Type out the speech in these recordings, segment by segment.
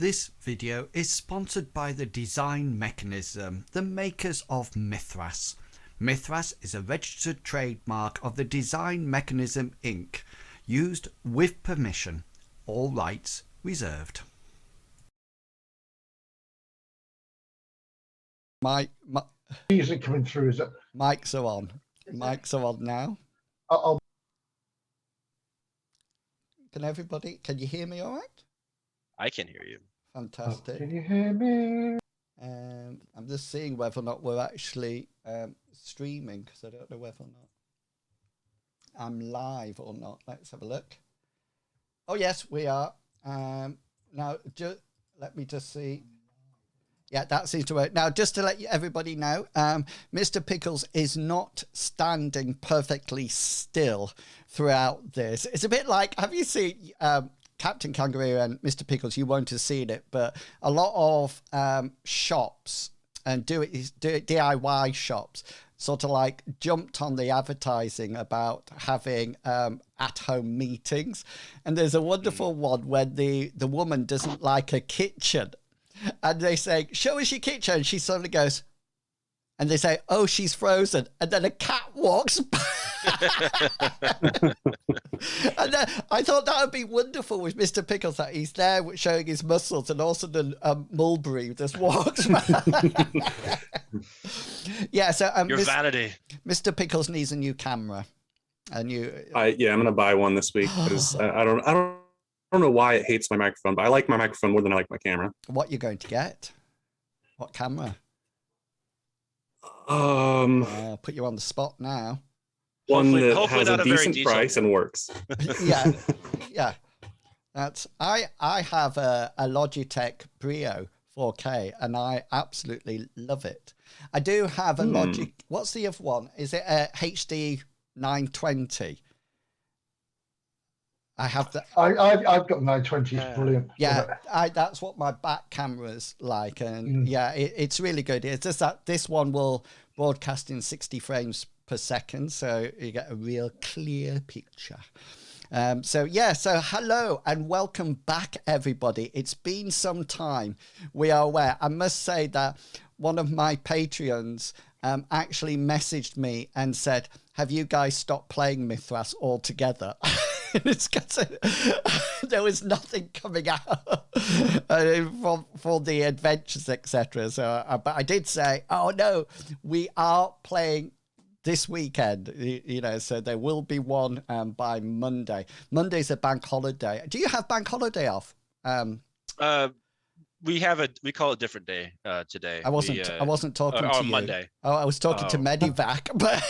This video is sponsored by the Design Mechanism, the makers of Mithras. Mithras is a registered trademark of the Design Mechanism Inc., used with permission. All rights reserved. Music coming through, is it? Mics are on. Mics are on now. Can you hear me all right? I can hear you. Fantastic. Can you hear me? I'm just seeing whether or not we're actually streaming, because I don't know whether or not I'm live or not. Let's have a look. Oh, yes, we are. Now, let me just see. Yeah, that seems to work. Now, just to let everybody know, Mr. Pickles is not standing perfectly still throughout this. It's a bit like, have you seen Captain Kangaroo and Mr. Pickles? You won't have seen it, but a lot of shops and do it DIY shops sort of like jumped on the advertising about having at-home meetings. And there's a wonderful one when the woman doesn't like a kitchen. And they say, show us your kitchen. And she suddenly goes, and they say, oh, she's frozen. And then a cat walks by. And then I thought that would be wonderful with Mr. Pickles, that he's there showing his muscles, and also the mulberry just walks by. Yeah, so your vanity. Mr. Pickles needs a new camera. And I'm gonna buy one this week because I don't know why it hates my microphone, but I like my microphone more than I like my camera. What you're going to get? What camera? Put you on the spot now. One that has a decent price and works. Yeah. I have a Logitech Brio 4K, and I absolutely love it. I do have a Logic. What's the other one? Is it a HD 920? I have that. I've got 920. It's brilliant. Yeah, that's what my back camera's like, and it's really good. It's just that this one will broadcast in 60 frames per second, so you get a real clear picture. So hello and welcome back, everybody. It's been some time. We are aware. I must say that one of my Patreons actually messaged me and said, have you guys stopped playing Mithras altogether? It's because there was nothing coming out for the adventures, etc. So, but I did say, oh no, we are playing this weekend. So there will be one by Monday. Monday's a bank holiday. Do you have bank holiday off? We call it a different day today. I wasn't talking to you. Monday. Oh, I was talking to Medivac, but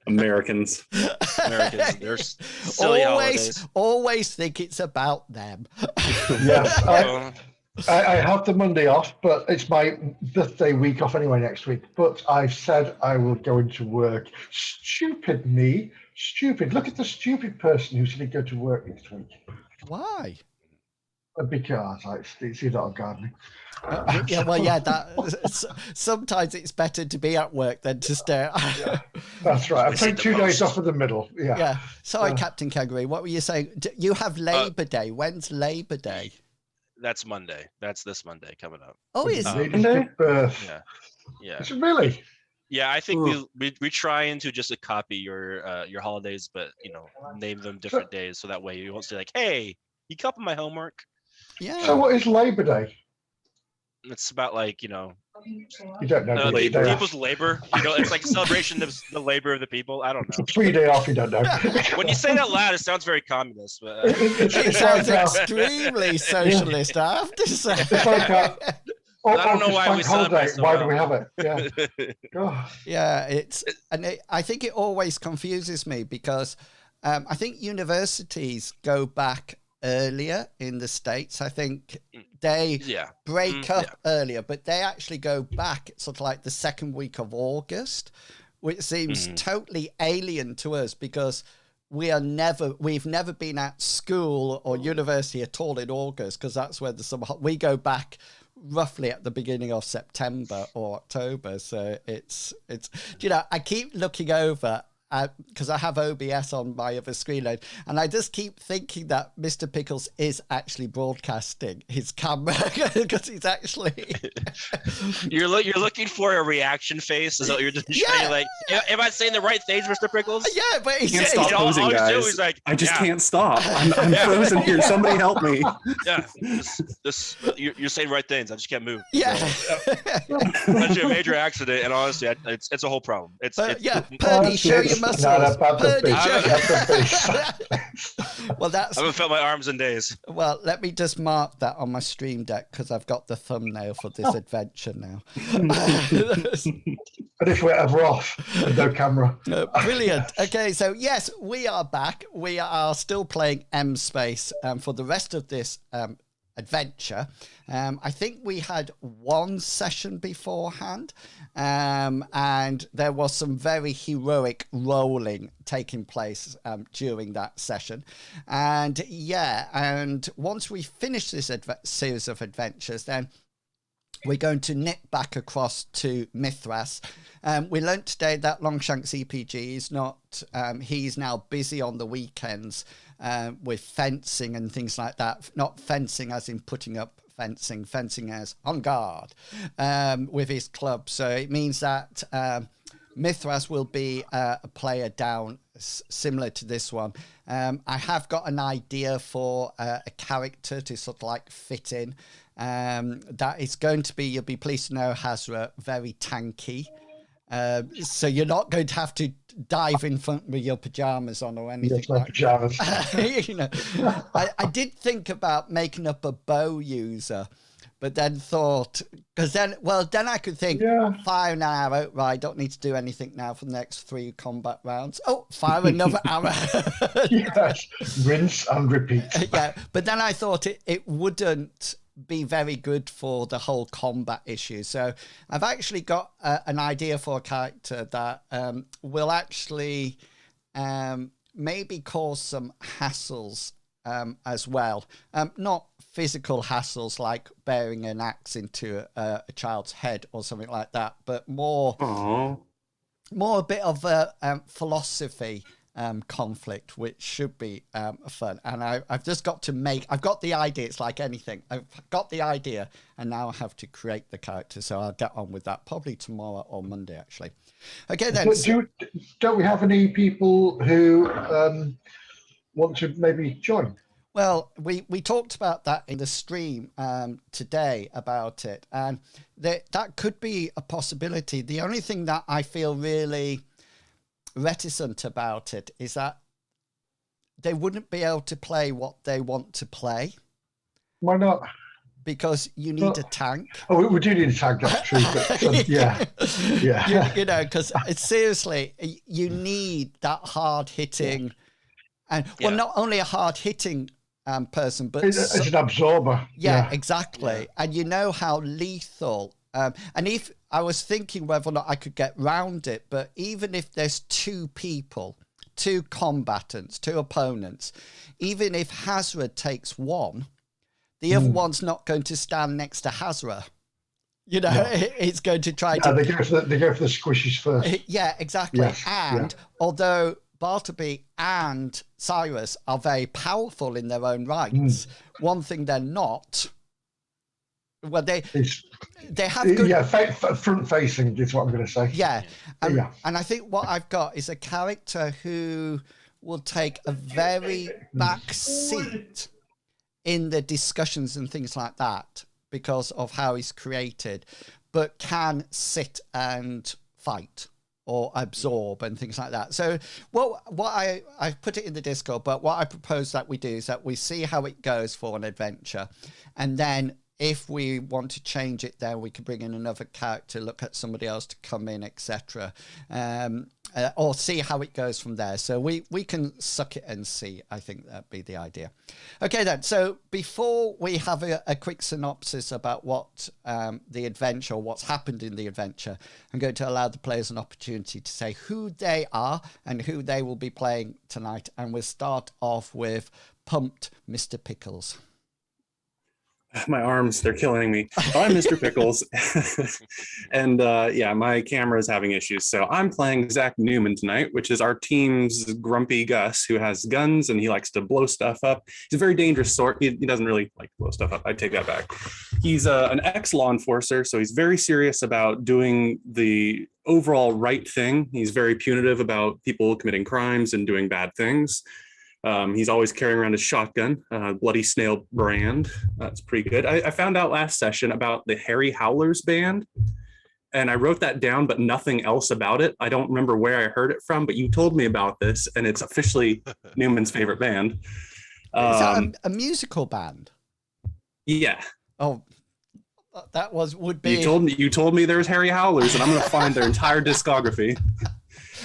Americans, they're silly holidays. Always think it's about them. Yes, I have the Monday off, but it's my birthday week off anyway next week. But I've said I will go into work. Stupid me. Stupid. Look at the stupid person who said he'd go to work next week. Why? Because it's not gardening. Sometimes it's better to be at work than to stay. That's right. I take 2 days off in the middle. Yeah. Sorry, Captain Kangaroo. What were you saying? You have Labor Day. When's Labor Day? That's Monday. That's this Monday coming up. Oh, is it? Yeah. Is it really? Yeah, I think we try into just copy your holidays, but name them different days, so that way you won't say like, hey, you copied my homework. Yeah. So what is Labor Day? It's about like, you don't know. People's labor. It's like a celebration of the labor of the people. I don't know. 3 day off, you don't know. When you say it out loud, it sounds very communist. But it sounds extremely socialist, I have to say. It's like I don't know why we celebrate so why do we have it? Yeah. I think it always confuses me because I think universities go back earlier in the States. I think they break up earlier, but they actually go back sort of like the second week of August, which seems totally alien to us because we've never been at school or university at all in August, because that's where the summer. We go back roughly at the beginning of September or October. So it's I keep looking over because I have OBS on my other screen, and I just keep thinking that Mr. Pickles is actually broadcasting his camera because he's actually. You're looking for a reaction face. Is that what you're just trying to like? Am I saying the right things, Mr. Pickles? Yeah, but I can't stop posing, guys. He's like, I just can't stop. I'm frozen here. Somebody help me. Yeah, you're saying the right things. I just can't move. Yeah. Unless you have a major accident, and honestly, it's a whole problem. Purdy, show your muscles. Purdy, Well, I haven't felt my arms in days. Well, let me just mark that on my stream deck because I've got the thumbnail for this adventure now. But if we're ever off, no camera. Brilliant. Okay, so yes, we are back. We are still playing M Space for the rest of this adventure. I think we had one session beforehand, and there was some very heroic rolling taking place during that session. And once we finish this series of adventures, then we're going to nip back across to Mithras. We learnt today that Longshanks EPG is not, he's now busy on the weekends with fencing and things like that. Not fencing as in putting up fencing, fencing as on guard with his club. So it means that Mithras will be a player down similar to this one. I have got an idea for a character to sort of like fit in. That is going to be, you'll be pleased to know, Hazra, very tanky. So you're not going to have to dive in front with your pajamas on or anything like pajamas. that. I did think about making up a bow user, but then thought, because then I could think, fire an arrow, right, don't need to do anything now for the next 3 combat rounds. Oh, fire another arrow. Yes, rinse and repeat. Yeah, but then I thought it wouldn't be very good for the whole combat issue. So I've actually got an idea for a character that will actually maybe cause some hassles as well. Not physical hassles like bearing an axe into a child's head or something like that, but more a bit of a philosophy conflict, which should be fun. And I've just got to I've got the idea. It's like anything. I've got the idea and now I have to create the character. So I'll get on with that probably tomorrow or Monday, actually. Okay, then. Don't we have any people who want to maybe join? Well, we talked about that in the stream today about it. And that could be a possibility. The only thing that I feel really reticent about it is that they wouldn't be able to play what they want to play. Why not? Because you need a tank. Oh, we do need a tank, that's true. But, yeah. You know, because seriously, you need that hard hitting, and not only a hard hitting person, but it's an absorber. Yeah, exactly. And you know how lethal. And if I was thinking whether or not I could get round it, but even if there's 2 people, 2 combatants, 2 opponents, even if Hazra takes 1, the other one's not going to stand next to Hazra. You know, it's going to try to. They go for the squishies first. Yeah, exactly. Yes, and although Bartleby and Cyrus are very powerful in their own rights, one thing they're not. Well, they have good... front facing is what I'm going to say. Yeah. And I think what I've got is a character who will take a very back seat in the discussions and things like that because of how he's created, but can sit and fight or absorb and things like that. So what I put it in the Discord, but what I propose that we do is that we see how it goes for an adventure, and then if we want to change it, then we can bring in another character, look at somebody else to come in, etc. Or see how it goes from there. So we can suck it and see. I think that'd be the idea. Okay, then. So before we have a quick synopsis about what the adventure, what's happened in the adventure, I'm going to allow the players an opportunity to say who they are and who they will be playing tonight. And we'll start off with Pumped Mr. Pickles. My arms, they're killing me. Well, I'm Mr. Pickles. And yeah, my camera is having issues. So I'm playing Zach Newman tonight, which is our team's grumpy Gus, who has guns and he likes to blow stuff up. He's a very dangerous sort. He doesn't really like to blow stuff up. I take that back. He's an ex-law enforcer, so he's very serious about doing the overall right thing. He's very punitive about people committing crimes and doing bad things. He's always carrying around a shotgun, Bloody Snail brand. That's pretty good. I found out last session about the Harry Howlers band, and I wrote that down, but nothing else about it. I don't remember where I heard it from, but you told me about this, and it's officially Newman's favorite band. Is that a musical band? Yeah. Oh, that would be. You told me there was Harry Howlers, and I'm going to find their entire discography.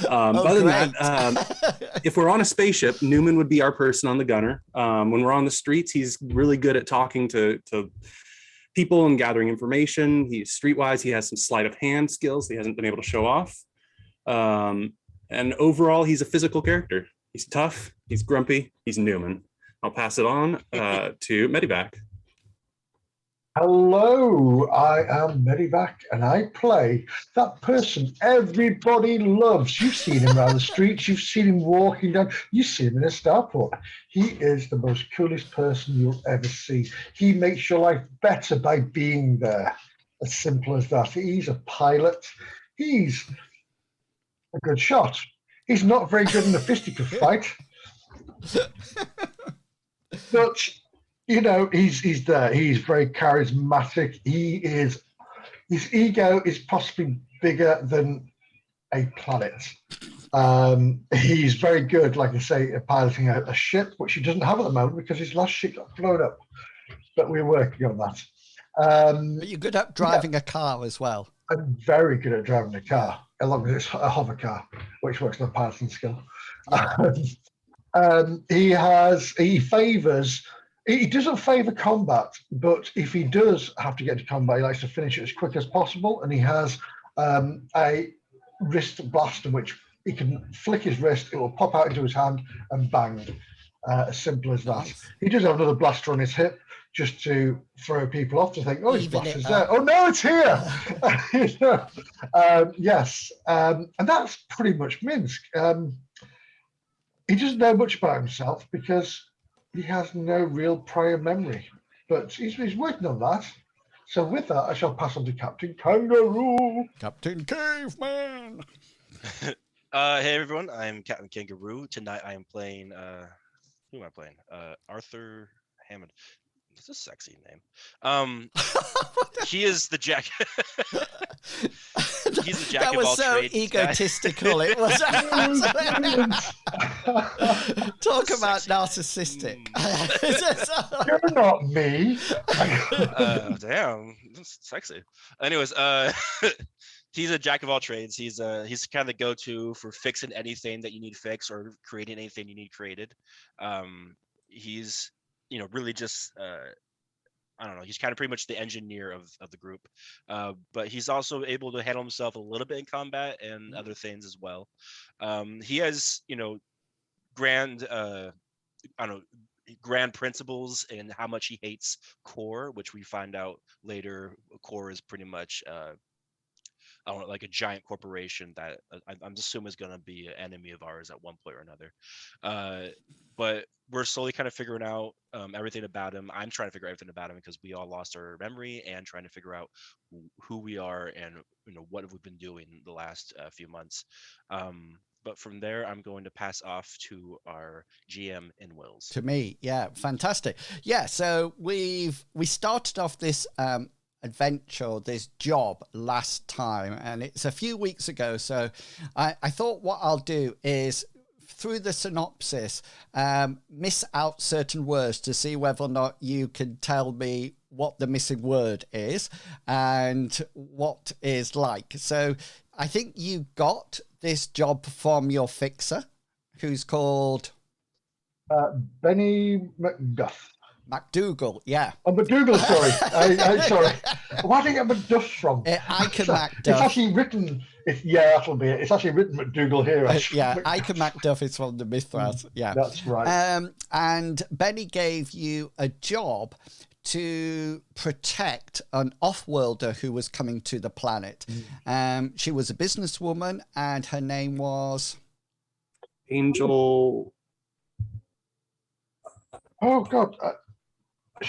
Other than that, if we're on a spaceship, Newman would be our person on the gunner. When we're on the streets, he's really good at talking to people and gathering information. He's streetwise. He has some sleight of hand skills he hasn't been able to show off. And overall, he's a physical character. He's tough. He's grumpy. He's Newman. I'll pass it on to Medivac. Hello, I am Medivac, and I play that person everybody loves. You've seen him around the streets, you've seen him walking down, you see him in a starport. He is the most coolest person you'll ever see. He makes your life better by being there. As simple as that. He's a pilot. He's a good shot. He's not very good in a fisticuff fight. But you know, he's there. He's very charismatic. His ego is possibly bigger than a planet. He's very good, like I say, at piloting a ship, which he doesn't have at the moment because his last ship got blown up. But we're working on that. But you're good at driving a car as well. I'm very good at driving a car, as long as it's a hover car, which works on a piloting skill. He doesn't favour combat, but if he does have to get to combat, he likes to finish it as quick as possible. And he has a wrist blaster, which he can flick his wrist, it will pop out into his hand and bang. As simple as that. He does have another blaster on his hip just to throw people off to think, oh, his blaster's there. Oh, no, it's here. Yes. And that's pretty much Minsk. He doesn't know much about himself because he has no real prior memory, but he's working on that. So with that, I shall pass on to Captain Kangaroo. Captain Caveman. Hey everyone, I'm Captain Kangaroo. Tonight I am playing, who am I playing? Arthur Hammond. That's a sexy name. He is the Jack. He's the Jack of all trades. That was so egotistical. It was. Talk about narcissistic. You're not me. Damn, that's sexy. Anyways, he's a Jack of all trades. He's kind of the go-to for fixing anything that you need fixed or creating anything you need created. He's really just I don't know, he's kind of pretty much the engineer of the group, but he's also able to handle himself a little bit in combat and other things as well. He has grand grand principles in how much he hates Core, which we find out later. Core is pretty much I don't know, like a giant corporation that I'm assuming is going to be an enemy of ours at one point or another. But we're slowly kind of figuring out everything about him. I'm trying to figure out everything about him because we all lost our memory and trying to figure out who we are and what have we been doing the last few months. But from there, I'm going to pass off to our GM in Wills. To me, yeah, fantastic. Yeah, so we started off this adventure, this job last time, and it's a few weeks ago. So I thought what I'll do is, through the synopsis, miss out certain words to see whether or not you can tell me what the missing word is and what is like. So I think you got this job from your fixer, who's called Benny McDuff. MacDougall, yeah. Oh, McDougall, sorry. I sorry. Where did I get McDuff from? Ike MacDuff. It's actually written. That'll be it. It's actually written McDougall here. Yeah, Ike MacDuff is from the Mithras. Yeah, that's right. And Benny gave you a job to protect an off-worlder who was coming to the planet. She was a businesswoman, and her name was Angel. Oh God.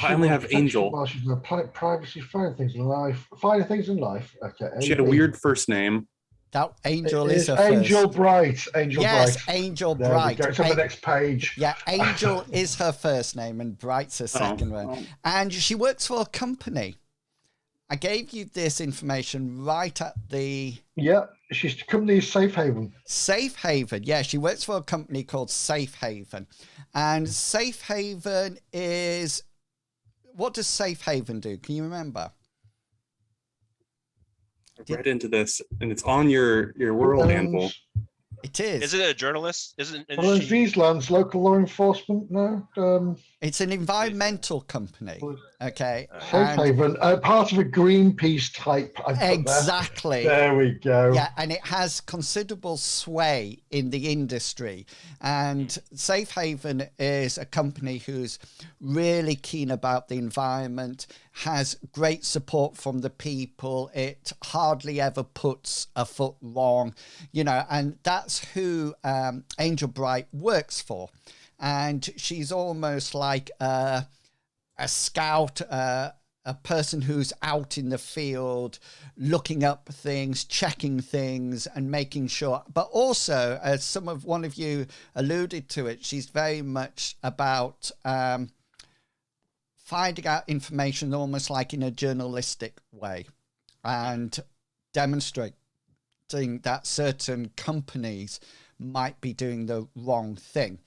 I only have Angel. Well, she's in the planet privacy, finding things in life. Finding things in life. Okay. She had a weird first name. that Angel is her Angel first. Bright. Angel Yes, Bright. Angel There we Bright. go. It's on the next page. Yeah, Angel is her first name and Bright's her second one. And she works for a company. I gave you this information right at the... Yeah, she's the company is Safe Haven. Safe Haven. Yeah, she works for a company called Safe Haven. And Safe Haven is... What does Safe Haven do? Can you remember? I read into this, and it's on your world anvil. It is. Is it a journalist? Isn't Well, in these lands, local law enforcement, no. It's an environmental company. Okay. Safe Haven, part of a Greenpeace type. Exactly. There we go. Yeah, and it has considerable sway in the industry. And Safe Haven is a company who's really keen about the environment, has great support from the people. It hardly ever puts a foot wrong, and that's who Angel Bright works for. And she's almost like a scout, a person who's out in the field, looking up things, checking things, and making sure. But also, as one of you alluded to it, she's very much about finding out information almost like in a journalistic way and demonstrating that certain companies might be doing the wrong thing.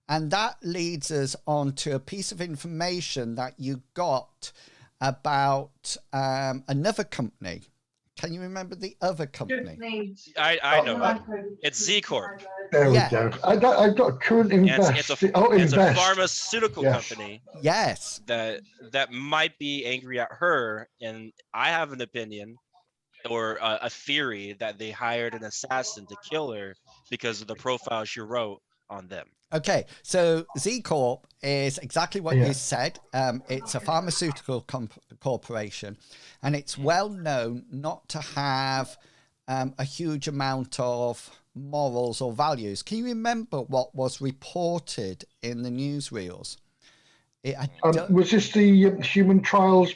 And that leads us on to a piece of information that you got about another company. Can you remember the other company? I know it. It's Z Corp. There we go. I've got a current It's invest. a pharmaceutical Yes. company Yes. that might be angry at her, and I have an opinion or a theory that they hired an assassin to kill her because of the profile she wrote on them. Okay, so Z Corp is exactly what you said. It's a pharmaceutical corporation, and it's well known not to have a huge amount of morals or values. Can you remember what was reported in the newsreels? Was this the human trials?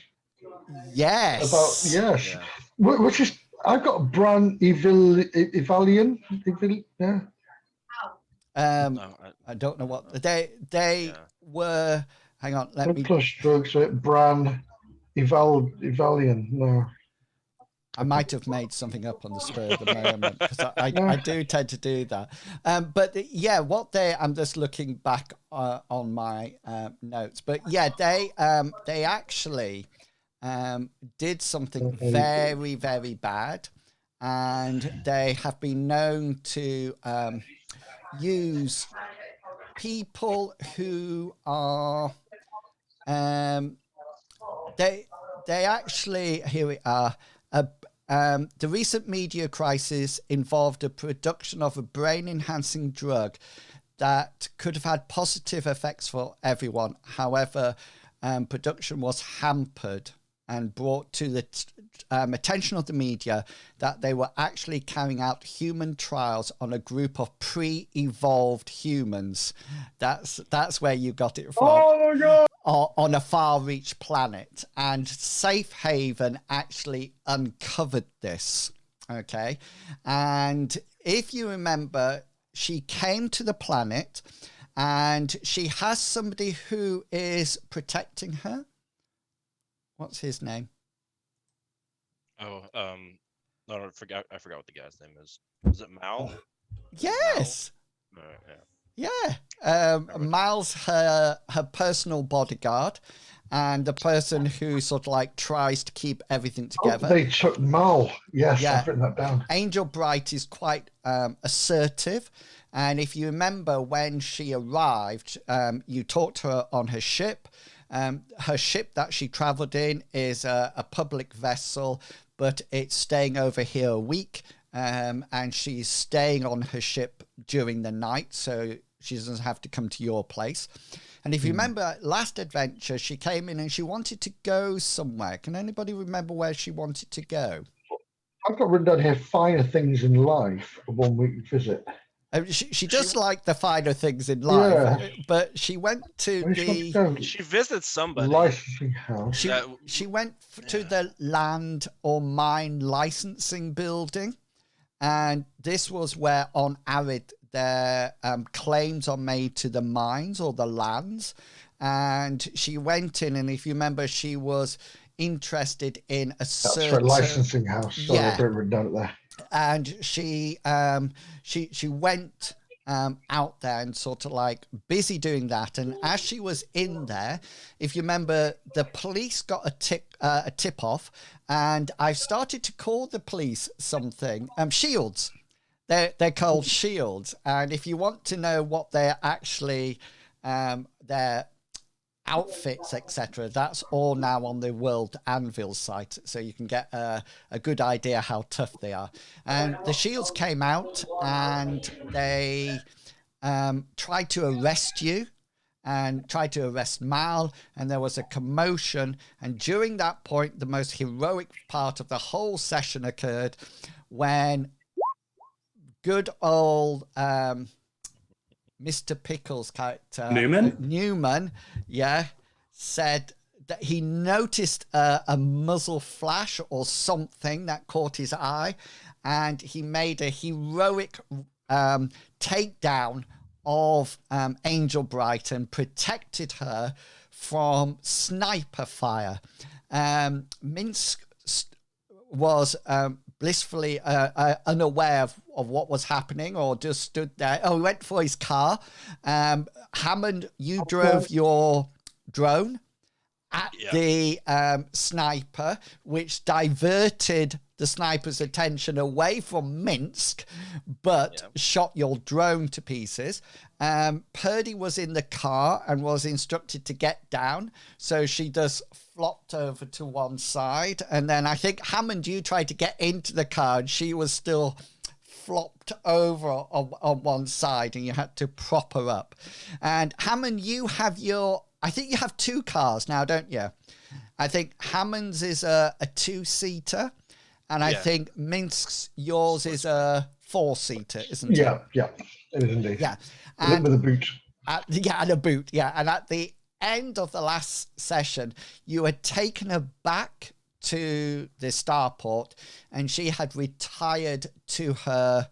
Yes. Yes. Yeah. Which is, I've got Bran Evalian. Yeah. I don't know what they were. Hang on, let me. Plus drugs. Bran Evalian. No. I might have made something up on the spur of the moment because I do tend to do that. But yeah, I'm just looking back on my notes. But yeah, they actually did something very, very bad, and they have been known to use people who are they actually, here we are. The recent media crisis involved the production of a brain-enhancing drug that could have had positive effects for everyone. However, production was hampered and brought to the attention of the media that they were actually carrying out human trials on a group of pre-evolved humans. That's where you got it from. Oh my God! On a far-reach planet, and Safe Haven actually uncovered this. Okay, and if you remember, she came to the planet, and she has somebody who is protecting her. What's his name? Oh, no, I forgot what the guy's name is. Is it Mal? Yes. Mal? Yeah. Yeah. Mal's her personal bodyguard, and the person who sort of like tries to keep everything together. They took Mal. Yes, yeah. I've written that down. Angel Bright is quite assertive. And if you remember when she arrived, you talked to her on her ship. Her ship that she traveled in is a public vessel, but it's staying over here a week. And she's staying on her ship during the night, so she doesn't have to come to your place. And if you remember last adventure, she came in and she wanted to go somewhere. Can anybody remember where she wanted to go? I've got written down here finer things in life, a 1 week visit. She does like the finer things in life, but she went to She visits somebody. Licensing house. She went to the land or mine licensing building, and this was where on Arid their claims are made to the mines or the lands. And she went in, and if you remember, she was interested in a certain... That's for a licensing house. Sorry, Yeah. I've got it written down there. And she went out there and sort of like busy doing that. And as she was in there, if you remember, the police got a tip off, and I started to call the police something shields. They're called shields, and if you want to know what they're actually their outfits, etc., that's all now on the World Anvil site, so you can get a good idea how tough they are. And the shields came out and they tried to arrest you and tried to arrest Mal, and there was a commotion. And during that point, the most heroic part of the whole session occurred when good old Mr. Pickles' character Newman, said that he noticed a muzzle flash or something that caught his eye, and he made a heroic takedown of Angel Bright and protected her from sniper fire. Minsk was blissfully unaware of what was happening, or just stood there. Oh, he went for his car. Hammond, you drove your drone at the sniper, which diverted the sniper's attention away from Minsk, but shot your drone to pieces. Purdy was in the car and was instructed to get down, so she just flopped over to one side. And then I think Hammond, you tried to get into the car, and she was still flopped over on one side, and you had to prop her up. And Hammond, you have I think you have two cars now, don't you? I think Hammond's is a two-seater, and I think yours is a four-seater, isn't it? Yeah, it is indeed. Yeah. And with a boot. And a boot, yeah. And at the end of the last session, you had taken her back to the starport, and she had retired to her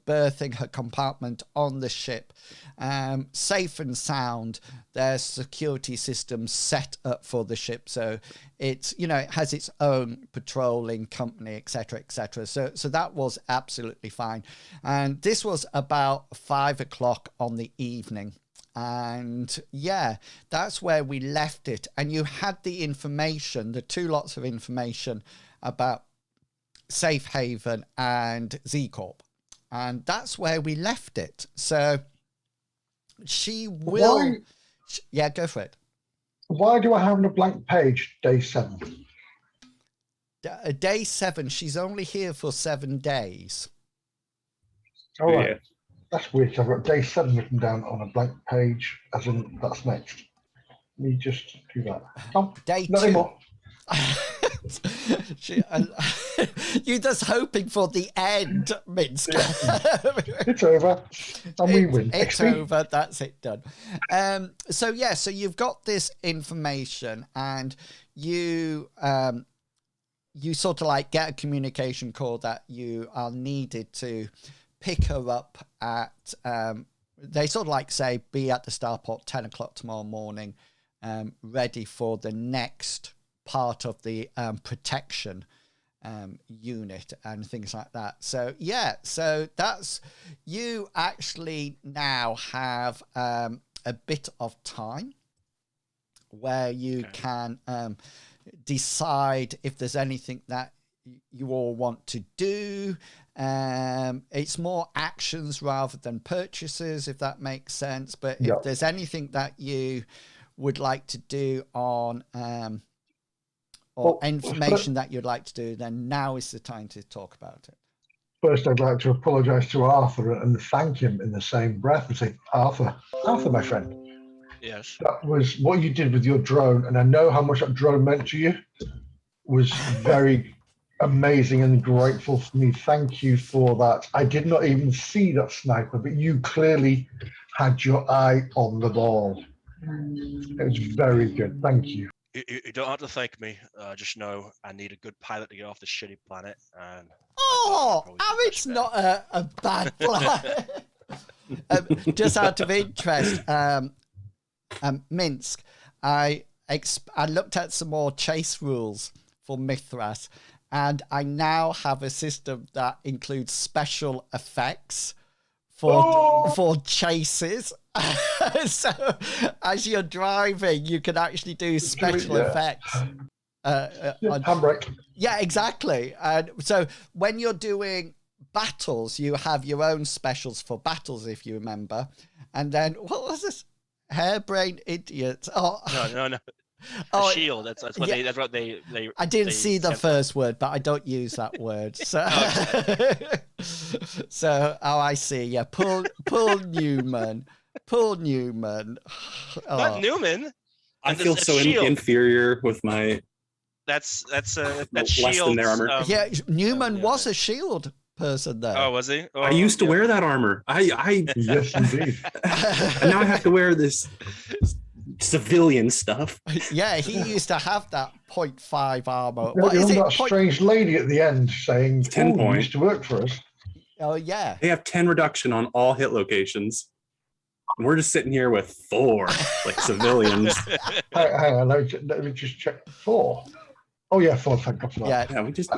berthing, her compartment on the ship, safe and sound. Their security system set up for the ship, so it's, it has its own patrolling company, etc., etc. So that was absolutely fine. And this was about 5 o'clock on the evening. And that's where we left it. And you had the information, the two lots of information about Safe Haven and Z Corp. And that's where we left it. So she will... go for it. Why do I have a blank page, day 7? Day 7, she's only here for 7 days. All right. Yeah. That's weird. I've got day 7 written down on a blank page, as in that's next. Let me just do that. Oh, day 2. Anymore. You're just hoping for the end, Minsk. It's over. And we win. It's over. That's it, done. So you've got this information, and you sort of like get a communication call that you are needed to pick her up at, they sort of like say, be at the starport 10 o'clock tomorrow morning, ready for the next part of the protection unit and things like that. So so that's, you actually now have a bit of time where you can decide if there's anything that you all want to do. It's more actions rather than purchases, if that makes sense. But if there's anything that you would like to do on information that you'd like to do, then now is the time to talk about it. First, I'd like to apologise to Arthur and thank him in the same breath and say, Arthur, my friend, Yes. That was what you did with your drone, and I know how much that drone meant to you. Was very amazing and grateful for me. Thank you for that. I did not even see that sniper, but you clearly had your eye on the ball. It was very good. Thank you. You don't have to thank me. Just know I need a good pilot to get off this shitty planet. And Oh, probably do Arid's much not a bad player. Just out of interest, Minsk, I looked at some more chase rules for Mithras, and I now have a system that includes special effects for chases. So as you're driving, you can actually do special effects. Handbrake. Yeah, exactly. And so when you're doing battles, you have your own specials for battles, if you remember. And then what was this? Harebrained idiot. Oh No. Oh, shield. That's what yeah. they. That's what they. I didn't they see the stand for. first word, but I don't use that word. So, so I see. Yeah, Paul Newman. Paul Newman. Oh. Not Newman. I And feel that's so shield. inferior with my That's less shield. than their armor. Yeah, Newman yeah, was okay. a shield person though. Oh, was he? Oh, I used to yeah. wear that armor. I Yes, indeed. and now I have to wear this civilian stuff. Yeah, he used to have that 0.5 armor. You What is remember it? that strange lady at the end saying, 10 "Oh, point. you used to work for us." Oh yeah. They have 10 reduction on all hit locations. And we're just sitting here with 4, like civilians. Hang on, let me just check. 4. Oh yeah, 4. Thank God for that. Yeah, Yeah, we just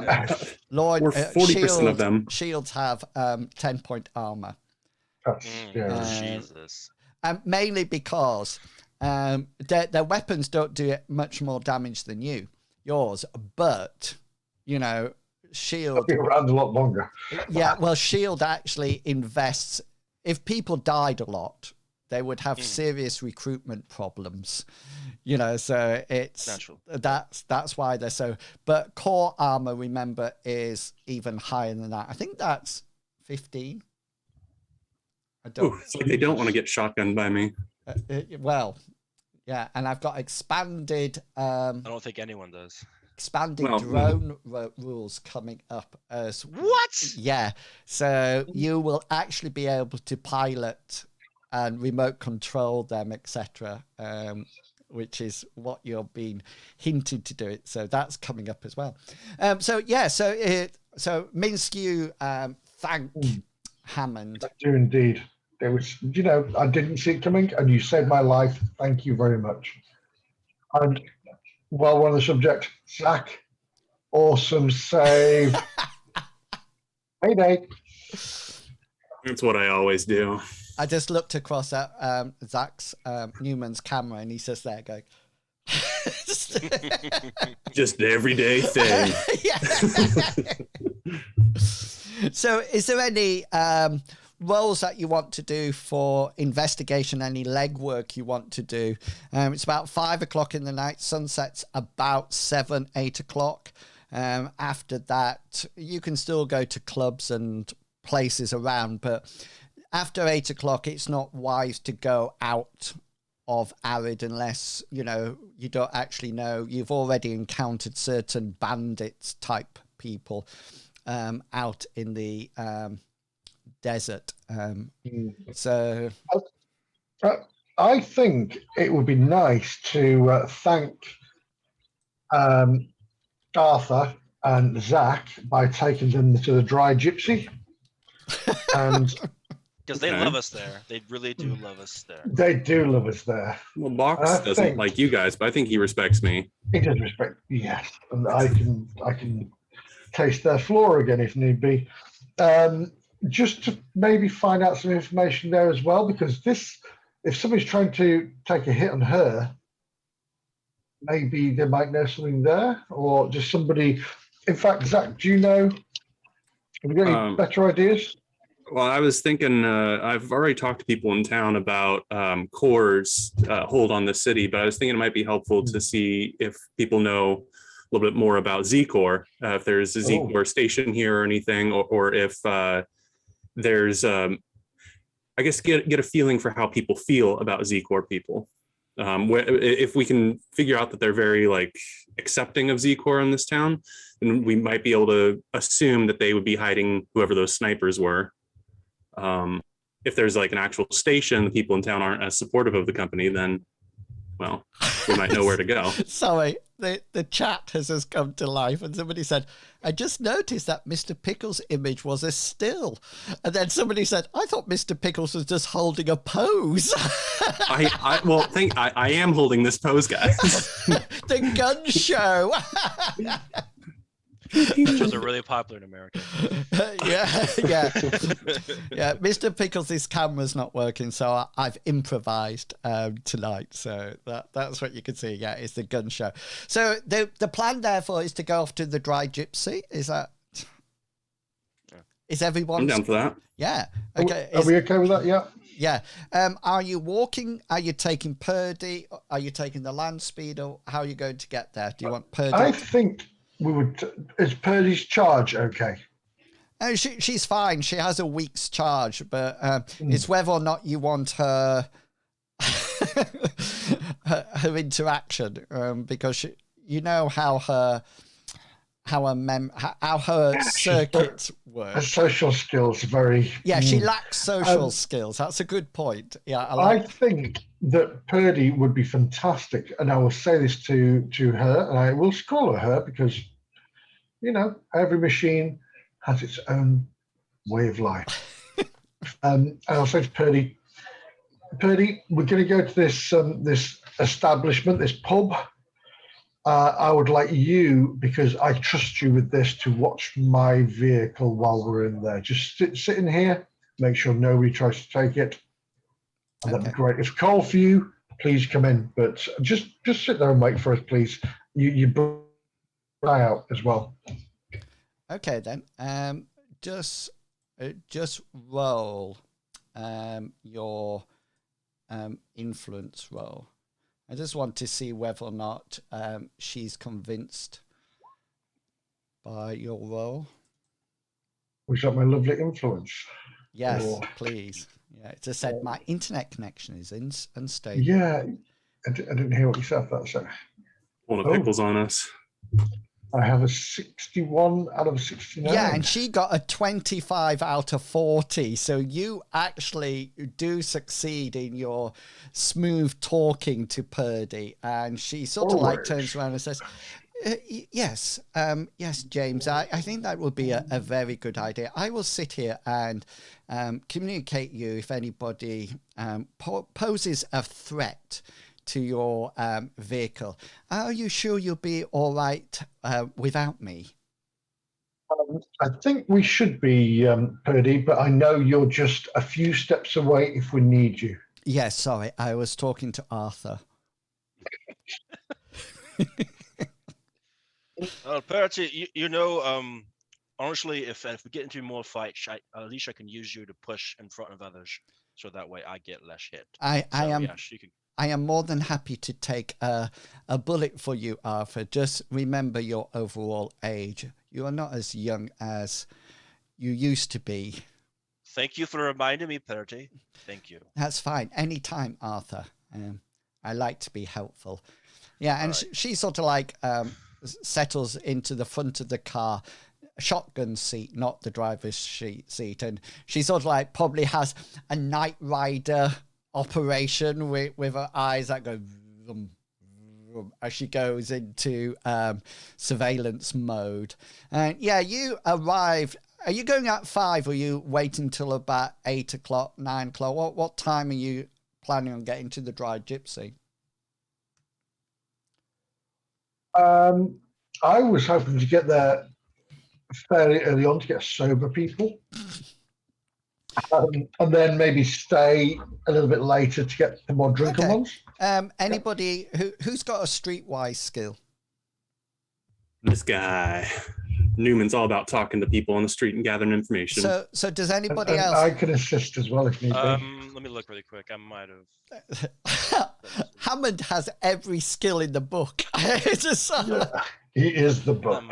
Lord, we're 40% of them. Shields have 10-point armor. That's, yeah. Jesus. Mainly because their weapons don't do much more damage than yours, but you know, shield. I've been around a lot longer. Yeah, well, shield actually invests. If people died a lot, they would have serious recruitment problems. You know, so it's Natural. that's why they're so. But core armor, remember, is even higher than that. I think that's 15. I don't. Ooh, it's like they don't want to get shotgunned by me. Well, yeah, and I've got expanded. I don't think anyone does. Expanded Well, drone rules coming up as What? yeah. So you will actually be able to pilot and remote control them, etc. Which is what you're being hinted to do it. So that's coming up as well. So yeah. So Minsk, you thank Hammond. I do indeed. It was, you know, I didn't see it coming, and you saved my life. Thank you very much. And while we're on the subject, Zach, awesome save. Hey, That's what I always do. I just looked across at Zach's Newman's camera, and he says, "There, go." Just an everyday thing. So, is there any roles that you want to do for investigation? Any legwork you want to do? It's about 5 o'clock in the night. Sunset's about 7, 8 o'clock. After that, you can still go to clubs and places around, but after 8 o'clock, it's not wise to go out of Arid unless, you know, you don't actually know. You've already encountered certain bandits type people out in the desert. So I think it would be nice to thank Arthur and Zach by taking them to the Dry Gypsy. And Because they love us there. They really do love us there. they do love us there. Well, Box I doesn't think- like you guys, but I think he respects me. He does respect, yes, and I can taste their floor again if need be. Just to maybe find out some information there as well, because if somebody's trying to take a hit on her, maybe they might know something there, or just somebody. In fact, Zach, do you know? Have you got any better ideas? Well, I was thinking, I've already talked to people in town about Core's hold on the city, but I was thinking it might be helpful to see if people know a little bit more about Z-Core, if there's a Z-Core station here or anything, or if there's, I guess, get a feeling for how people feel about Z-Core people. If we can figure out that they're very like accepting of Z-Core in this town, then we might be able to assume that they would be hiding whoever those snipers were. If there's like an actual station, the people in town aren't as supportive of the company, then, well, we might know where to go. Sorry, the chat has just come to life, and somebody said, I just noticed that Mr. Pickles' image was a still. And then somebody said, I thought Mr. Pickles was just holding a pose. I am holding this pose, guys. The gun show. Shows are really popular in America. Yeah. Mr. Pickles' camera's not working, so I've improvised tonight. So that's what you can see. Yeah, it's the gun show. So the plan, therefore, is to go off to the Dry Gypsy. Is that? Is everyone? I'm down for that. Yeah. Okay. Are we okay with that? Yeah. Yeah. Are you walking? Are you taking Purdy? Are you taking the land speed? Or how are you going to get there? Do you want Purdy? I think we would. Is Purdy's charge okay? She's fine. She has a week's charge, but it's whether or not you want her her interaction, because you know how her circuit works. Her social skills are very. Yeah, she lacks social skills. That's a good point. Yeah, I think that Purdy would be fantastic, and I will say this to her, and I will call her because, every machine has its own way of life. And I'll say to Purdy, we're going to go to this establishment, this pub. I would like you, because I trust you with this, to watch my vehicle while we're in there. Just sit in here, make sure nobody tries to take it. And that'd be great. If call for you, please come in. But just sit there and wait for us, please. You try out as well. Okay then. Just roll your influence roll. I just want to see whether or not she's convinced by your role. Was that my lovely influence? Yes, please. Yeah, it just said my internet connection is unstable. Yeah, I didn't hear what you said. That's it. One of Pickles on us. I have a 61 out of 69. Yeah, and she got a 25 out of 40. So you actually do succeed in your smooth talking to Purdy. And she sort of like turns around and says, yes, James, I think that would be a very good idea. I will sit here and communicate you if anybody poses a threat to your vehicle. Are you sure you'll be all right without me? I think we should be, Purdy, but I know you're just a few steps away if we need you. Yes, sorry, I was talking to Arthur. Purdy, honestly, if we get into more fights, at least I can use you to push in front of others, so that way I get less hit. I am more than happy to take a bullet for you, Arthur. Just remember your overall age. You are not as young as you used to be. Thank you for reminding me, Purdy. Thank you. That's fine. Anytime, Arthur. I like to be helpful. Yeah, and right. She sort of like settles into the front of the car, shotgun seat, not the driver's seat. And she sort of like probably has a Knight Rider operation with her eyes that go vroom, vroom, as she goes into surveillance mode. And yeah, you arrived. Are you going at 5 or are you waiting till about 8 o'clock, 9 o'clock? What time are you planning on getting to the Dry Gypsy? I was hoping to get there fairly early on to get sober people. And then maybe stay a little bit later to get the more drunken ones. Anybody who's got a streetwise skill? This guy. Newman's all about talking to people on the street and gathering information. So does anybody else? I can assist as well if need be. Let me look really quick. I might have. Hammond has every skill in the book. He is the book.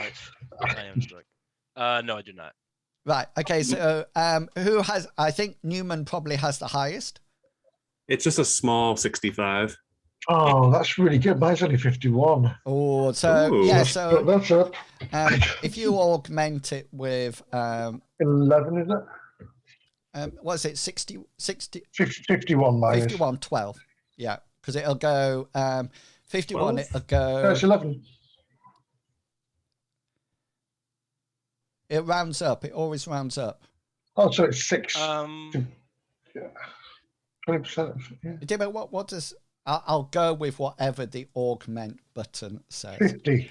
I am the book. No, I do not. Right. Okay. So who has? I think Newman probably has the highest. It's just a small 65. Oh, that's really good. Mine's only 51. Oh, so Ooh. yeah, But that's up. if you augment it with 11, is it? what is it, 60, 51 minus. 51, 12. Yeah, because it'll go 51. 12? It'll No, go. it's 11. It rounds up. It always rounds up. Oh, so it's 6. Um, Yeah. 20%. Yeah. Dimo, what does? I'll go with whatever the augment button says. 50.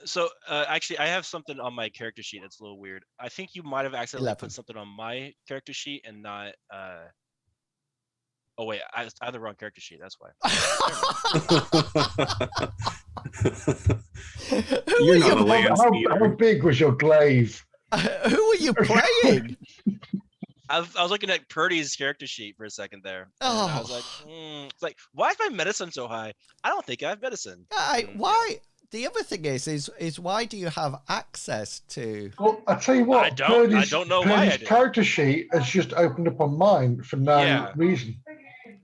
so actually, I have something on my character sheet that's a little weird. I think you might have accidentally 11. put something on my character sheet and not. Oh wait, I had the wrong character sheet. That's why. You're not a land How speeder. big was your glaive? Who are you playing? I was looking at Purdy's character sheet for a second there. And I was like, it's like, why is my medicine so high? I don't think I have medicine. Why? The other thing is why do you have access to? Well, I tell you what, I don't know why I Purdy's do. character sheet has just opened up on mine for no Yeah. reason.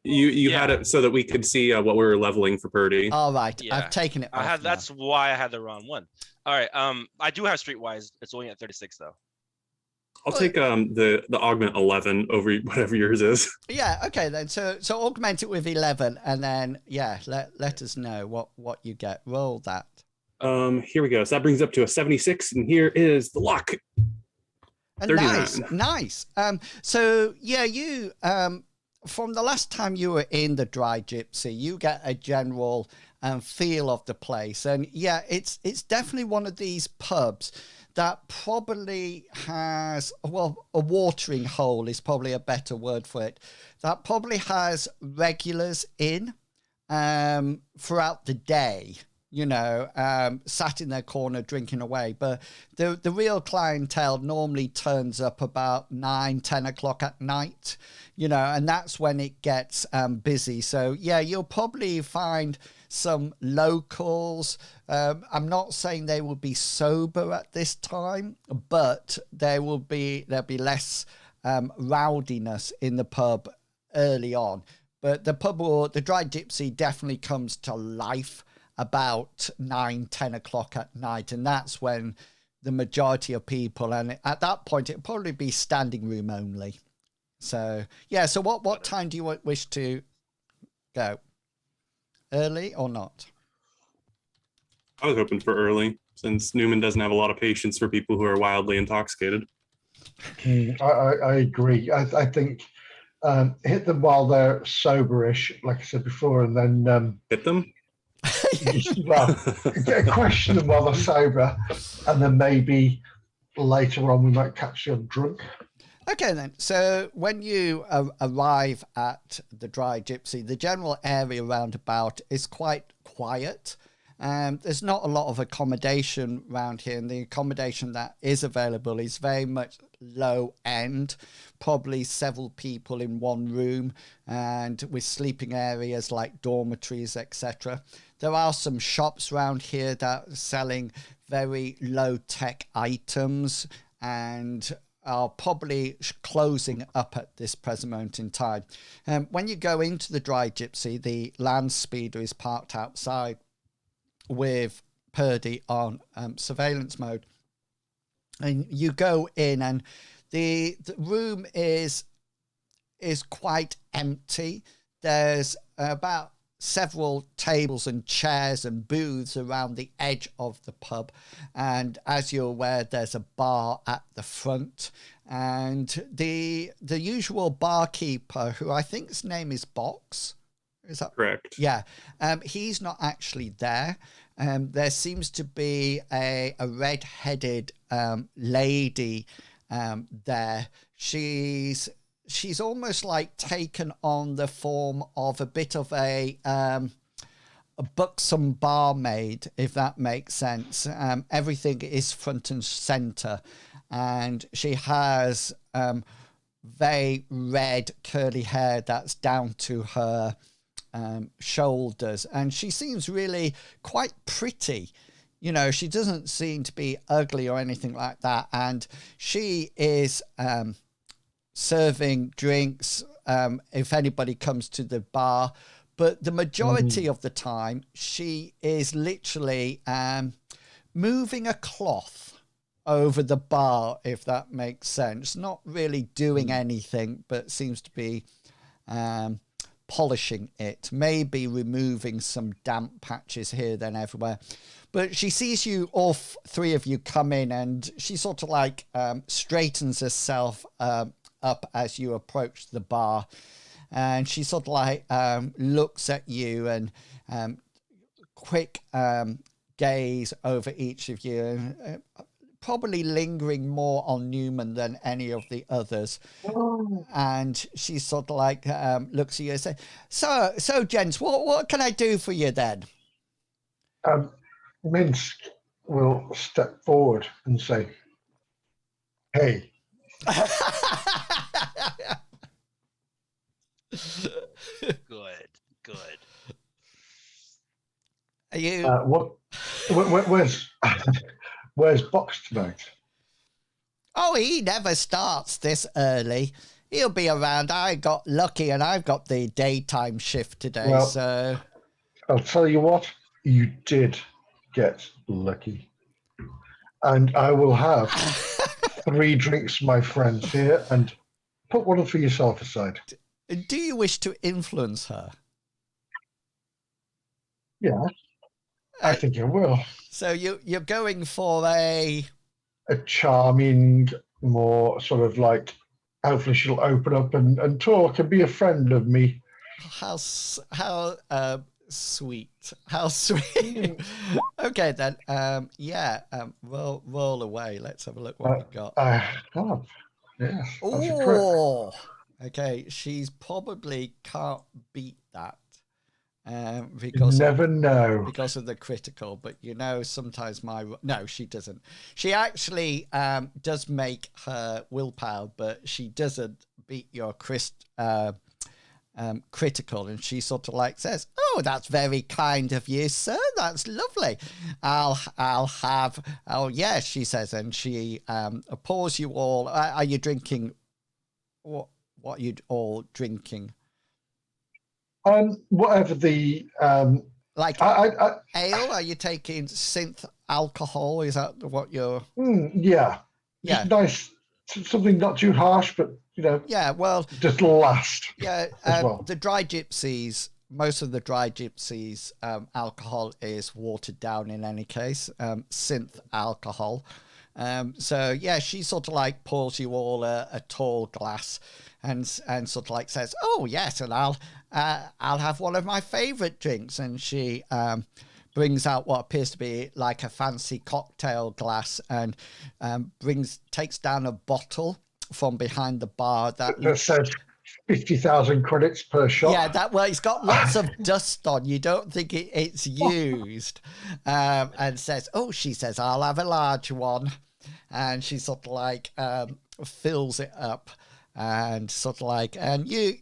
You had it so that we could see what we were leveling for Purdy. All right, Yeah. I've taken it off now. That's why I had the wrong one. All right. I do have Streetwise. It's only at 36 though. I'll take the augment 11 over whatever yours is. Yeah, okay then. So augment it with 11, and then let us know what you get. Roll that. Here we go. So that brings up to a 76, and here is the luck. 39. Nice. So yeah, you from the last time you were in the Dry Gypsy, you get a general feel of the place, and yeah, it's definitely one of these pubs that probably has, well, a watering hole is probably a better word for it. That probably has regulars in throughout the day, sat in their corner drinking away. But the real clientele normally turns up about 9, 10 o'clock at night, and that's when it gets busy. So yeah, you'll probably find some locals. I'm not saying they will be sober at this time, but there'll be less rowdiness in the pub early on. But the Dry Gypsy definitely comes to life about 9, 10 o'clock at night, and that's when the majority of people, and at that point it'll probably be standing room only. So yeah, so what time do you wish to go? Early or not? I was hoping for early, since Newman doesn't have a lot of patience for people who are wildly intoxicated. I agree. I think hit them while they're soberish, like I said before, and then Hit them? question them while they're sober, and then maybe later on we might catch them drunk. Okay then, so when you arrive at the Dry Gypsy, the general area roundabout is quite quiet. There's not a lot of accommodation around here, and the accommodation that is available is very much low end, probably several people in one room, and with sleeping areas like dormitories, etc. There are some shops around here that are selling very low-tech items and are probably closing up at this present moment in time. When you go into the Dry Gypsy, the land speeder is parked outside with Purdy on surveillance mode. And you go in, and the room is quite empty. There's about several tables and chairs and booths around the edge of the pub, and as you're aware, there's a bar at the front, and the usual barkeeper, who I think his name is Box, is that Correct. yeah, he's not actually there. There seems to be a red-headed lady there. She's almost like taken on the form of a bit of a buxom barmaid, if that makes sense. Everything is front and center, and she has very red curly hair that's down to her shoulders, and she seems really quite pretty. She doesn't seem to be ugly or anything like that, and she is serving drinks if anybody comes to the bar, but the majority of the time she is literally moving a cloth over the bar, if that makes sense. Not really doing anything, but seems to be polishing it, maybe removing some damp patches here, then everywhere. But she sees you, all three of you, come in, and she sort of like straightens herself up as you approach the bar, and she sort of like looks at you and quick gaze over each of you, probably lingering more on Newman than any of the others. And she sort of like looks at you and says, so gents, what can I do for you then? Minsk will step forward and say, hey. Good. Are you? Where's Box tonight? Oh, he never starts this early. He'll be around. I got lucky and I've got the daytime shift today, Well, so... I'll tell you what, you did get lucky. And I will have 3 drinks, my friends, here, and put one for yourself aside. Do you wish to influence her? Yeah, I think I will. So you're going for a charming, more sort of like, hopefully she'll open up and talk and be a friend of me. How sweet. How sweet. Okay then. Roll away. Let's have a look what we've got. I have. Yes. Oh. Okay, she's probably can't beat that. Because you never know. Because of the critical, but sometimes no, she doesn't. She actually does make her willpower, but she doesn't beat your critical, and she sort of like says, "Oh, that's very kind of you, sir. That's lovely. I'll have." Oh yes, she says, and she pours you all. Are you drinking? What are you all drinking? Whatever the like I ale. Are you taking synth alcohol? Is that what you're? Yeah. Just nice, something not too harsh, but Yeah, well, just last. Yeah, well. The Dry Gypsies. Most of the Dry Gypsies alcohol is watered down in any case. Synth alcohol. So yeah, she sort of like pours you all a tall glass, and sort of like says, "Oh yes, and I'll have one of my favorite drinks." And she brings out what appears to be like a fancy cocktail glass, and takes down a bottle from behind the bar that says 50,000 credits per shot. Yeah, it's got lots of dust on. You don't think it's used, and says, "Oh," she says, "I'll have a large one," and she sort of like fills it up, and sort of like, and you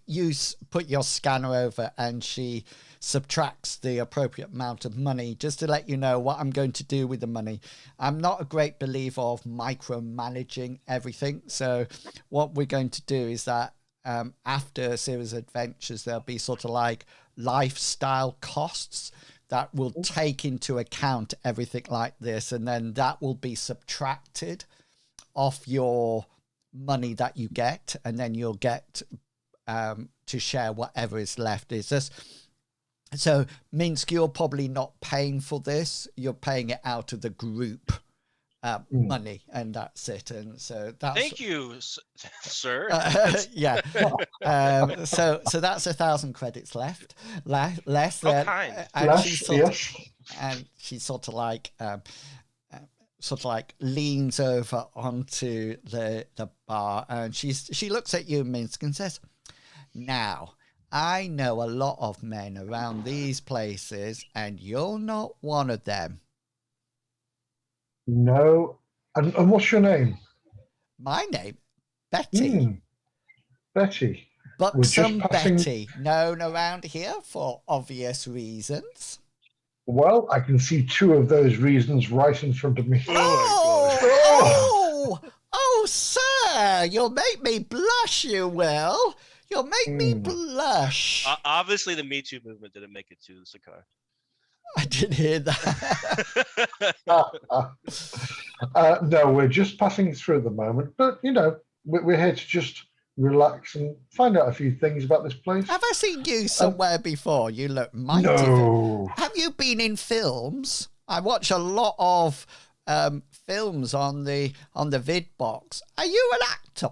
put your scanner over, and she subtracts the appropriate amount of money just to let you know what I'm going to do with the money. I'm not a great believer of micromanaging everything, so what we're going to do is that after a series of adventures, there'll be sort of like lifestyle costs that will take into account everything like this, and then that will be subtracted off your money that you get, and then you'll get to share whatever is left. Is this so, Minsk, you're probably not paying for this, you're paying it out of the group money, and that's it. And so that's thank you, sir. Yeah. So that's 1,000 credits left. Less than, kind. and she sort of like leans over onto the bar, and she looks at you, Minsk, and says, "Now, I know a lot of men around these places, and you're not one of them." No. And what's your name? My name? Betty. Betty. Buxom Betty. Known around here for obvious reasons. Well, I can see 2 of those reasons right in front of me. Oh, sir, you'll make me blush, you will. You'll make me blush. Obviously, the Me Too movement didn't make it to Sakai. I didn't hear that. No, we're just passing through at the moment, but we're here to just relax and find out a few things about this place. Have I seen you somewhere before? You look mighty. No. Have you been in films? I watch a lot of films on the VidBox. Are you an actor?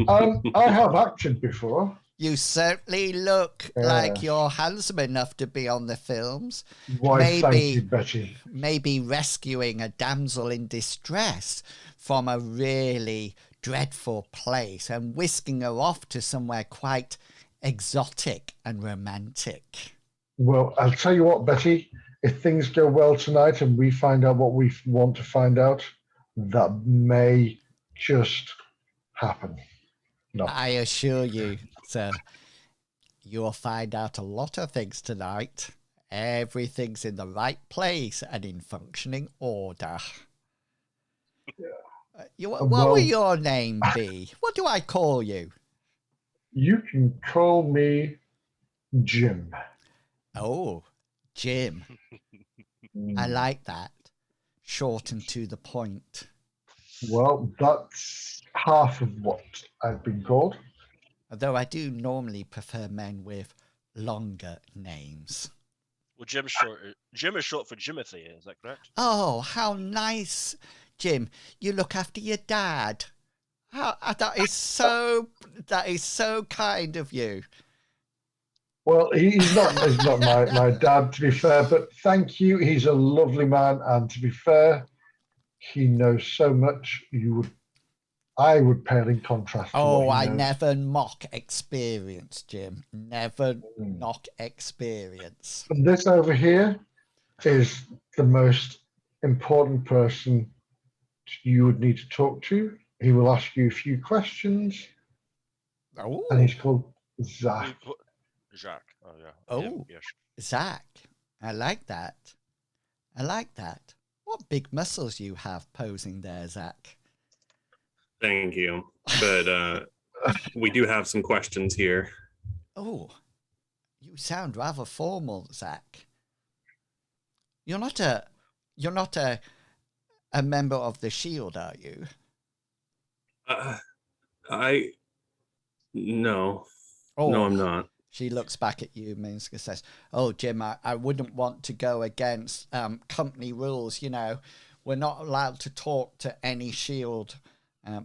I have acted before. You certainly look like you're handsome enough to be on the films. Why, thank you, Betty. Maybe rescuing a damsel in distress from a really dreadful place and whisking her off to somewhere quite exotic and romantic. Well, I'll tell you what, Betty, if things go well tonight and we find out what we want to find out, that may just happen. No. I assure you, sir, you'll find out a lot of things tonight. Everything's in the right place and in functioning order. What will your name be? What do I call you? You can call me Jim. Oh, Jim. I like that. Short and to the point. Well, that's half of what I've been called. Although I do normally prefer men with longer names. Well, Jim is short for Jimothy, is that correct? Oh, how nice, Jim. You look after your dad. That is so kind of you. Well, he's not my dad, to be fair, but thank you. He's a lovely man, and to be fair, he knows so much. I would pale in contrast to what he I knows. never mock experience, Jim. Never knock experience. And this over here is the most important person you would need to talk to. He will ask you a few questions. Oh. And he's called Zach. Jacques. Oh, yeah. Oh, yeah. Zach. I like that. What big muscles you have posing there, Zach. Thank you. But we do have some questions here. Oh, you sound rather formal, Zach. You're not a member of the Shield, are you? No. Oh, No, I'm not. She looks back at you, Minska says, "Oh, Jim, I wouldn't want to go against company rules. We're not allowed to talk to any Shield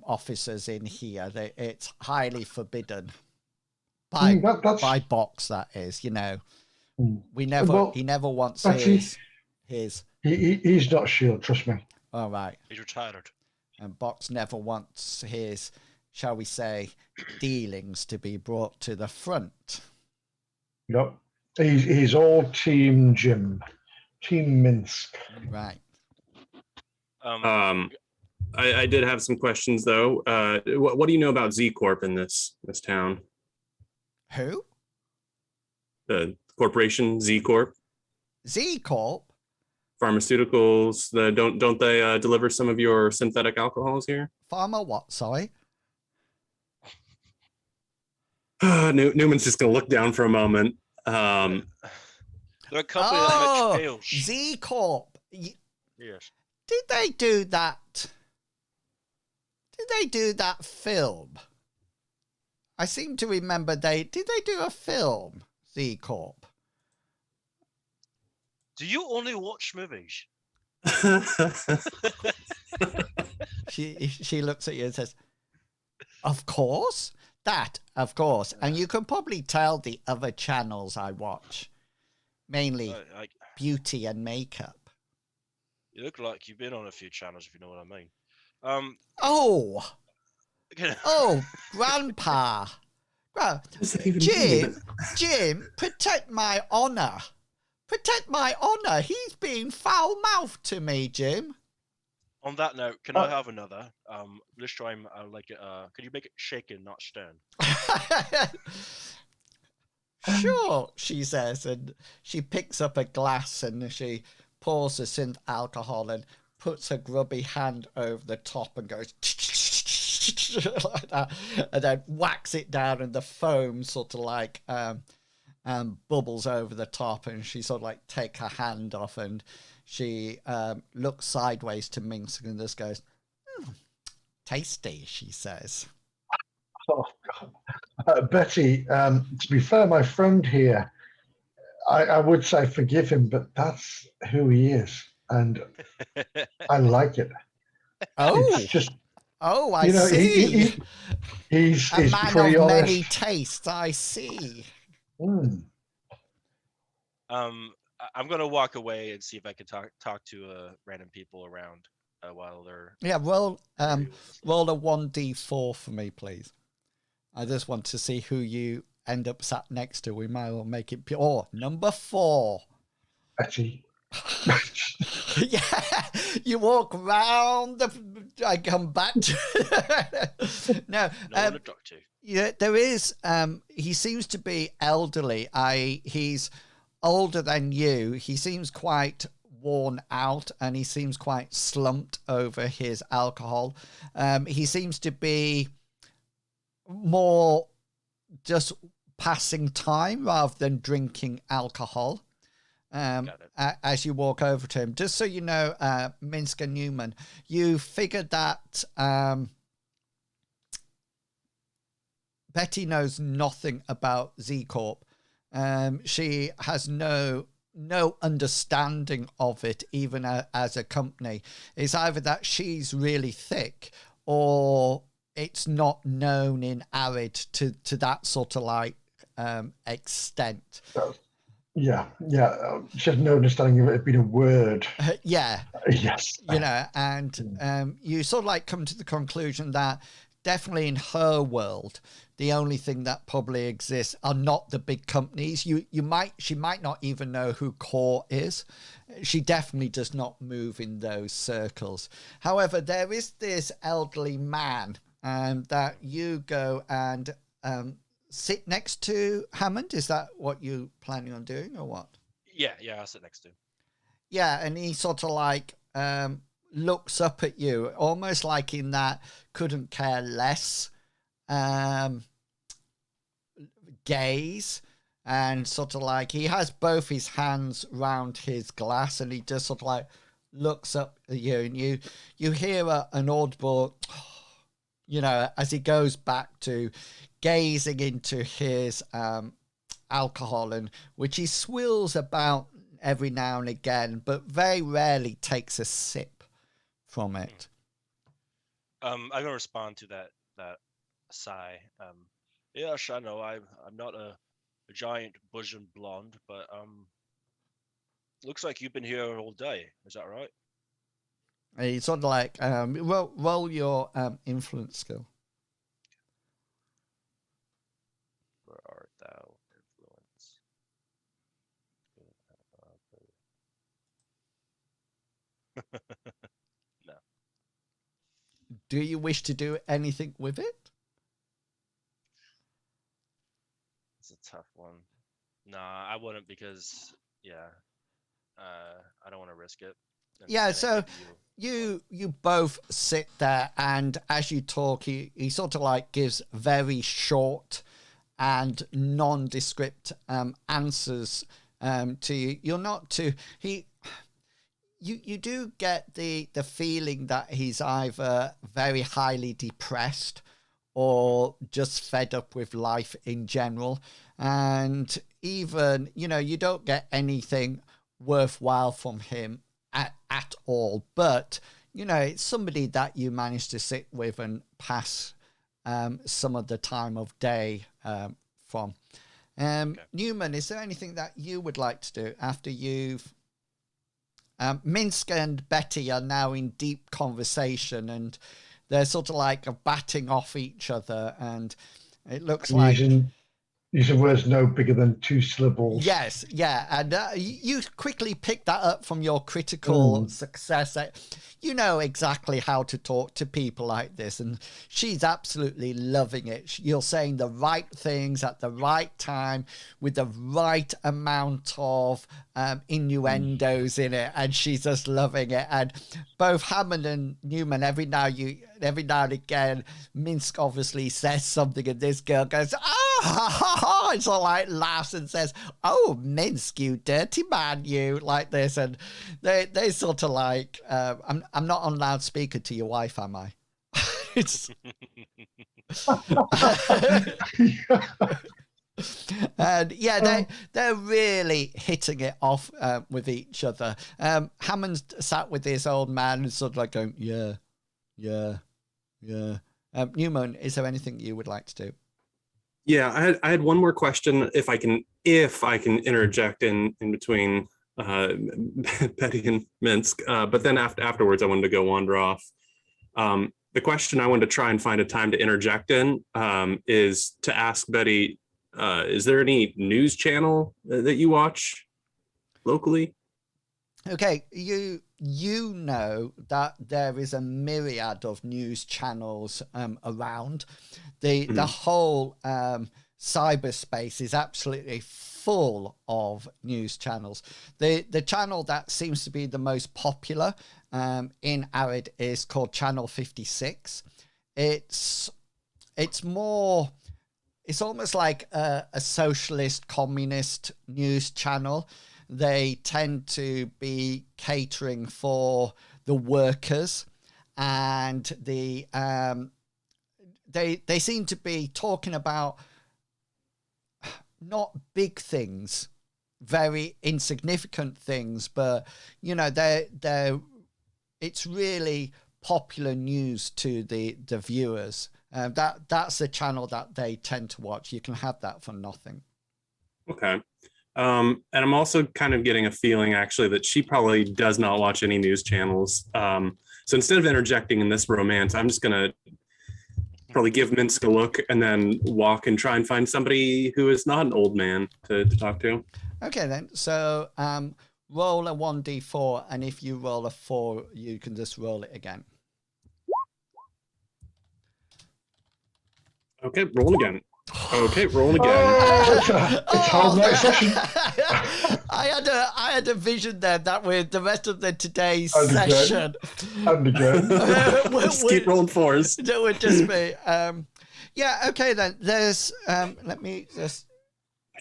officers in here. It's highly forbidden by box. That is, he never wants his. He's not Shield, trust me. All right. He's retired. And Box never wants his, shall we say, dealings to be brought to the front. No, he's all Team Jim, Team Minsk. Right. I did have some questions though. What do you know about Z Corp in this town? Who? The corporation Z Corp. Z Corp. Pharmaceuticals. Don't they deliver some of your synthetic alcohols here? Pharma what? Sorry. Newman's just gonna look down for a moment. They're a company that makes pills. Z Corp. Yes. Did they do that? Did they do that film? I seem to remember did they do a film, Z Corp? Do you only watch movies? She looks at you and says, "Of course. Of course." And you can probably tell the other channels I watch. Mainly beauty and makeup. You look like you've been on a few channels, if you know what I mean. Grandpa. Jim, protect my honor. Protect my honor. He's being foul-mouthed to me, Jim. On that note, can I have another? This time, could you make it shaken, not stern? Sure, she says, and she picks up a glass and she pours the synth alcohol and puts her grubby hand over the top and goes like that, and then whacks it down, and the foam sort of like bubbles over the top, and she sort of like take her hand off, and she looks sideways to Minsk and just goes, tasty, she says. Oh, God. Betty, to be fair, my friend here, I would say forgive him, but that's who he is. And I like it. Oh, It's just, I you know, see. he's A man pretty of honest. many tastes, I see. Mm. I'm gonna walk away and see if I can talk to random people around while they're. Yeah, roll interviewing this roll lady. a 1d4 for me, please. I just want to see who you end up sat next to. We might as well make it pure. Oh, number 4. Betty. Yeah, you walk round I come back to no one to talk to. yeah, there is he seems to be elderly. He's older than you. He seems quite worn out, and he seems quite slumped over his alcohol. He seems to be more just passing time rather than drinking alcohol. As you walk over to him, just so you know, Minsk and Newman, you figured that Betty knows nothing about Z Corp. She has no understanding of it, even as a company. It's either that she's really thick, or it's not known in Arid to that sort of like extent. Yeah. She has no understanding of it being a word. Yeah. Yes. You know, and you sort of like come to the conclusion that definitely in her world, the only thing that probably exists are not the big companies. She might not even know who Core is. She definitely does not move in those circles. However, there is this elderly man that you go and sit next to. Hammond, is that what you're planning on doing, or what? Yeah, I'll sit next to him. Yeah, and he sort of like looks up at you, almost like in that couldn't care less gaze, and sort of like he has both his hands round his glass, and he just sort of like looks up at you, and you hear an audible, you know, as he goes back to gazing into his alcohol, and which he swills about every now and again, but very rarely takes a sip from it. I'm gonna respond to that sigh. Yes, I know I'm not a giant bosom blonde, but looks like you've been here all day. Is that right? And he's sort of like roll your influence skill. Where art thou, influence? No. Do you wish to do anything with it? It's a tough one. Nah, I wouldn't, because I don't want to risk it. Yeah, so you both sit there, and as you talk, he sort of like gives very short and nondescript answers to you. You're not too you do get the feeling that he's either very highly depressed or just fed up with life in general, and even, you know, you don't get anything worthwhile from him at all, but you know, it's somebody that you manage to sit with and pass some of the time of day from. Okay. Newman, is there anything that you would like to do after you've Minsk and Betty are now in deep conversation, and they're sort of like batting off each other, and it looks like use of words no bigger than 2 syllables. Yes, yeah, and you quickly pick that up from your critical success. You know exactly how to talk to people like this, and she's absolutely loving it. You're saying the right things at the right time with the right amount of innuendos in it, and she's just loving it. And both Hammond and Newman, every now and again, Minsk obviously says something, and this girl goes, "Ah!" and sort of like laughs and says, "Oh, Minsk, you dirty man, you," like this, and they sort of like, I'm not on loudspeaker to your wife, am I? It's and yeah, they're really hitting it off with each other. Hammond sat with this old man and sort of like going, yeah. Newman, is there anything you would like to do? Yeah, I had one more question, if I can interject in between Betty and Minsk, but then afterwards I wanted to go wander off. The question I wanted to try and find a time to interject in is to ask Betty, is there any news channel that you watch locally? Okay, you know that there is a myriad of news channels around. The whole cyberspace is absolutely full of news channels. The channel that seems to be the most popular in Arid is called Channel 56. It's almost like a socialist communist news channel. They tend to be catering for the workers, and they seem to be talking about not big things, very insignificant things, but you know, it's really popular news to the viewers. That's the channel that they tend to watch. You can have that for nothing. Okay. And I'm also kind of getting a feeling actually that she probably does not watch any news channels. So instead of interjecting in this romance, I'm just gonna probably give Minsk a look and then walk and try and find somebody who is not an old man to talk to. Okay then. So roll a 1d4, and if you roll a 4, you can just roll it again. Okay, roll again. Okay, roll again. It's hard night session. I had a vision there that with the rest of today's And again. session. And again. Just keep rolling 4s. That would just be yeah, okay then. There's let me just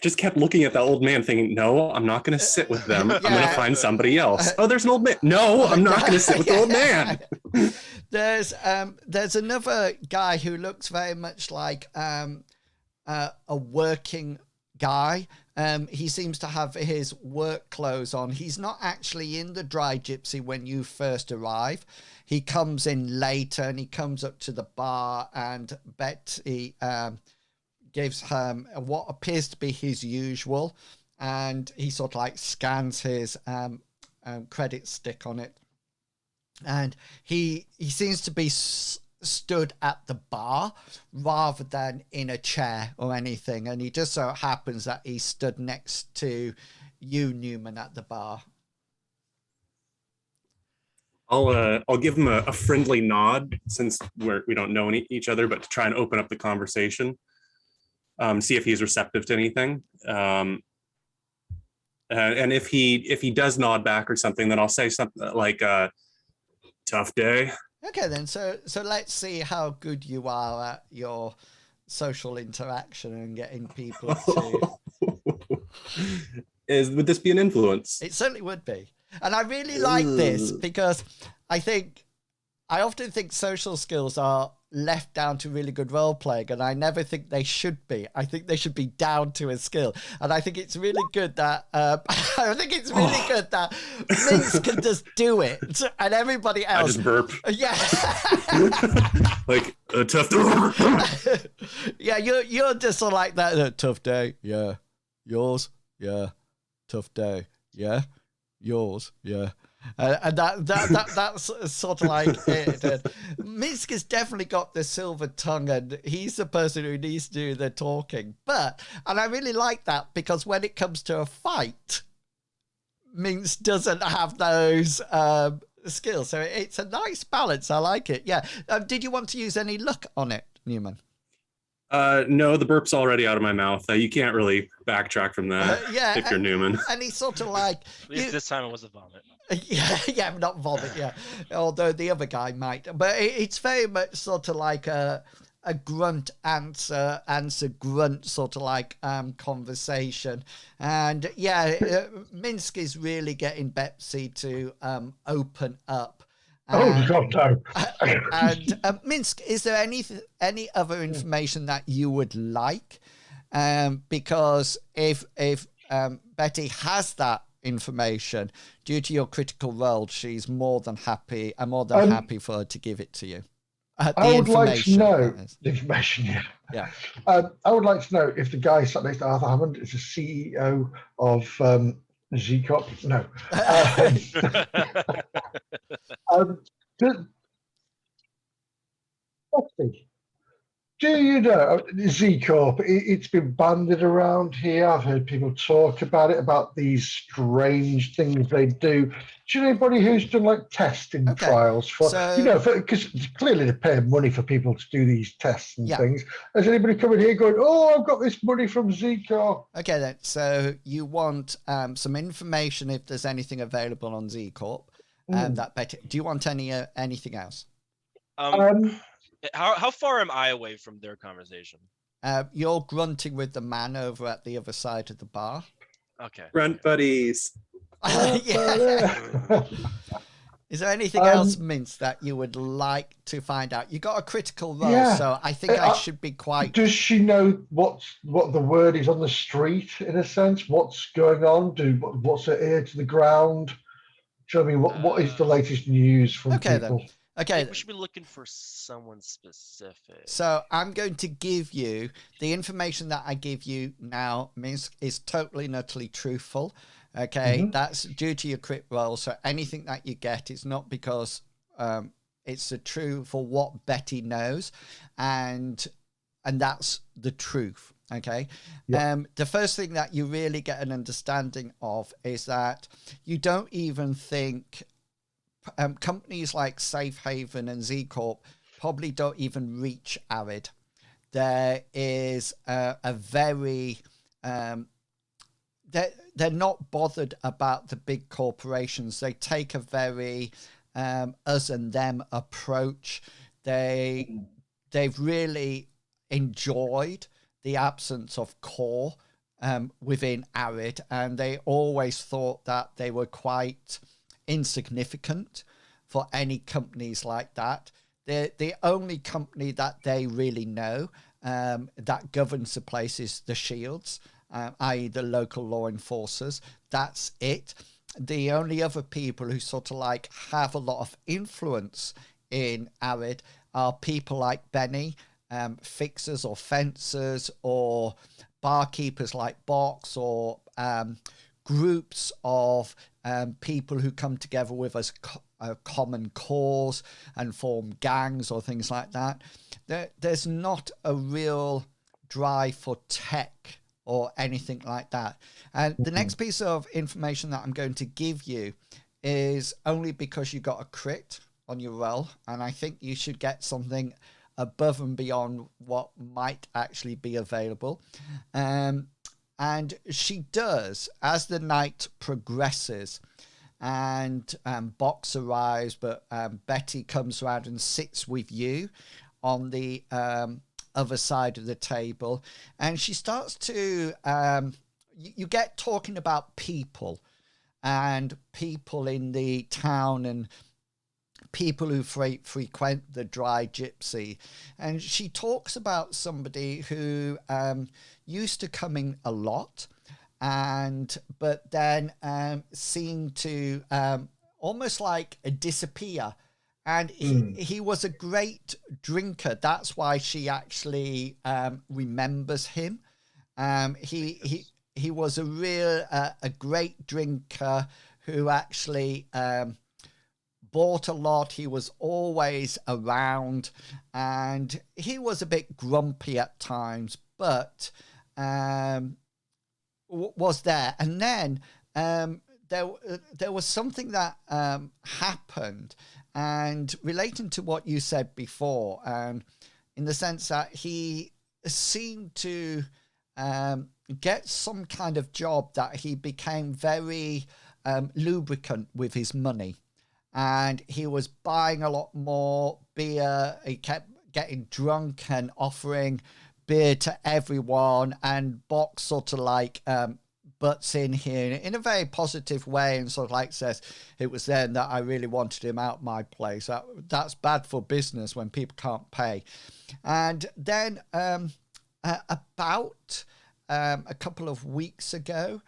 I just kept looking at that old man thinking, no, I'm not going to sit with them. I'm going to find somebody else. Oh, there's an old man. No, I'm not going to sit with the old man. There's another guy who looks very much like a working guy. He seems to have his work clothes on. He's not actually in the Dry Gypsy when you first arrive. He comes in later, and he comes up to the bar, and Betty gives him what appears to be his usual, and he sort of like scans his credit stick on it, and he seems to be stood at the bar rather than in a chair or anything, and he just so happens that he stood next to you, Newman, at the bar. I'll give him a friendly nod, since we don't know each other, but to try and open up the conversation, see if he's receptive to anything. And if he does nod back or something, then I'll say something like tough day. Okay then, so let's see how good you are at your social interaction and getting people to would this be an influence? It certainly would be. And I really like this because I often think social skills are left down to really good role playing, and I never think they should be. I think they should be down to a skill, and I think it's really good that Minsk can just do it, and everybody else. I just burp. Yeah. Like a tough. Yeah, you're just sort of like that. Tough day. Yeah. Yours. Yeah. Tough day. Yeah. Yours. Yeah. And that's sort of like it. And Minsk has definitely got the silver tongue, and he's the person who needs to do the talking. And I really like that, because when it comes to a fight, Minsk doesn't have those skills. So it's a nice balance. I like it. Yeah. Did you want to use any luck on it, Newman? No, the burp's already out of my mouth. You can't really backtrack from that if you're Newman. And he's sort of like... At least this time it was a vomit. Yeah, not vomit, yeah. Although the other guy might. But it's very much sort of like a grunt answer grunt sort of like conversation. And Minsk is really getting Betsy to open up. Oh, God, no. And Minsk, is there any other information that you would like? Because if Betty has that information, due to your critical role, she's more than happy. I'm more than happy for her to give it to you. I would like to know the information. Yeah. I would like to know if the guy sat next to Arthur Hammond is the CEO of Z-Corp. No. Do you know Z-Corp? It's been banded around here. I've heard people talk about it, about these strange things they do. Do you know anybody who's done like testing trials for, because clearly they pay money for people to do these tests and things. Has anybody come in here going, oh, I've got this money from Z-Corp? Okay, then. So you want some information if there's anything available on Z-Corp. Do you want anything else? How far am I away from their conversation? You're grunting with the man over at the other side of the bar. Okay. Grunt buddies. Is there anything else, Mince, that you would like to find out? You got a critical role, so I think I should be quite... Does she know what the word is on the street, in a sense? What's going on? What's her ear to the ground? Do you know what I mean? What is the latest news from people? Then. Okay. We should be looking for someone specific. So I'm going to give you the information that I give you now, Minsk, is totally and utterly truthful. Okay, that's due to your crit roll. So anything that you get is not because it's the truth for what Betty knows, and that's the truth. Okay. The first thing that you really get an understanding of is that you don't even think companies like Safe Haven and Z-Corp probably don't even reach Arid. There is a very... they're not bothered about the big corporations. They take a very us and them approach. They've really enjoyed the absence of core within Arid, and they always thought that they were quite insignificant for any companies like that. They're the only company that they really know that governs the place is the Shields, i.e. the local law enforcers. That's it. The only other people who sort of like have a lot of influence in Arid are people like Benny, fixers or fencers, or barkeepers like Box, or groups of people who come together with a common cause and form gangs or things like that. There's not a real drive for tech or anything like that. And the next piece of information that I'm going to give you is only because you got a crit on your roll, and I think you should get something above and beyond what might actually be available. And she does, as the night progresses, and Box arrives, but Betty comes around and sits with you on the other side of the table, and she starts to, you get talking about people, and people in the town, and people who frequent the Dry Gypsy. And she talks about somebody who used to come in a lot, but then seemed to almost like disappear. And he was a great drinker. That's why she actually remembers him. He was a great drinker who actually bought a lot. He was always around, and he was a bit grumpy at times, but was there. And then there was something that happened, and relating to what you said before, in the sense that he seemed to get some kind of job that he became very lubricant with his money, and he was buying a lot more beer. He kept getting drunk and offering beer to everyone, and Box sort of like butts in here in a very positive way and sort of like says, it was then that I really wanted him out my place. That's bad for business when people can't pay. And then about a couple of weeks ago,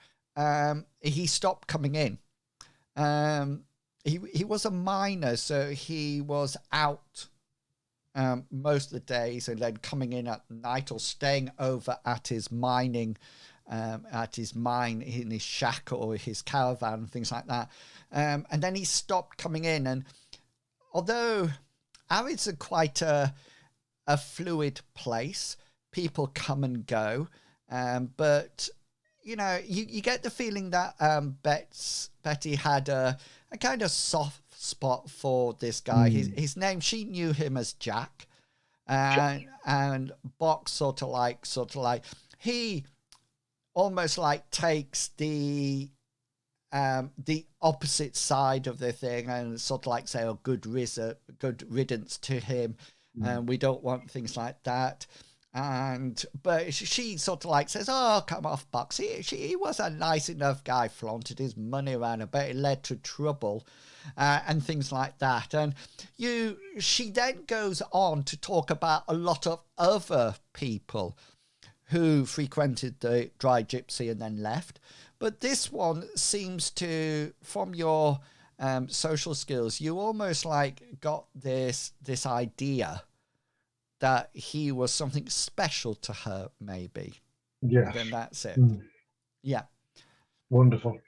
he stopped coming in. He was a miner, so he was out most of the days, and then coming in at night or staying over at his mining, at his mine in his shack or his caravan and things like that. And then he stopped coming in. And although Arid's quite a fluid place, people come and go, but you know, you get the feeling that Betty had a kind of soft spot for this guy. His name, she knew him as Jack, and Box sort of like he almost like takes the opposite side of the thing and sort of like say, oh, good riddance to him, and we don't want things like that. But she sort of like says, oh, come off, Box. He was a nice enough guy, flaunted his money around, but it led to trouble and things like that. And she then goes on to talk about a lot of other people who frequented the Dry Gypsy and then left. But this one seems to, from your social skills, you almost like got this idea that he was something special to her, maybe. Yes. Then that's it. Yeah. Wonderful.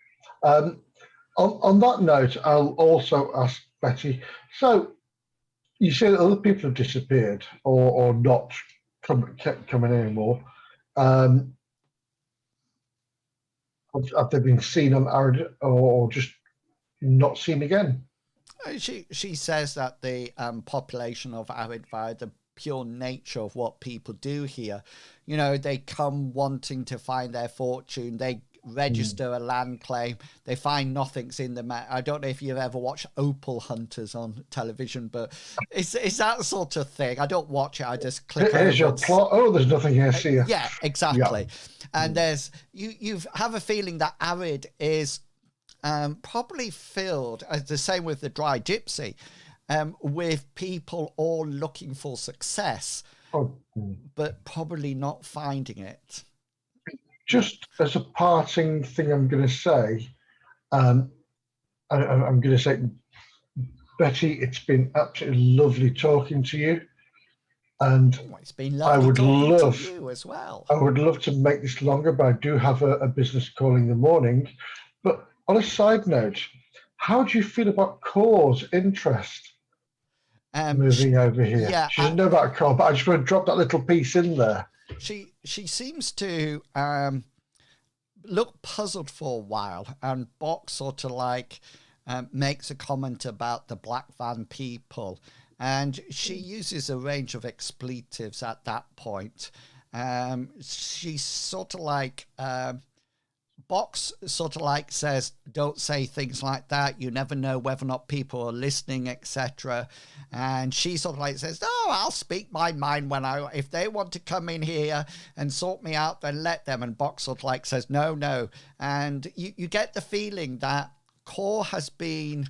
On that note, I'll also ask Betty, so you say that other people have disappeared or not kept coming anymore. Have they been seen on Arid or just not seen again? She says that the population of Arid, via the pure nature of what people do here, you know, they come wanting to find their fortune, they register a land claim, they find nothing's in the I don't know if you've ever watched Opal Hunters on television, but it's that sort of thing. I don't watch it, I just click Here's your plot. Oh, there's nothing here, see ya. Yeah, exactly. Yeah. And there's you have a feeling that Arid is probably filled, as the same with the Dry Gypsy, with people all looking for success, but probably not finding it. Just as a parting thing, I'm going to say, I'm going to say, Betty, it's been absolutely lovely talking to you, and it's been lovely talking to you as well. I would love to make this longer, but I do have a business call in the morning. But on a side note, how do you feel about Core's interest? Moving over here. Yeah, she doesn't know about Core, but I just want to drop that little piece in there. She seems to look puzzled for a while, and Box sort of like makes a comment about the Black Van people, and she uses a range of expletives at that point. She's sort of like Box sort of like says, don't say things like that, you never know whether or not people are listening, etc. And she sort of like says, oh, I'll speak my mind if they want to come in here and sort me out, then let them. And Box sort of like says, no. And you get the feeling that Core has been,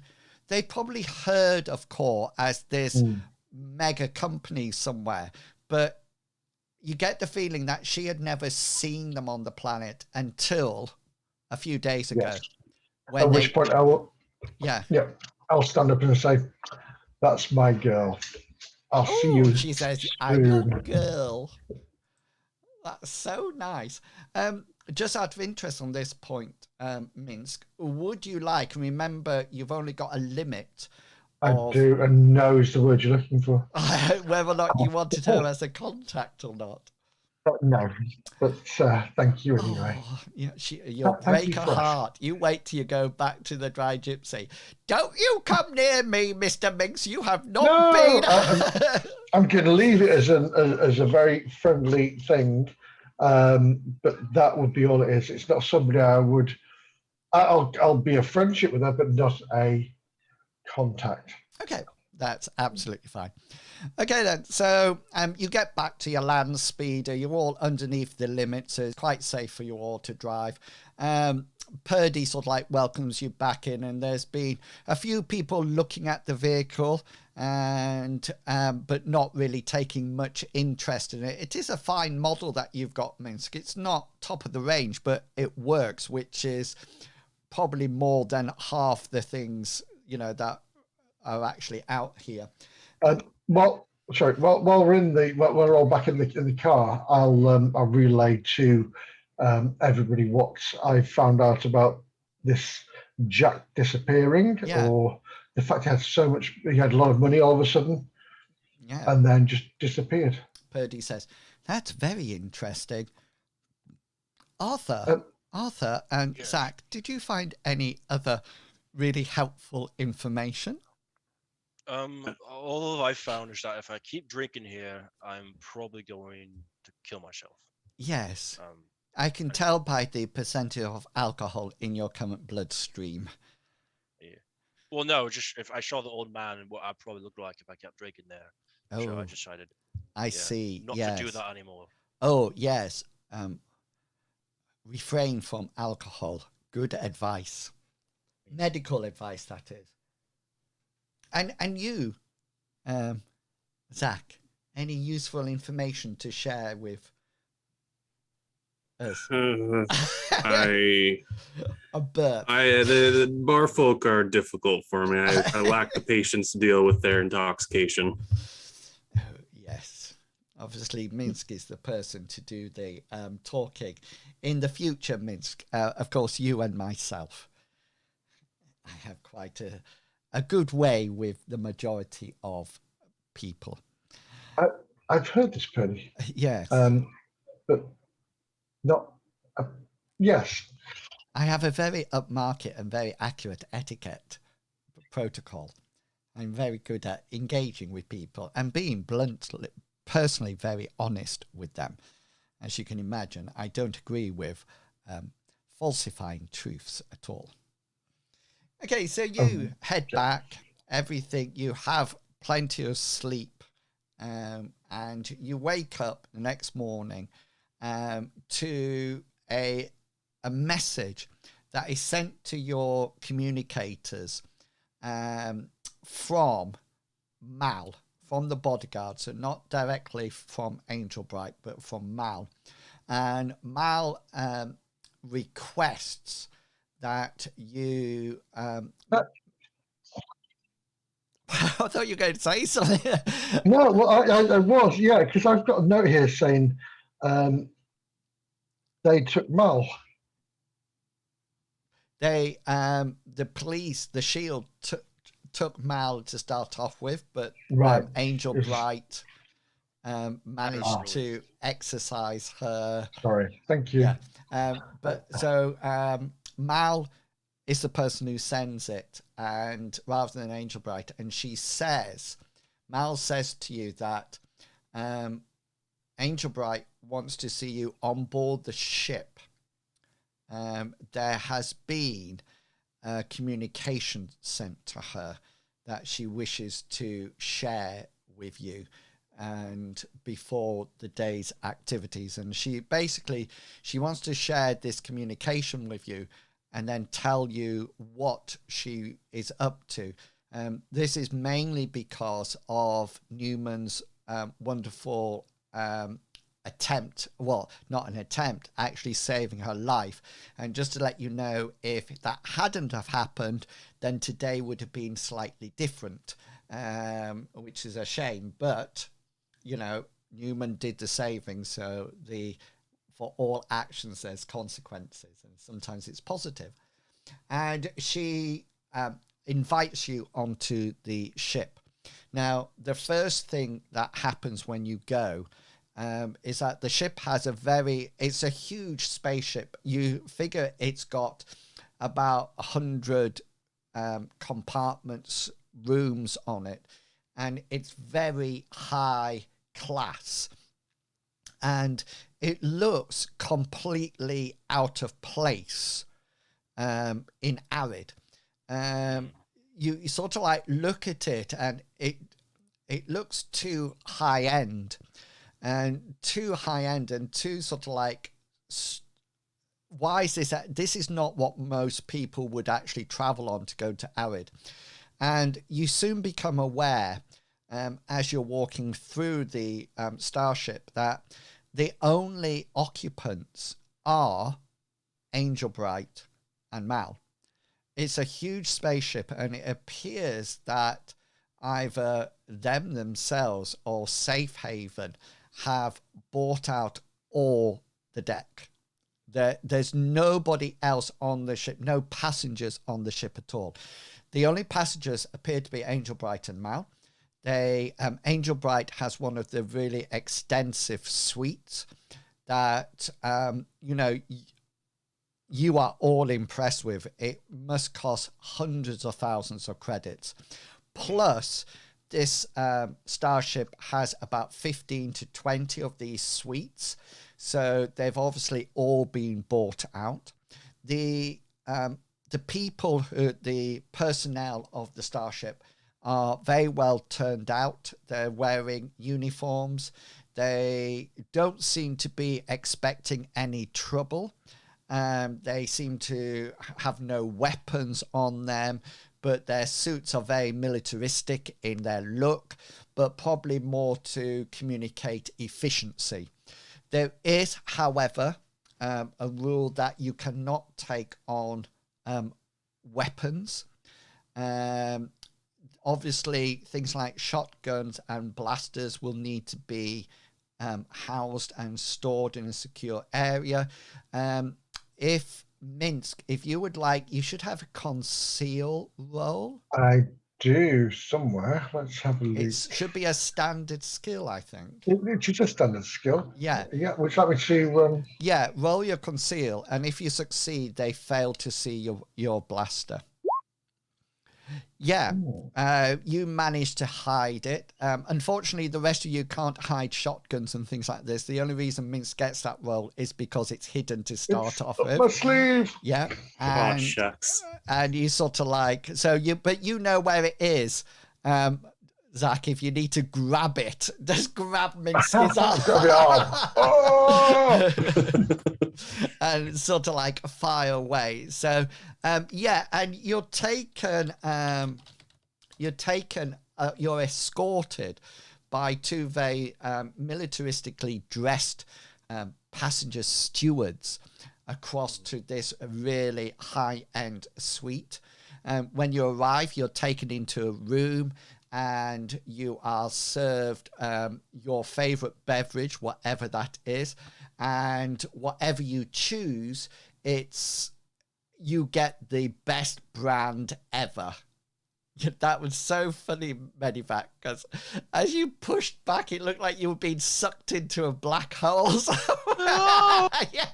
they probably heard of Core as this mega company somewhere, but you get the feeling that she had never seen them on the planet until a few days ago. Yes. At which point I will, I'll stand up and say, that's my girl. I'll see you. She says, I'm your girl. That's so nice. Just out of interest on this point, Minsk, would you like, remember, you've only got a limit I of do, and no is the word you're looking for. whether or not you wanted her as a contact or not. But no, but thank you anyway. Oh, yeah, you'll Thank break you, her Flash. heart. You wait till you go back to the Dry Gypsy. Don't you come near me, Mr. Minx. You have not No, been. I'm going to leave it as a very friendly thing, but that would be all it is. It's not somebody I would. I'll be a friendship with her, but not a contact. Okay, that's absolutely fine. Okay then, so you get back to your land speeder. You're all underneath the limit, so it's quite safe for you all to drive. Purdy sort of like welcomes you back in, and there's been a few people looking at the vehicle and but not really taking much interest in it. It is a fine model that you've got, Minsk. It's not top of the range, but it works, which is probably more than half the things that are actually out here. While we're all back in the car, I'll relay to everybody what I found out about this Jack disappearing, Yeah. or the fact he had a lot of money all of a sudden, and then just disappeared. Purdy says, "That's very interesting." Arthur and Yes. Zach, did you find any other really helpful information? All I found is that if I keep drinking here, I'm probably going to kill myself. Yes. I can tell by the percentage of alcohol in your current bloodstream. Yeah. Well, no, just if I saw the old man and what I'd probably look like if I kept drinking there. So I decided. I see. Not Yes. to do that anymore. Oh, yes. Refrain from alcohol. Good advice. Medical advice, that is. And you, Zach, any useful information to share with us? I A burp. the bar folk are difficult for me. I lack the patience to deal with their intoxication. Oh, yes. Obviously, Minsk is the person to do the talking. In the future, Minsk, of course, you and myself, I have quite a good way with the majority of people. I've heard this, Penny. Yes. But not. Yes. I have a very upmarket and very accurate etiquette protocol. I'm very good at engaging with people and being bluntly, personally very honest with them. As you can imagine, I don't agree with falsifying truths at all. Okay, so you head back, everything, you have plenty of sleep, and you wake up the next morning to a message that is sent to your communicators from Mal, from the bodyguard, so not directly from Angel Bright, but from Mal. And Mal requests that you... I thought you were going to say something. No, well, I was, yeah, because I've got a note here saying they took Mal. They, the police, the Shield took Mal to start off with, but Right. Angel Bright managed to exercise her. Sorry, thank you. Yeah, but so Mal is the person who sends it, and rather than Angel Bright, and Mal says to you that Angel Bright wants to see you on board the ship. There has been a communication sent to her that she wishes to share with you and before the day's activities, and she wants to share this communication with you and then tell you what she is up to. This is mainly because of Newman's wonderful attempt, well, not an attempt, actually saving her life. And just to let you know, if that hadn't have happened, then today would have been slightly different, which is a shame. But, Newman did the saving, so for all actions, there's consequences, and sometimes it's positive. And she invites you onto the ship. Now, the first thing that happens when you go is that the ship has it's a huge spaceship. You figure it's got about 100 compartments, rooms on it, and it's very high class. And it looks completely out of place in Arid. You sort of like look at it, and it looks too high end, and too sort of like, why is this? This is not what most people would actually travel on to go to Arid. And you soon become aware, as you're walking through the starship, that the only occupants are Angel Bright and Mal. It's a huge spaceship, and it appears that either them themselves or Safe Haven have bought out all the deck. There's nobody else on the ship, no passengers on the ship at all. The only passengers appear to be Angel Bright and Mal. Angel Bright has one of the really extensive suites that, you are all impressed with. It must cost hundreds of thousands of credits. Plus, this starship has about 15 to 20 of these suites. So they've obviously all been bought out. The people, the personnel of the starship are very well turned out. They're wearing uniforms. They don't seem to be expecting any trouble. They seem to have no weapons on them, but their suits are very militaristic in their look, but probably more to communicate efficiency. There is, however, a rule that you cannot take on weapons. Obviously, things like shotguns and blasters will need to be housed and stored in a secure area. If you would like, you should have a conceal roll. I do somewhere. Let's have a look. It should be a standard skill, I think. It's just a standard skill. Yeah. Yeah. Would you like me to? Yeah. Roll your conceal, and if you succeed, they fail to see your blaster. Yeah, you managed to hide it. Unfortunately, the rest of you can't hide shotguns and things like this. The only reason Minsk gets that role is because it's hidden to start off with. My sleeve. Yeah. Oh, shucks. And you sort of like, but you know where it is. Zach, if you need to grab it, just grab Minsk's arm. Grab your arm. Oh! And sort of like fire away. So, and you're escorted by two very militaristically dressed passenger stewards across to this really high-end suite. When you arrive, you're taken into a room, and you are served your favorite beverage, whatever that is. And whatever you choose, you get the best brand ever. That was so funny, Medivac, because as you pushed back, it looked like you were being sucked into a black hole. Yeah.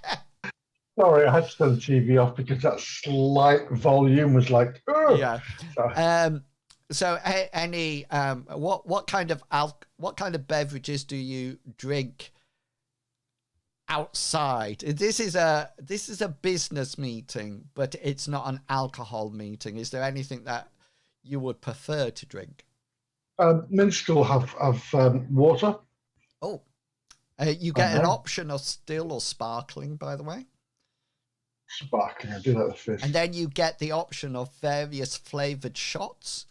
Sorry, I had to turn the TV off because that slight volume was like, ugh. Yeah. So what kind of beverages do you drink outside? This is a business meeting, but it's not an alcohol meeting. Is there anything that you would prefer to drink? Minstrel have water. Oh, you get an option of still or sparkling, by the way. Sparkling, I do that with fish. And then you get the option of various flavored shots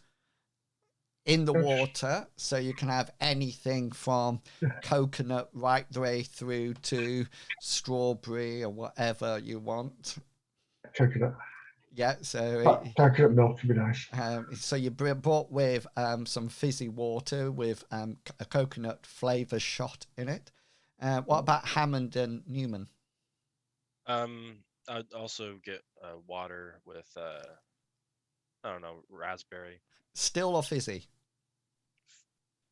in the water, so you can have anything from coconut right the way through to strawberry or whatever you want. Coconut. Yeah, so coconut milk would be nice. So you brought with some fizzy water with a coconut flavor shot in it. What about Hammond and Newman? I'd also get water with I don't know, raspberry. Still or fizzy?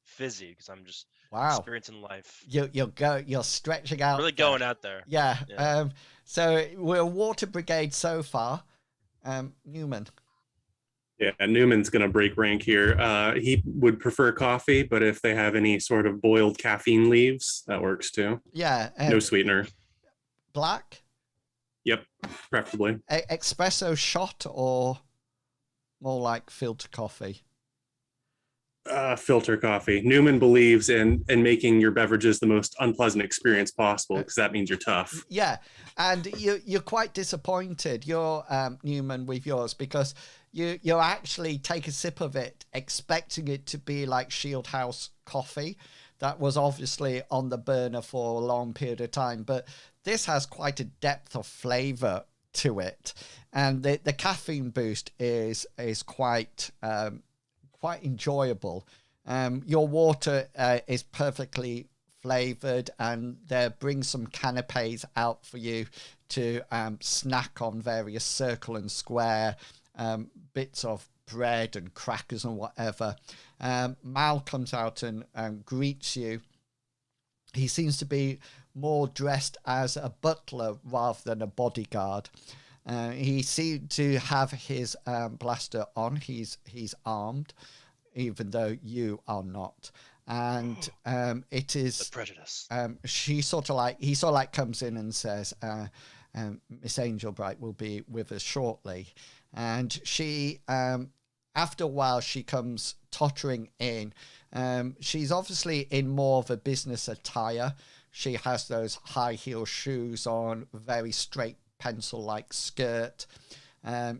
Fizzy, because I'm just Wow. experiencing life. You're stretching out. Really there. going out there. Yeah. Yeah. So we're water brigade so far. Newman. Yeah, Newman's going to break rank here. He would prefer coffee, but if they have any sort of boiled caffeine leaves, that works too. Yeah. No sweetener. Black. Yep, preferably. Espresso shot or more like filter coffee? Filter coffee. Newman believes in making your beverages the most unpleasant experience possible because that means you're tough. Yeah, and you're quite disappointed. You're Newman with yours because you actually take a sip of it expecting it to be like Shield House coffee that was obviously on the burner for a long period of time, but this has quite a depth of flavor to it, and the caffeine boost is quite quite enjoyable. Your water is perfectly flavored, and they bring some canapes out for you to snack on, various circle and square bits of bread and crackers and whatever. Mal comes out and greets you. He seems to be more dressed as a butler rather than a bodyguard. He seemed to have his blaster on. He's armed, even though you are not. And it is The prejudice. he sort of like comes in and says, Miss Angelbright will be with us shortly. And she, after a while, she comes tottering in. She's obviously in more of a business attire. She has those high heel shoes on, very straight pencil-like skirt.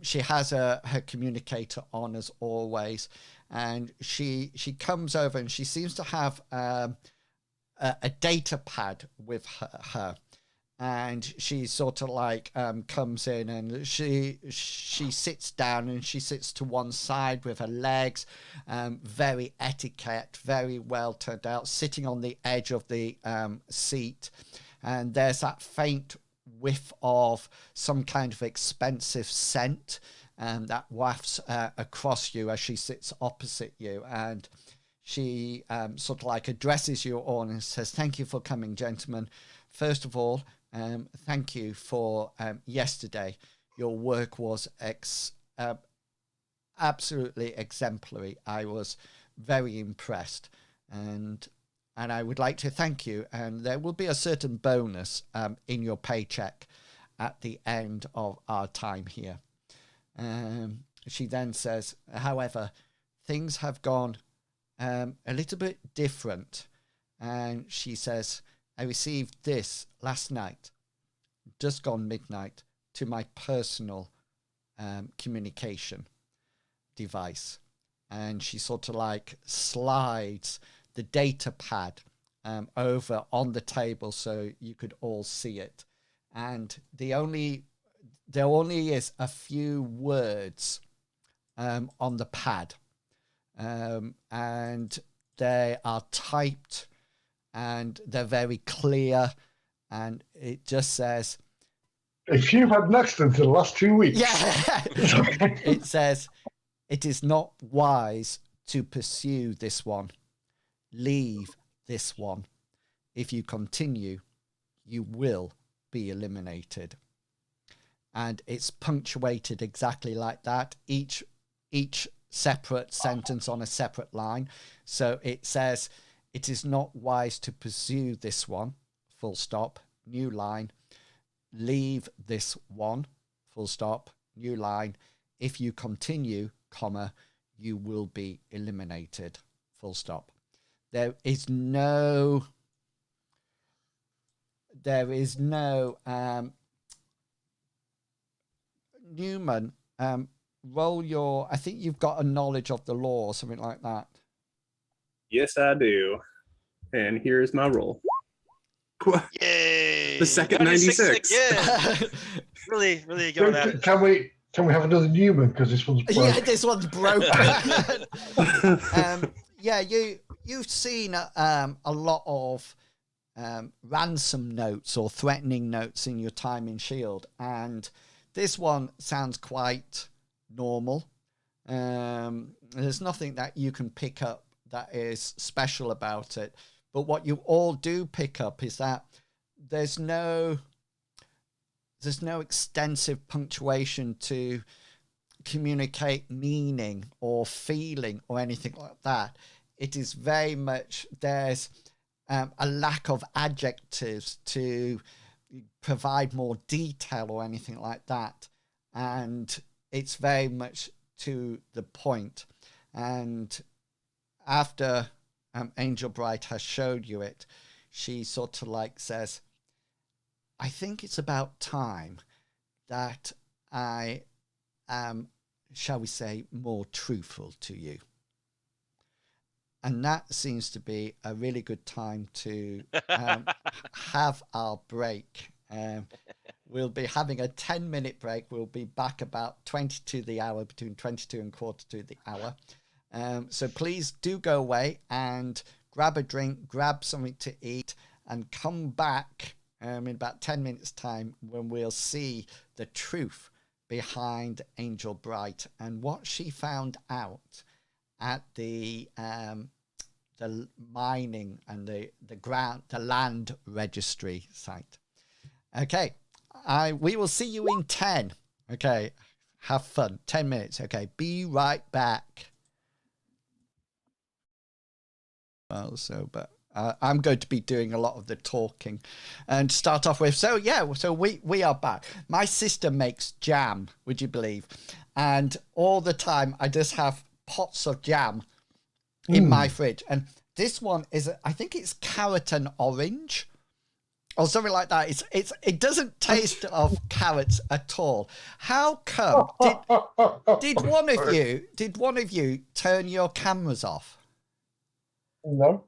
She has her communicator on as always, and she comes over and she seems to have a data pad with her. And she sort of like comes in and she sits down and she sits to one side with her legs, very etiquette, very well turned out, sitting on the edge of the seat. And there's that faint whiff of some kind of expensive scent that wafts across you as she sits opposite you. And she sort of like addresses you all and says, "Thank you for coming, gentlemen. First of all, thank you for yesterday. Your work was absolutely exemplary. I was very impressed, and I would like to thank you. And there will be a certain bonus in your paycheck at the end of our time here." She then says, "However, things have gone a little bit different." And she says, "I received this last night, just gone midnight, to my personal communication device." And she sort of like slides the data pad over on the table so you could all see it. And there only is a few words on the pad, and they are typed and they're very clear, and it just says, "If you've had an accident in the last 2 weeks." yeah. It says, "It is not wise to pursue this one. Leave this one. If you continue, you will be eliminated." And it's punctuated exactly like that. Each separate sentence on a separate line. So it says, "It is not wise to pursue this one, full stop, new line. Leave this one, full stop, new line. If you continue, comma, you will be eliminated, full stop." There is no Newman, roll your, I think you've got a knowledge of the law or something like that. Yes, I do. And here's my roll. Yay! The second 96. Yeah. really going at it. Can we have another Newman, because this one's broke? Yeah, this one's broken. Yeah, you've seen a lot of ransom notes or threatening notes in your time in Shield, and this one sounds quite normal. There's nothing that you can pick up that is special about it. But what you all do pick up is that there's no extensive punctuation to communicate meaning or feeling or anything like that. It is very much, there's a lack of adjectives to provide more detail or anything like that. And it's very much to the point. And after Angel Bright has showed you it, she sort of like says, I think it's about time that I am, shall we say, more truthful to you. And that seems to be a really good time to have our break. We'll be having a 10-minute break. We'll be back about 20 to the hour, between 22 and quarter to the hour. So please do go away and grab a drink, grab something to eat, and come back in about 10 minutes' time when we'll see the truth behind Angel Bright and what she found out at the mining and the land registry site. Okay, we will see you in 10. Okay, have fun. 10 minutes. Okay, be right back. Well, but I'm going to be doing a lot of the talking and start off with. So we are back. My sister makes jam, would you believe? And all the time I just have pots of jam in my fridge. And this one is, I think it's carrot and orange or something like that. It doesn't taste of carrots at all. How come? Did one of you turn your cameras off? No.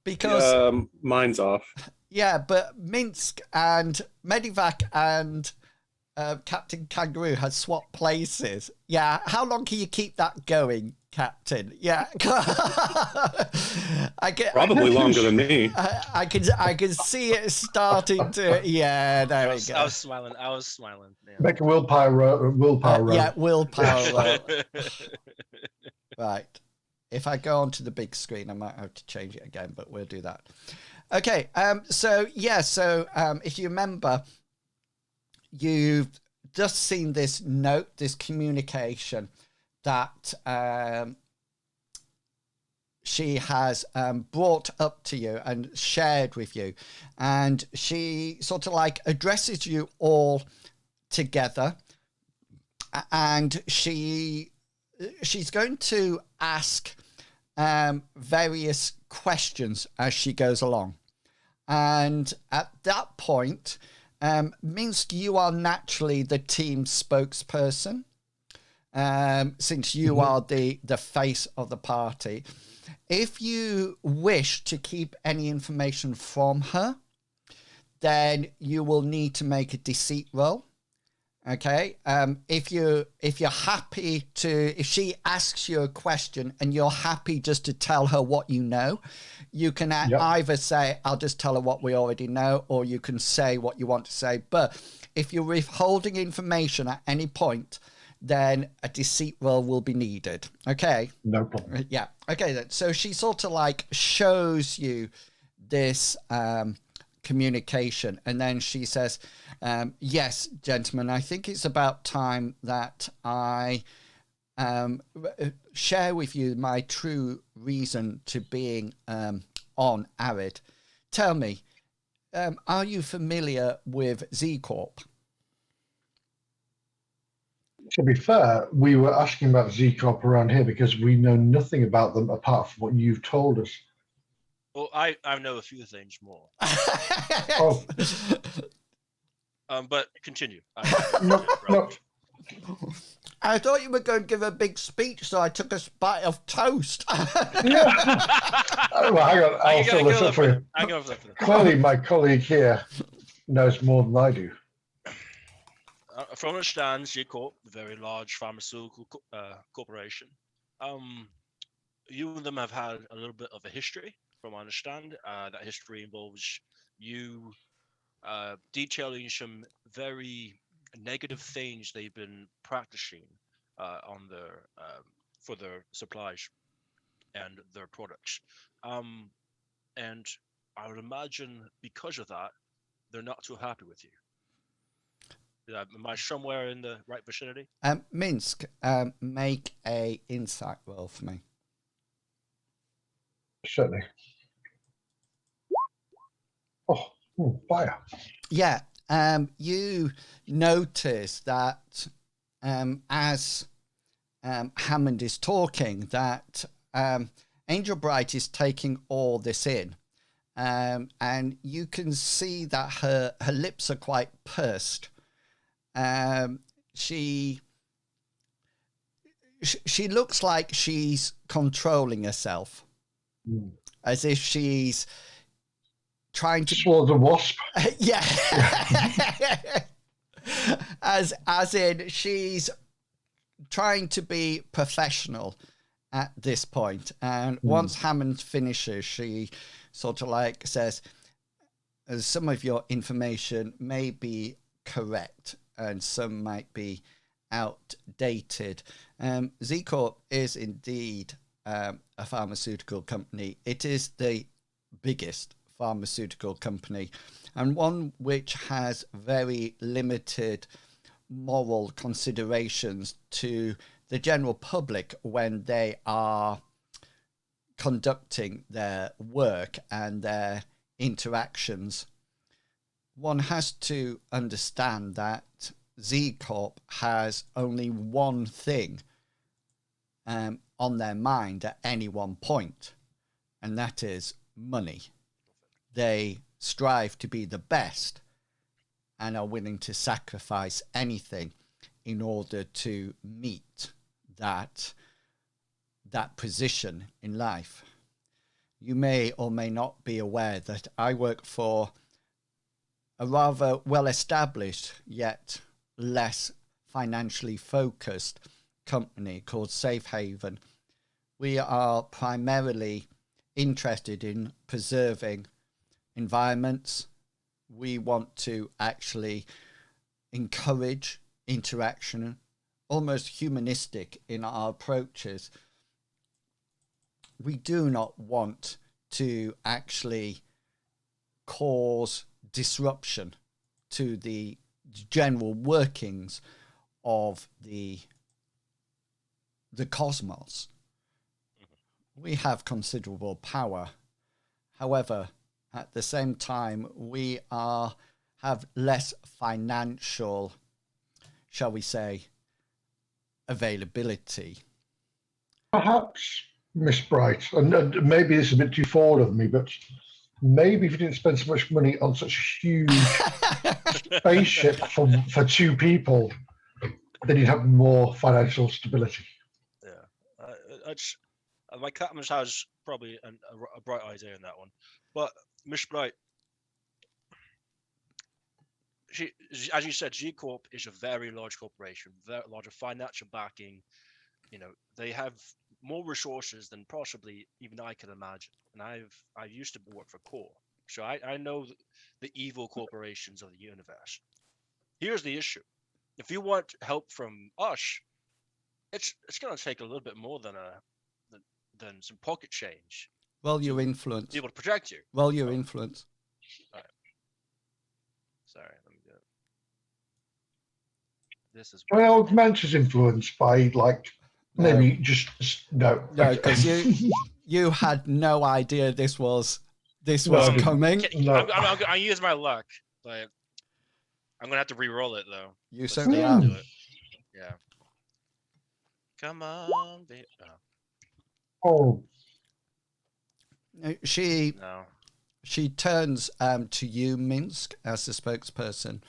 Because mine's off. Yeah, but Minsk and Medivac and Captain Kangaroo had swapped places. Yeah, how long can you keep that going, Captain? Yeah, Probably longer than me. I can see it starting to. Yeah, there we go. I was smiling. Yeah. Make a willpower roll. Yeah, willpower roll. Right. If I go onto the big screen, I might have to change it again, but we'll do that. Okay. So if you remember, you've just seen this note, this communication that she has brought up to you and shared with you. And she sort of like addresses you all together. And she's going to ask various questions as she goes along. And at that point, Minsk, you are naturally the team spokesperson, since you are the face of the party. If you wish to keep any information from her, then you will need to make a deceit roll. Okay. If you're happy to, if she asks you a question and you're happy just to tell her what you know, you can either say, I'll just tell her what we already know, or you can say what you want to say. But if you're withholding information at any point, then a deceit roll will be needed. Okay. No problem. Yeah. Okay. Then. So she sort of like shows you this, communication, and then she says, yes, gentlemen, I think it's about time that I share with you my true reason to being on Arid. Tell me, are you familiar with Z Corp? To be fair, we were asking about Z Corp around here because we know nothing about them apart from what you've told us. Well, I know a few things more. Oh. But continue. No. I thought you were going to give a big speech, so I took a bite of toast. Yeah. Well, hang on. I'll fill this up for you. Clearly, my colleague here knows more than I do. From understand, G Corp, a very large pharmaceutical corporation. You and them have had a little bit of a history. From what I understand, that history involves you detailing some very negative things they've been practicing on their for their supplies and their products. And I would imagine because of that, they're not too happy with you. Am I somewhere in the right vicinity? Minsk, make a insight roll for me. Certainly. Oh, fire. Yeah, you notice that as Hammond is talking, that Angel Bright is taking all this in. And you can see that her lips are quite pursed. She looks like she's controlling herself, as if she's trying to Swallow the wasp. yeah. as in she's trying to be professional at this point. And once Hammond finishes, she sort of like says, some of your information may be correct and some might be outdated. Z Corp is indeed a pharmaceutical company. It is the biggest pharmaceutical company, and one which has very limited moral considerations to the general public when they are conducting their work and their interactions. One has to understand that Z Corp has only one thing on their mind at any one point, and that is money. They strive to be the best and are willing to sacrifice anything in order to meet that position in life. You may or may not be aware that I work for a rather well-established yet less financially focused company called Safe Haven. We are primarily interested in preserving environments. We want to actually encourage interaction, almost humanistic in our approaches. We do not want to actually cause disruption to the general workings of the cosmos. We have considerable power. However, at the same time, we have less financial, shall we say, availability. Perhaps, Miss Bright, and maybe this is a bit too forward of me, but maybe if you didn't spend so much money on such a huge spaceship for two people, then you'd have more financial stability. Yeah, my Catmus has probably a bright idea in that one, but Miss Bright, as you said, G Corp is a very large corporation, very large financial backing. You know, they have more resources than possibly even I can imagine. And I used to work for Core, so I know the evil corporations of the universe. Here's the issue: if you want help from us, it's going to take a little bit more than some pocket change. Well, your influence. Be able to protect you. Well, your influence. All right. Sorry, let me do it. This is. Can I augment his influence by maybe just no? No, because you had no idea this was coming. No. I use my luck, but I'm gonna have to re-roll it though. You certainly are. Do it. Yeah. Come on, baby. Oh. She turns to you, Minsk, as the spokesperson,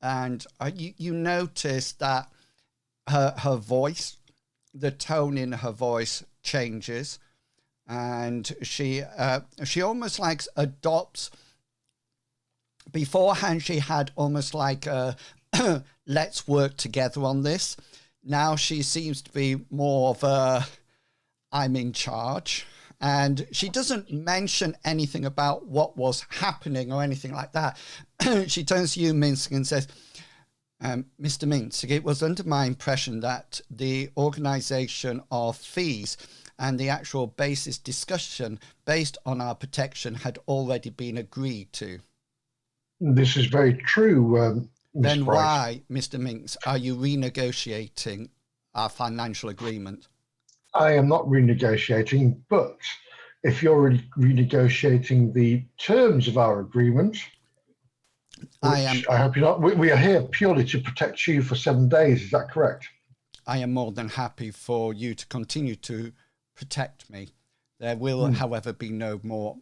and you notice that her voice, the tone in her voice changes, and she almost like adopts. Beforehand, she had almost like a let's work together on this. Now she seems to be more of a I'm in charge. And she doesn't mention anything about what was happening or anything like that. She turns to you, Minsk, and says, Mr. Mintz, it was under my impression that the organisation of fees and the actual basis discussion based on our protection had already been agreed to. This is very true, Miss Then Bright. why, Mr. Minks, are you renegotiating our financial agreement? I am not renegotiating, but if you're renegotiating the terms of our agreement, I hope you're not. We are here purely to protect you for 7 days. Is that correct? I am more than happy for you to continue to protect me. There will, however, be no more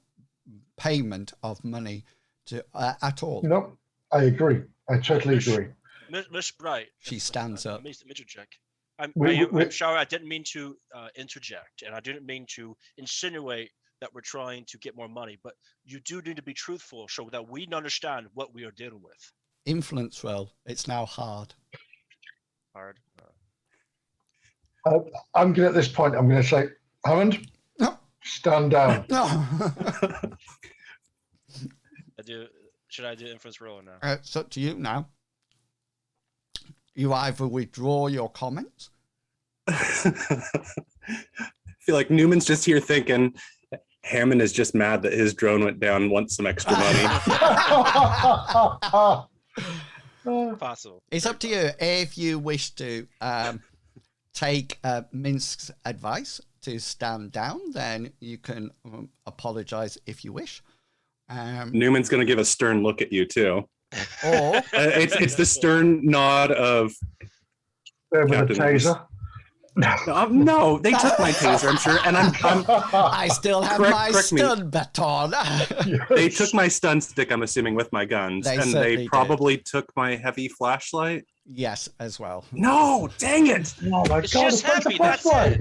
payment of money to at all. No, I agree. I totally agree. Miss Bright. She stands up. I'm sorry, I didn't mean to interject, and I didn't mean to insinuate that we're trying to get more money, but you do need to be truthful so that we understand what we are dealing with. Influence roll. It's now hard. Hard. I'm going at this point, I'm going to say, Hammond, No. stand down. No. Should I do influence roll now? It's up to you now. You either withdraw your comments. I feel like Newman's just here thinking Hammond is just mad that his drone went down, wants some extra money. Possible. It's up to you. If you wish to take Minsk's advice to stand down, then you can apologize if you wish. Newman's going to give a stern look at you too. Or It's the stern nod of With a Captain taser. no, they took my taser, I'm sure, and I'm I still have my correct me. stun baton. They took my stun stick, I'm assuming, with my guns, They and certainly they did. probably took my heavy flashlight. Yes, as well. No, dang it! Oh my It's God, just it's heavy, a that's flashlight.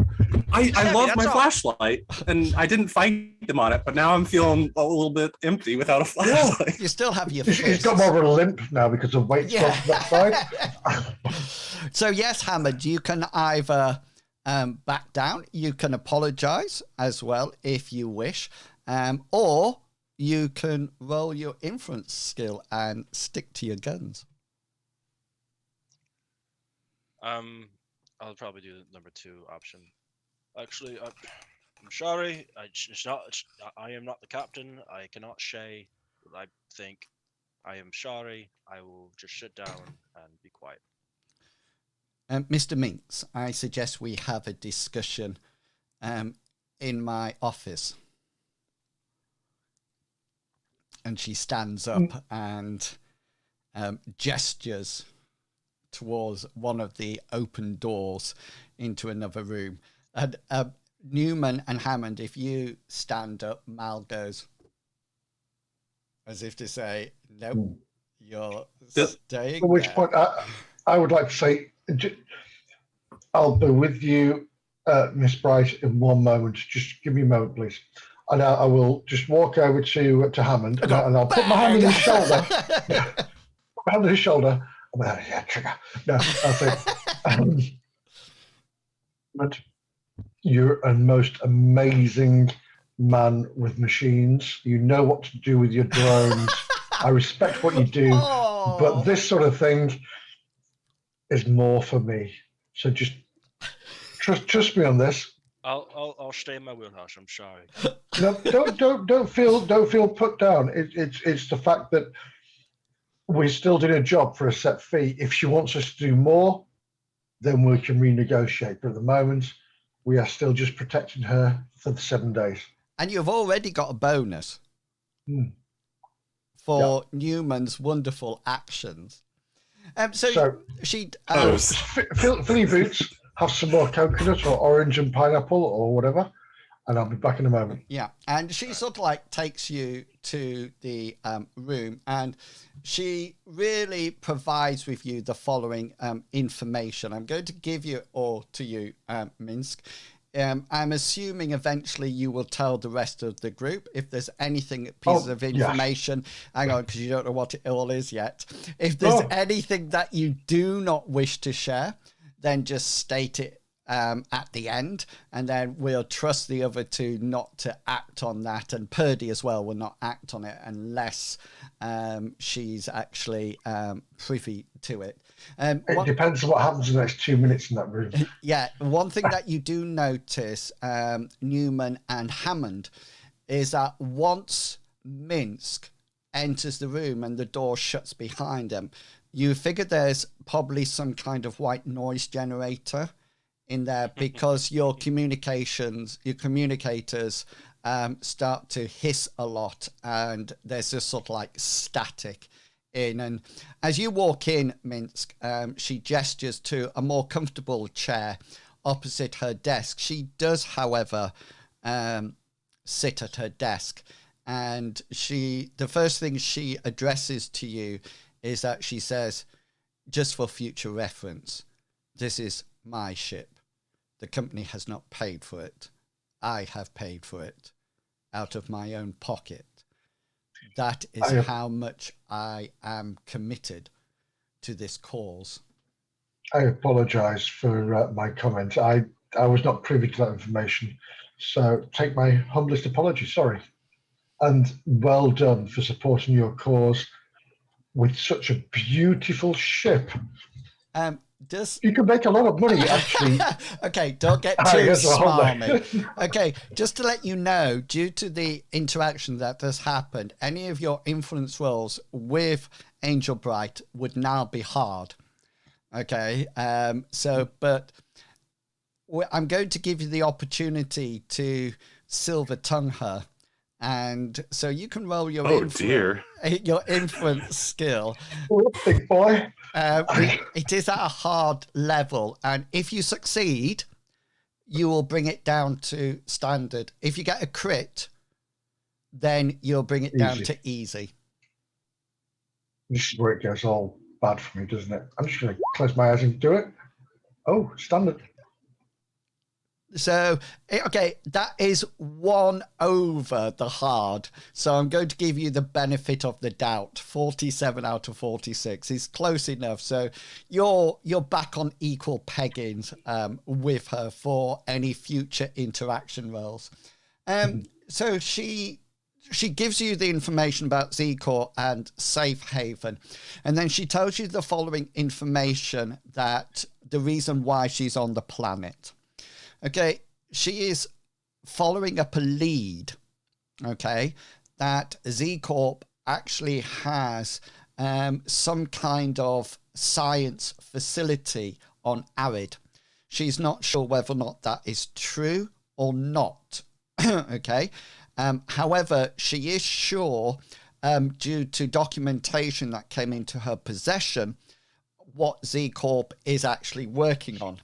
I heavy, love that's my all. flashlight, and I didn't fight them on it, but now I'm feeling a little bit empty without a flashlight. You still have your He's fists. got more of a limp now because of weight Yeah. from that side. So yes, Hammond, you can either back down, you can apologize as well if you wish, or you can roll your influence skill and stick to your guns. I'll probably do the number 2 option. Actually, I'm sorry. I am not the captain. I cannot say what I think. I am sorry. I will just sit down and be quiet. Mr. Minks, I suggest we have a discussion in my office. And she stands up and gestures towards one of the open doors into another room. And Newman and Hammond, if you stand up, Mal goes as if to say, nope, you're staying At which there. point, I would like to say, I'll be with you, Miss Bright, in one moment. Just give me a moment, please. And I will just walk over to Hammond, and I'll put my hand on his shoulder. Put my hand on his shoulder. I'm like, yeah, trigger. No, I'll say, but you're a most amazing man with machines. You know what to do with your drones. I respect what you do, but this sort of thing is more for me. So just trust me on this. I'll stay in my wheelhouse. I'm sorry. No, don't feel put down. It's the fact that we're still doing a job for a set fee. If she wants us to do more, then we can renegotiate. But at the moment, we are still just protecting her for the 7 days. And you've already got a bonus for Newman's wonderful actions. So she... fill your boots, have some more coconut or orange and pineapple or whatever, and I'll be back in a moment. Yeah, and she sort of like takes you to the room, and she really provides with you the following information. I'm going to give you all to you, Minsk. I'm assuming eventually you will tell the rest of the group if there's anything, pieces of information. Yes. Hang on, because you don't know what it all is yet. If there's anything that you do not wish to share, then just state it at the end, and then we'll trust the other two not to act on that, and Purdy as well will not act on it unless she's actually privy to it. It depends on what happens in the next 2 minutes in that room. Yeah, one thing that you do notice, Newman and Hammond, is that once Minsk enters the room and the door shuts behind him, you figure there's probably some kind of white noise generator in there because your communicators start to hiss a lot, and there's this sort of like static in. And as you walk in, Minsk, she gestures to a more comfortable chair opposite her desk. She does, however, sit at her desk, and the first thing she addresses to you is that she says, just for future reference, this is my ship. The company has not paid for it. I have paid for it out of my own pocket. That is how much I am committed to this cause. I apologise for my comment. I was not privy to that information. So take my humblest apology, sorry. And well done for supporting your cause with such a beautiful ship. You can make a lot of money, actually. Okay, don't get too smarmy. Okay, just to let you know, due to the interaction that has happened, any of your influence rolls with Angel Bright would now be hard. Okay, but I'm going to give you the opportunity to silver tongue her. And so you can roll your influence skill. Oh, big boy. It is at a hard level, and if you succeed, you will bring it down to standard. If you get a crit, then you'll bring it down to easy. This is where it gets all bad for me, doesn't it? I'm just going to close my eyes and do it. Oh, standard. So, okay, that is 1 over the hard. So I'm going to give you the benefit of the doubt. 47 out of 46 is close enough. So you're back on equal peggings with her for any future interaction rolls. So she gives you the information about Z-Corp and Safe Haven. And then she tells you the following information, that the reason why she's on the planet. Okay, she is following up a lead, okay, that Z-Corp actually has some kind of science facility on Arid. She's not sure whether or not that is true or not, okay. However, she is sure, due to documentation that came into her possession, what Z-Corp is actually working on.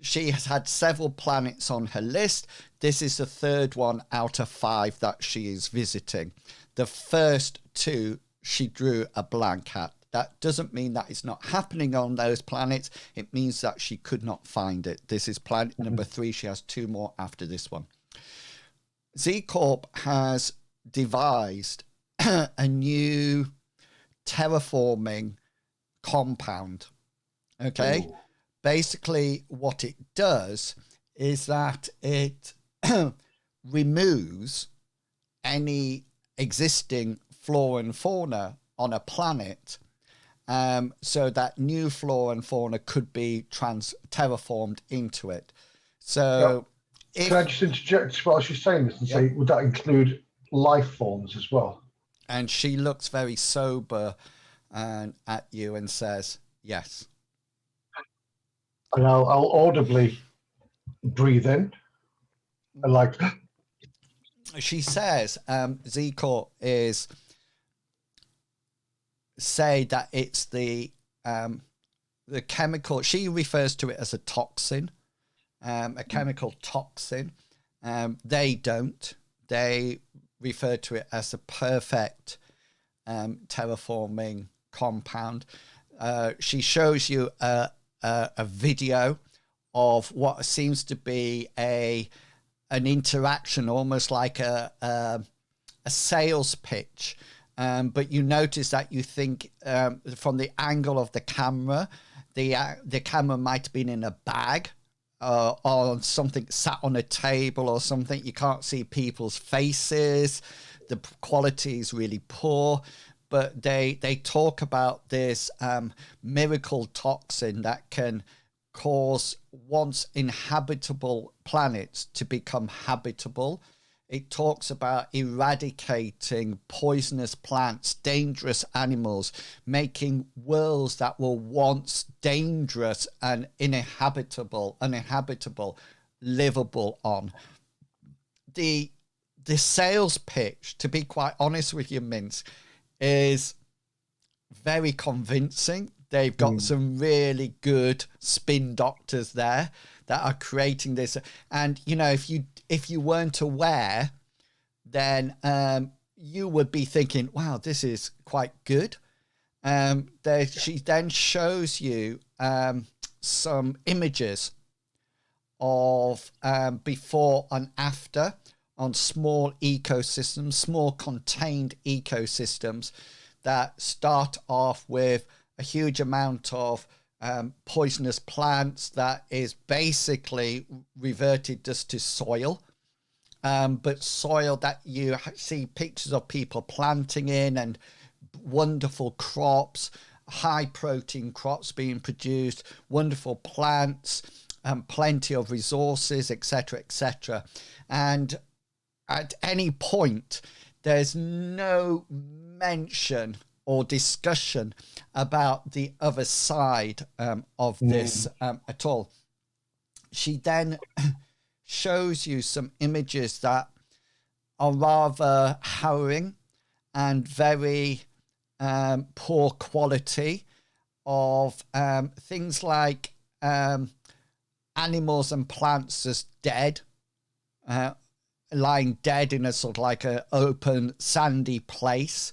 She has had several planets on her list. This is the 3rd one out of 5 that she is visiting. The first 2 she drew a blank at. That doesn't mean that it's not happening on those planets. It means that she could not find it. This is planet number 3. She has 2 more after this one. Z-Corp has devised a new terraforming compound. Okay? Ooh. Basically, what it does is that it removes any existing flora and fauna on a planet, so that new flora and fauna could be terraformed into it. So, can I just interject while she's saying this and say, would that include life forms as well? And she looks very sober at you and says, yes. And I'll audibly breathe in and like. She says Z-Corp is say that it's the chemical. She refers to it as a toxin, a chemical toxin. They don't. They refer to it as a perfect terraforming compound. She shows you a video of what seems to be an interaction, almost like a sales pitch. But you notice that you think from the angle of the camera might have been in a bag or something sat on a table or something. You can't see people's faces. The quality is really poor. but they talk about this miracle toxin that can cause once inhabitable planets to become habitable. It talks about eradicating poisonous plants, dangerous animals, making worlds that were once dangerous and uninhabitable, livable on. The sales pitch, to be quite honest with you, Mince, is very convincing. They've got some really good spin doctors there that are creating this. And, you know, if you weren't aware, then you would be thinking, wow, this is quite good. She then shows you some images of before and after on small ecosystems, small contained ecosystems that start off with a huge amount of poisonous plants that is basically reverted just to soil. But soil that you see pictures of people planting in, and wonderful crops, high protein crops being produced, wonderful plants, plenty of resources, etc., etc. And at any point, there's no mention or discussion about the other side of this at all. She then shows you some images that are rather harrowing and very poor quality of things like animals and plants as dead, lying dead in a sort of like a open sandy place,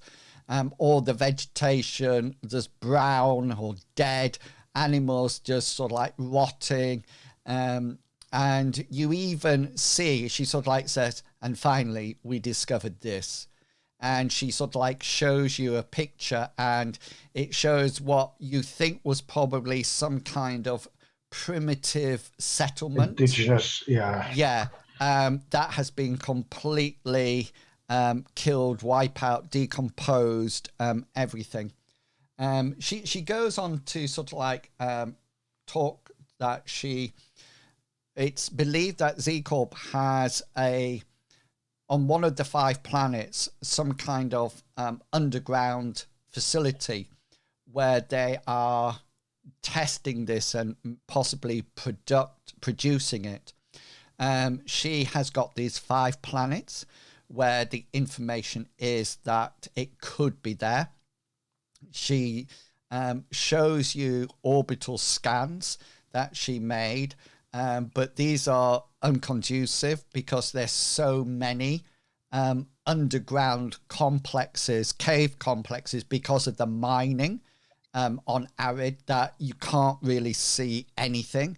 or the vegetation just brown or dead, animals just sort of like rotting. And you even see, she sort of like says, and finally we discovered this. And she sort of like shows you a picture, and it shows what you think was probably some kind of primitive settlement. Indigenous, yeah. Yeah, that has been completely killed, wipe out, decomposed, everything. She goes on to sort of like talk that it's believed that Z Corp has on one of the 5 planets, some kind of underground facility where they are testing this and possibly producing it. She has got these 5 planets where the information is that it could be there. She shows you orbital scans that she made, but these are unconducive because there's so many underground complexes, cave complexes, because of the mining on Arid, that you can't really see anything.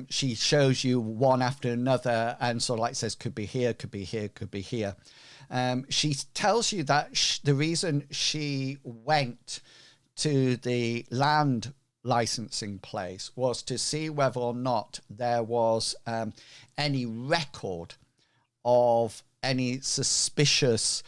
She shows you one after another and sort of like says, could be here, could be here, could be here. She tells you that the reason she went to the land licensing place was to see whether or not there was any record of any suspicious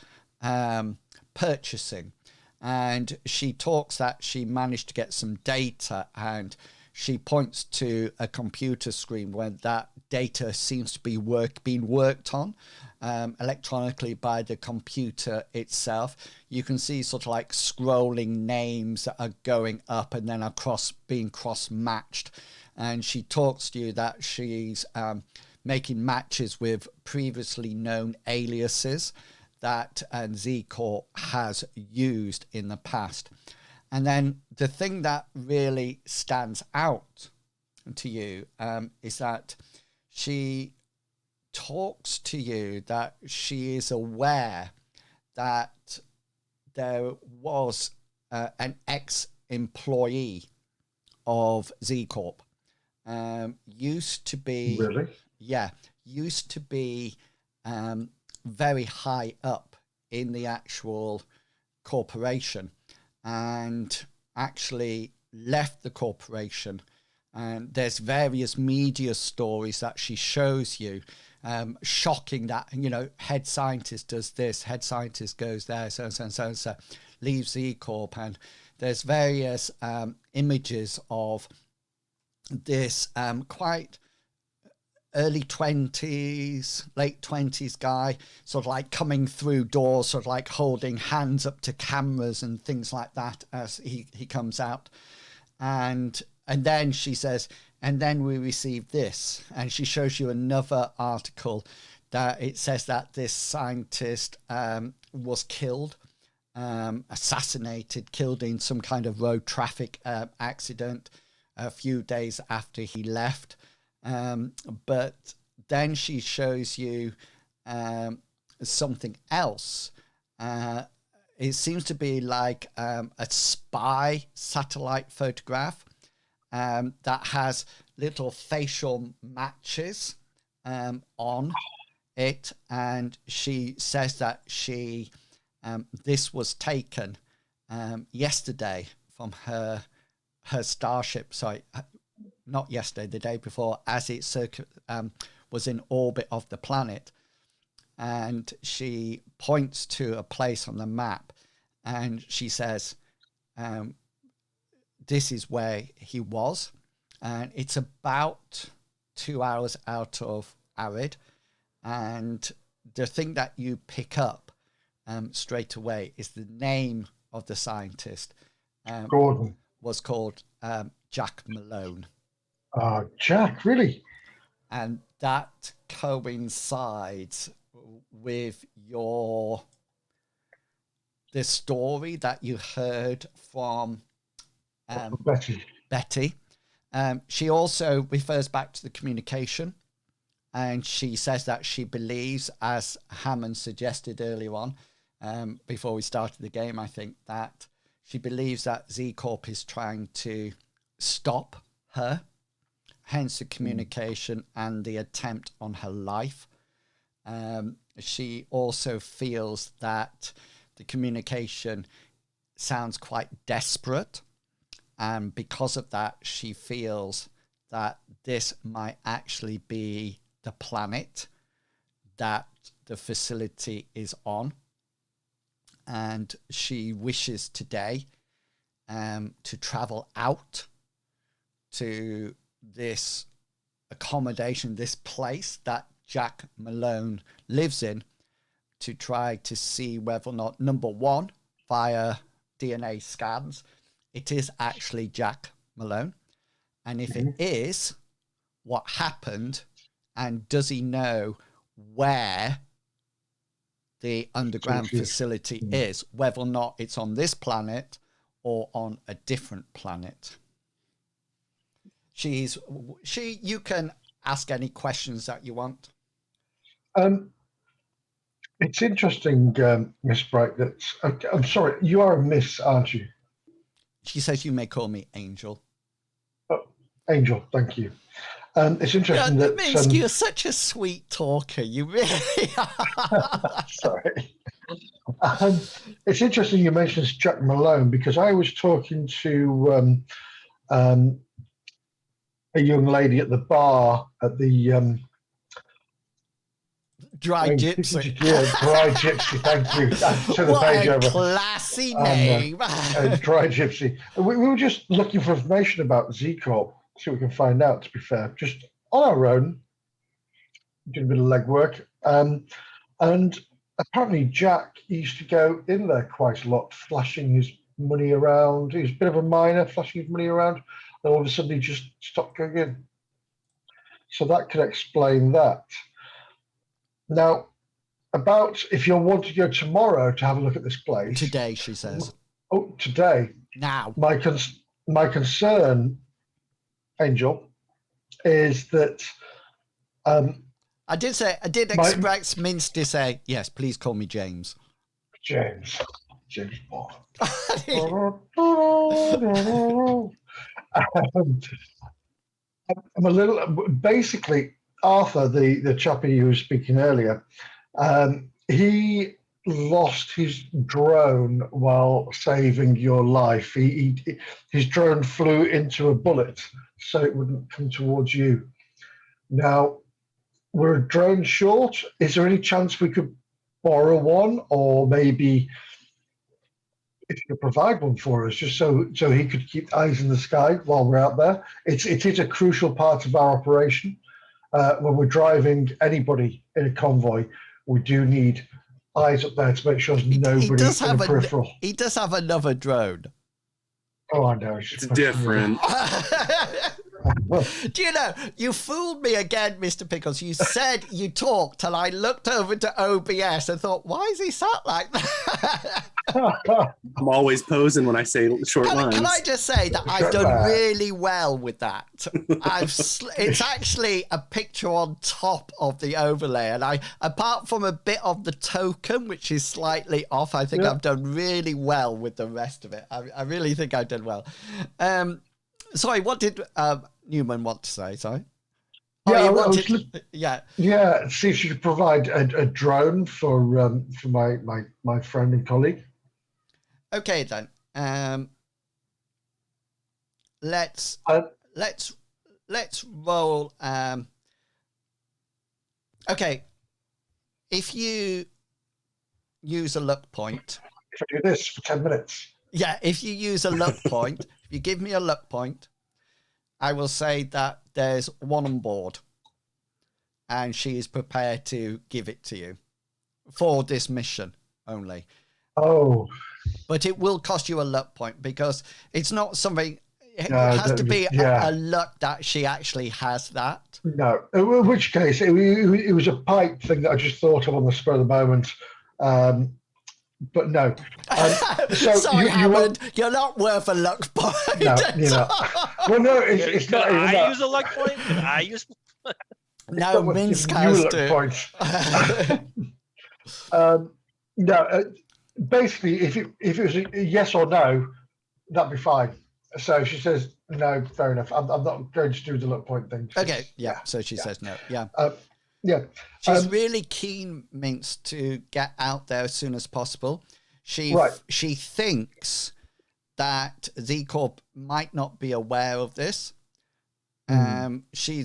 purchasing. And she talks that she managed to get some data, and she points to a computer screen where that data seems to be being worked on electronically by the computer itself. You can see sort of like scrolling names that are going up and then are being cross-matched. And she talks to you that she's making matches with previously known aliases that Z Corp has used in the past. And then the thing that really stands out to you is that she talks to you that she is aware that there was an ex-employee of Z Corp. Used to be... Really? Yeah, used to be very high up in the actual corporation, and actually left the corporation. And there's various media stories that she shows you, shocking that, you know, head scientist does this, head scientist goes there, so. leaves Z Corp, and there's various images of this quite early 20s, late 20s guy, sort of like coming through doors, sort of like holding hands up to cameras and things like that as he comes out. And then she says, and then we received this. And she shows you another article that it says that this scientist was killed, assassinated, killed in some kind of road traffic accident a few days after he left. But then she shows you something else. It seems to be like a spy satellite photograph that has little facial matches on it. And she says that this was taken yesterday from her starship. Sorry, not yesterday, the day before, as it was in orbit of the planet. And she points to a place on the map, and she says, this is where he was. And it's about 2 hours out of Arid. And the thing that you pick up straight away is the name of the scientist. Gordon. Was called Jack Malone. Jack, really? And that coincides with the story that you heard from Betty. She also refers back to the communication, and she says that she believes, as Hammond suggested earlier on, before we started the game, I think, that she believes that Z Corp is trying to stop her, hence the communication and the attempt on her life. She also feels that the communication sounds quite desperate. And because of that, she feels that this might actually be the planet that the facility is on. And she wishes today to travel out to this accommodation, this place that Jack Malone lives in, to try to see whether or not, number one, via DNA scans, it is actually Jack Malone. And if it is, what happened, and does he know where the underground facility is, whether or not it's on this planet or on a different planet. You can ask any questions that you want. It's interesting, Miss Bright, that I'm sorry, you are a miss, aren't you? She says you may call me Angel. Oh, Angel, thank you. It's interesting that Minsky, you're such a sweet talker. You really are. Sorry. It's interesting you mentioned Jack Malone, because I was talking to a young lady at the bar at the Dry Gypsy. Yeah, Dry Gypsy. Thank you. What a classy name. Dry Gypsy. We were just looking for information about Z Corp. See what we can find out, to be fair. Just on our own. Did a bit of legwork. And apparently Jack used to go in there quite a lot, flashing his money around. He was a bit of a miner, flashing his money around. And all of a sudden he just stopped going in. So that could explain that. Now, about if you'll want to go tomorrow to have a look at this place. Today, she says. Oh, today. Now. My concern, Angel, is that I did expect Mince to say, yes, please call me James. James Bond. I'm a little, basically, Arthur, the chappie who was speaking earlier, he lost his drone while saving your life. His drone flew into a bullet, so it wouldn't come towards you. Now, we're a drone short. Is there any chance we could borrow one, or maybe if you could provide one for us, just so he could keep eyes in the sky while we're out there. It is a crucial part of our operation. When we're driving anybody in a convoy, we do need eyes up there to make sure there's nobody in the peripheral. He does have another drone. Oh, I know. It's different. Do you know, you fooled me again, Mr. Pickles. You said you talked, and I looked over to OBS and thought, why is he sat like that? I'm always posing when I say short lines. Can I just say that I've done really well with that? It's actually a picture on top of the overlay, and apart from a bit of the token, which is slightly off, I think I've done really well with the rest of it. I really think I've done well. Sorry, what did Newman want to say? Sorry. Yeah, see if you could provide a drone for my friend and colleague. Okay then. Let's roll. Okay, if you use a luck point. If I do this for 10 minutes. Yeah, if you use a luck point, if you give me a luck point, I will say that there's one on board, and she is prepared to give it to you for this mission only. Oh. But it will cost you a luck point because it's not something. It has to be a luck that she actually has that. No, in which case it was a pipe thing that I just thought of on the spur of the moment. But no. Sorry, Hammond, you're not worth a luck point. No, you're not. Well, no, it's not even that. I use a luck point? Can I use? No, Minsk has to. Points. No, basically, if it was a yes or no, that'd be fine. So she says no. Fair enough. I'm not going to do the luck point thing. Okay. Yeah. So she says no. Yeah. Yeah. She's really keen, Minx, to get out there as soon as possible. She thinks that Z Corp might not be aware of this. She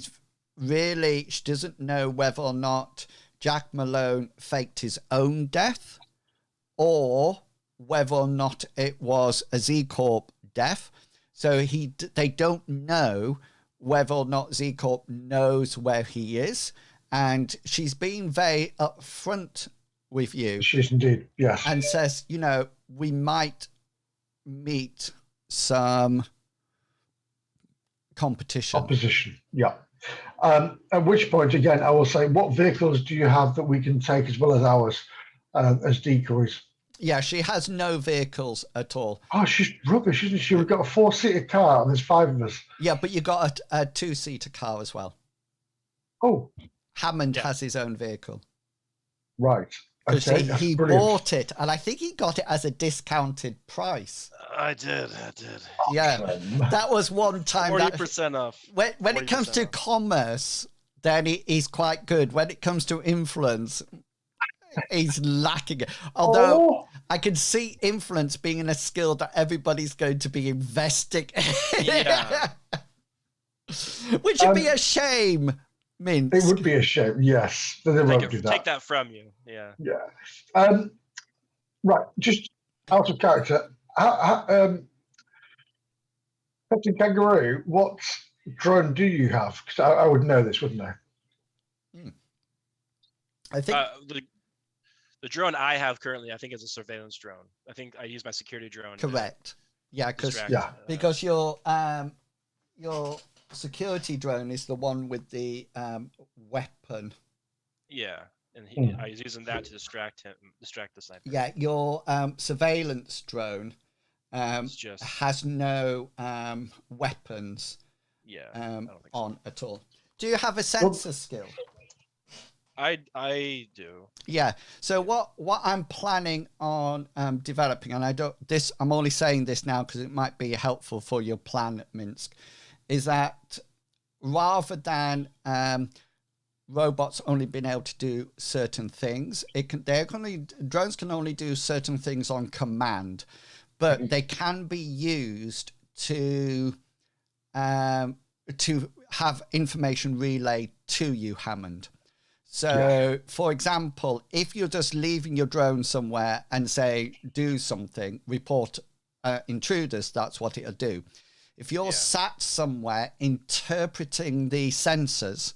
doesn't know whether or not Jack Malone faked his own death or whether or not it was a Z Corp death. So they don't know whether or not Z Corp knows where he is. And she's been very upfront with you. She is indeed, yes. And says, we might meet some competition. Opposition, yeah. At which point, again, I will say, what vehicles do you have that we can take as well as ours as decoys? Yeah, she has no vehicles at all. Oh, she's rubbish, isn't she? We've got a 4-seater car and there's 5 of us. Yeah, but you got a 2-seater car as well. Oh. Hammond has his own vehicle. Right. Okay, he bought it, and I think he got it as a discounted price. I did. Yeah, that was one time. 40% off. When it comes to commerce, then he's quite good. When it comes to influence, he's lacking it. Although I can see influence being a skill that everybody's going to be investing in. Yeah. Which would be a shame. Minsk. It would be a shame, yes. They won't do that. Take that from you, yeah. Yeah. Right, just out of character. Captain Kangaroo, what drone do you have? Because I would know this, wouldn't I? I think the drone I have currently, I think, is a surveillance drone. I think I use my security drone. Correct. Yeah, because your security drone is the one with the weapon. Yeah, and I was using that to distract the sniper. Yeah, your surveillance drone has no weapons. Yeah, I don't think on at all. Do you have a sensor skill? I do. Yeah. So what I'm planning on developing, and I'm only saying this now because it might be helpful for your plan, Minsk, is that rather than robots only being able to do certain things, drones can only do certain things on command, but they can be used to have information relayed to you, Hammond. So, for example, if you're just leaving your drone somewhere and say, do something, report intruders, that's what it'll do. If you're sat somewhere interpreting the sensors,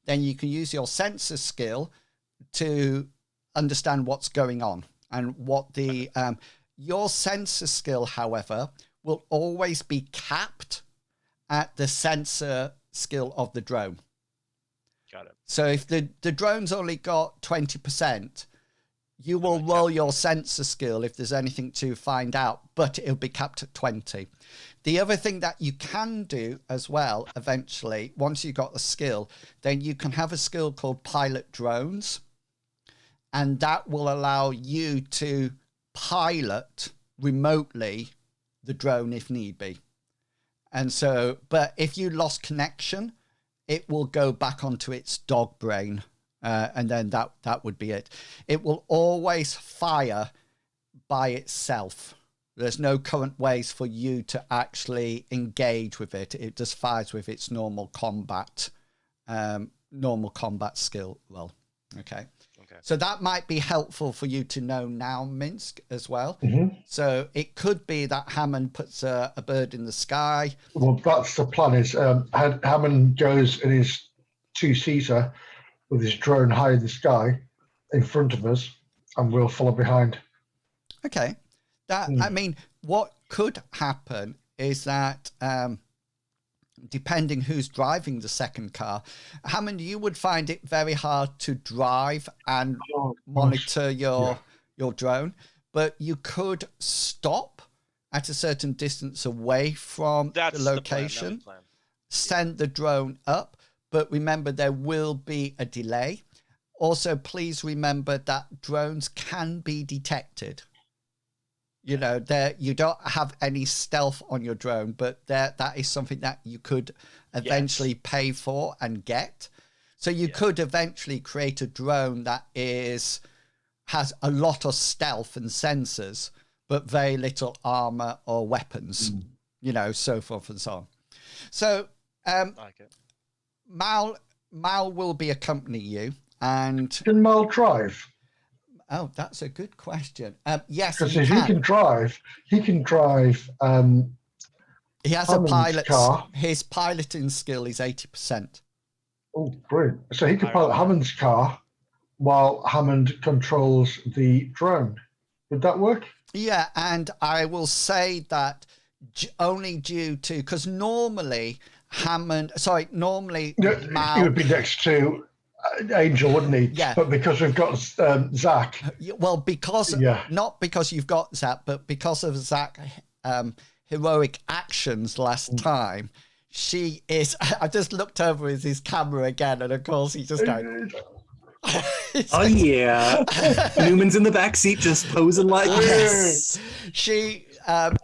then you can use your sensor skill to understand what's going on and what the your sensor skill, however, will always be capped at the sensor skill of the drone. Got it. So if the drone's only got 20%, you will roll your sensor skill if there's anything to find out, but it'll be capped at 20. The other thing that you can do as well, eventually, once you've got the skill, then you can have a skill called pilot drones. And that will allow you to pilot remotely the drone if need be. And so, but if you lost connection, it will go back onto its dog brain. And then that would be it. It will always fire by itself. There's no current ways for you to actually engage with it. It just fires with its normal combat skill. Well, okay. So that might be helpful for you to know now, Minsk, as well. Mm-hmm. So it could be that Hammond puts a bird in the sky. Well, that's the plan. Is Hammond goes in his two-seater with his drone high in the sky in front of us, and we'll follow behind. Okay. I mean, what could happen is that depending who's driving the second car, Hammond, you would find it very hard to drive and monitor your drone, but you could stop at a certain distance away from the location, send the drone up, but remember there will be a delay. Also, please remember that drones can be detected. You know, you don't have any stealth on your drone, but that is something that you could eventually pay for and get. So you could eventually create a drone that has a lot of stealth and sensors, but very little armor or weapons, you know, so forth and so on. So like it. Mal will be accompanying you. And can Mal drive? Oh, that's a good question. Yes, because if he can drive, he has Hammond's a pilot car. His piloting skill is 80%. Oh, brilliant! So he can pilot Hammond's car while Hammond controls the drone. Would that work? Yeah, and I will say that only due to because normally Mal, he would be next to Angel, wouldn't he? Yeah. But because we've got Zach. Well, not because you've got Zach, but because of Zach's heroic actions last time, she is. I just looked over at his camera again, and of course he's just going. Oh yeah, Newman's in the back seat just posing like yes.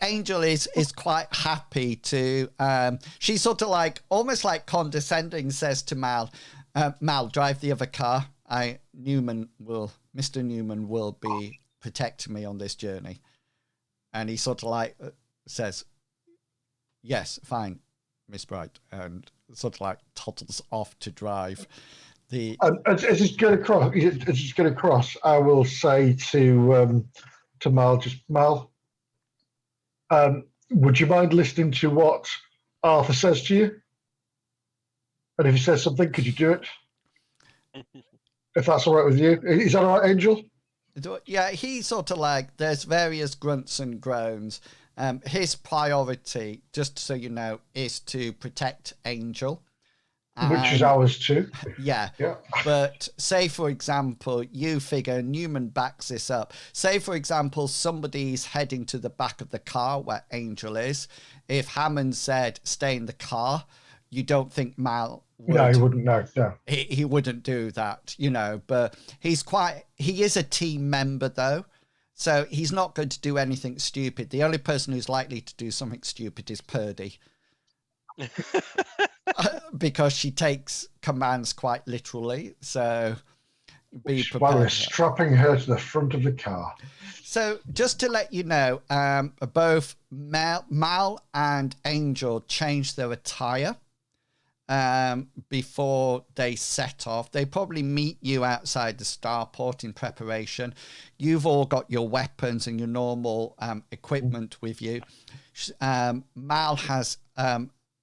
Angel is quite happy to. She sort of almost like condescending says to Mal. Mal, drive the other car. Mr. Newman will be protecting me on this journey. And he sort of says, yes, fine, Miss Bright. And sort of toddles off to drive as he's going across, I will say to Mal, Mal, would you mind listening to what Arthur says to you? And if he says something, could you do it? If that's all right with you. Is that all right, Angel? Yeah, he's sort of there's various grunts and groans. His priority, just so you know, is to protect Angel. Which is ours too. Yeah. But say, for example, you figure Newman backs this up. Say, for example, somebody's heading to the back of the car where Angel is. If Hammond said, stay in the car, you don't think Mal would. No, he wouldn't. No. He wouldn't do that, you know, but he is a team member though. So he's not going to do anything stupid. The only person who's likely to do something stupid is Purdy. Because she takes commands quite literally. So be prepared. While we're strapping her to the front of the car. So just to let you know, both Mal and Angel changed their attire. before they set off. They probably meet you outside the starport in preparation. You've all got your weapons and your normal equipment with you. Mal has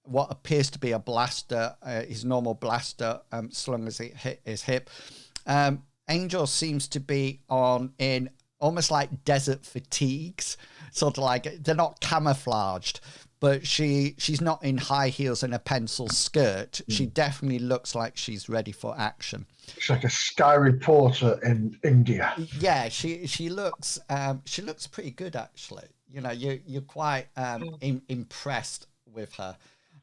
what appears to be a blaster, his normal blaster, slung as it hit his hip. Angel seems to be in almost like desert fatigues, sort of like they're not camouflaged, but she's not in high heels and a pencil skirt. She definitely looks like she's ready for action. It's like a sky reporter in India. Yeah, she looks pretty good actually. You know, you're quite impressed with her.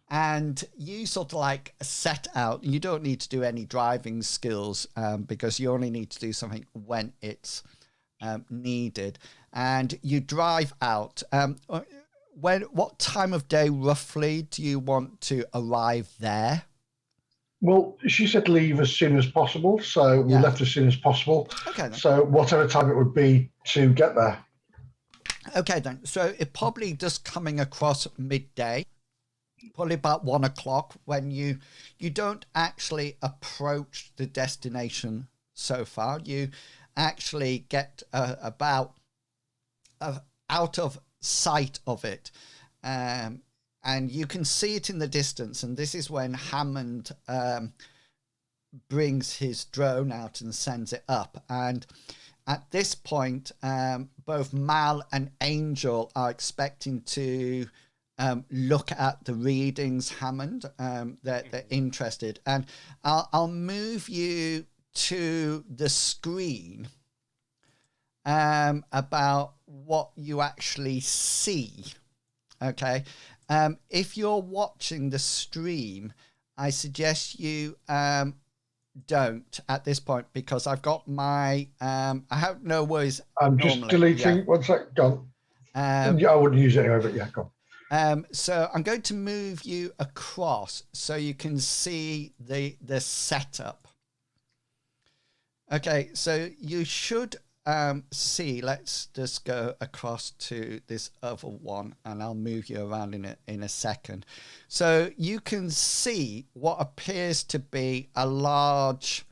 And you sort of like set out. You don't need to do any driving skills because you only need to do something when it's needed. And you drive out. What time of day roughly do you want to arrive there? Well, she said leave as soon as possible, so we left as soon as possible. Okay. Then. So whatever time it would be to get there. Okay then. So it probably just coming across midday. Probably about 1 o'clock when you don't actually approach the destination so far. You actually get about out of sight of it, and you can see it in the distance. And this is when Hammond brings his drone out and sends it up. And at this point, both Mal and Angel are expecting to look at the readings, Hammond. They're interested, and I'll move you to the screen about what you actually see. Okay, if you're watching the stream, I suggest you don't at this point because I've got my I have no worries. I'm just deleting. Yeah. One sec, gone. I wouldn't use it anyway, but yeah, go on. So I'm going to move you across so you can see the setup. Okay, so you should see. Let's just go across to this other one, and I'll move you around in a second. So you can see what appears to be a large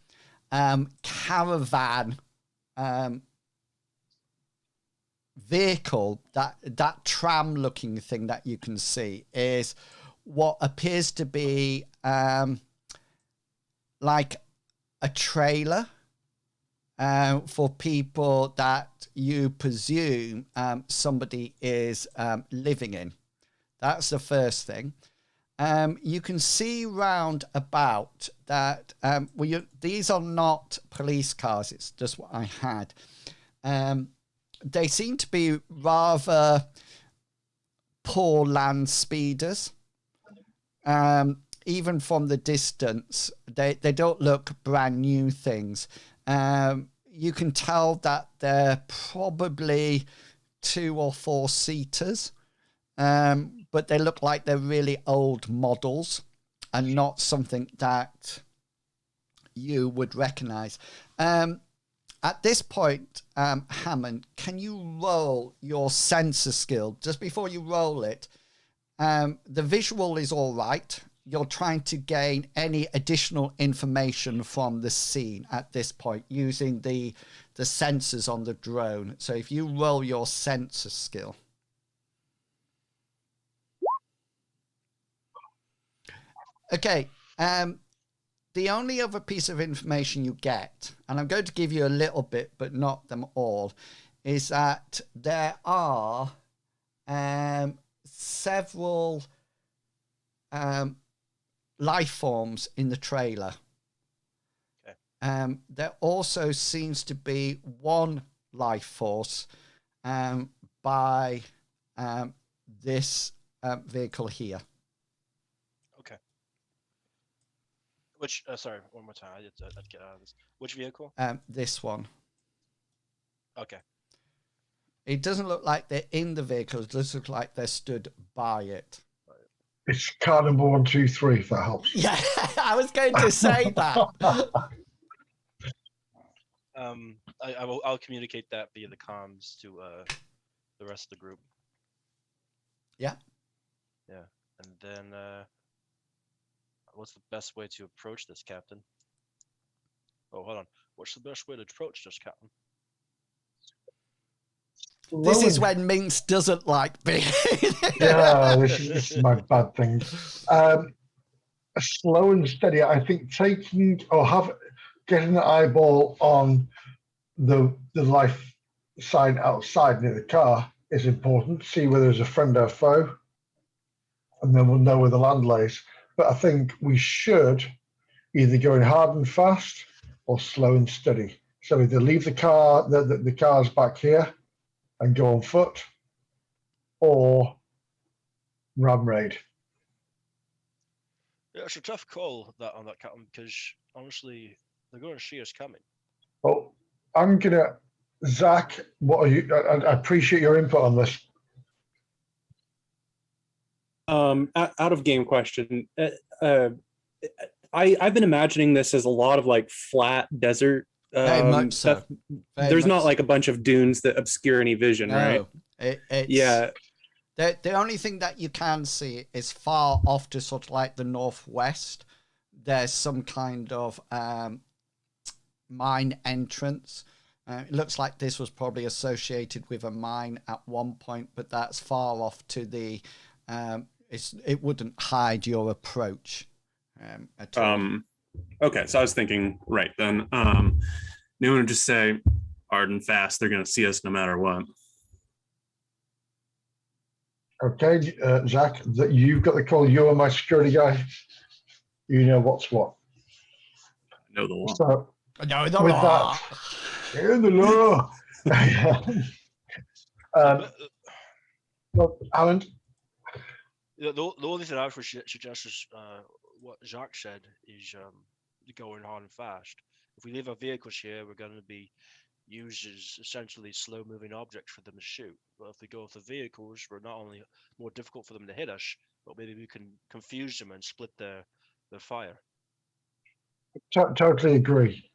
caravan vehicle. That tram looking thing that you can see is what appears to be like a trailer for people that you presume somebody is living in. That's the first thing. You can see round about that. These are not police cars. It's just what I had. They seem to be rather poor land speeders. Even from the distance, they don't look brand new things. You can tell that they're probably 2 or 4 seaters, but they look like they're really old models and not something that you would recognize. At this point, Hammond, can you roll your sensor skill? Just before you roll it, the visual is all right. You're trying to gain any additional information from the scene at this point using the sensors on the drone. So if you roll your sensor skill. Okay. The only other piece of information you get, and I'm going to give you a little bit, but not them all, is that there are several life forms in the trailer. Okay. There also seems to be one life force by this vehicle here. Okay. Which, sorry, one more time. I'd get out of this. Which vehicle? This one. Okay. It doesn't look like they're in the vehicle. It does look like they're stood by it. It's car number 123, if that helps. Yeah, I was going to say that. I'll communicate that via the comms to the rest of the group. Yeah. Yeah, and then What's the best way to approach this, Captain? Oh, hold on. What's the best way to approach this, Captain? This is when Minx doesn't like being. Yeah, this is my bad thing. Slow and steady. I think getting the eyeball on the life sign outside near the car is important. See whether there's a friend or foe, and then we'll know where the land lays. But I think we should either go in hard and fast or slow and steady. So either leave the car, the car's back here, and go on foot, or ram raid. Yeah, it's a tough call on that, Captain, because honestly, they're going to see us coming. Well, I'm gonna, Zach. What are you? I appreciate your input on this. Out of game question. I've been imagining this as a lot of like flat desert. Very much so. There's not like a bunch of dunes that obscure any vision, right? It's, Yeah. The only thing that you can see is far off to sort of like the northwest. There's some kind of mine entrance. It looks like this was probably associated with a mine at one point, but that's far off to the. It wouldn't hide your approach at all. Okay, so I was thinking right then. Newman would just say, hard and fast. They're going to see us no matter what. Okay, Zach, that you've got the call. You're my security guy. You know what's what. I know the law. So No, the with law. that, in the law. Well, Alan. The only thing I would suggest is what Jacques said is going hard and fast. If we leave our vehicles here, we're going to be used as essentially slow-moving objects for them to shoot. But if we go with the vehicles, we're not only more difficult for them to hit us, but maybe we can confuse them and split their fire. Totally agree.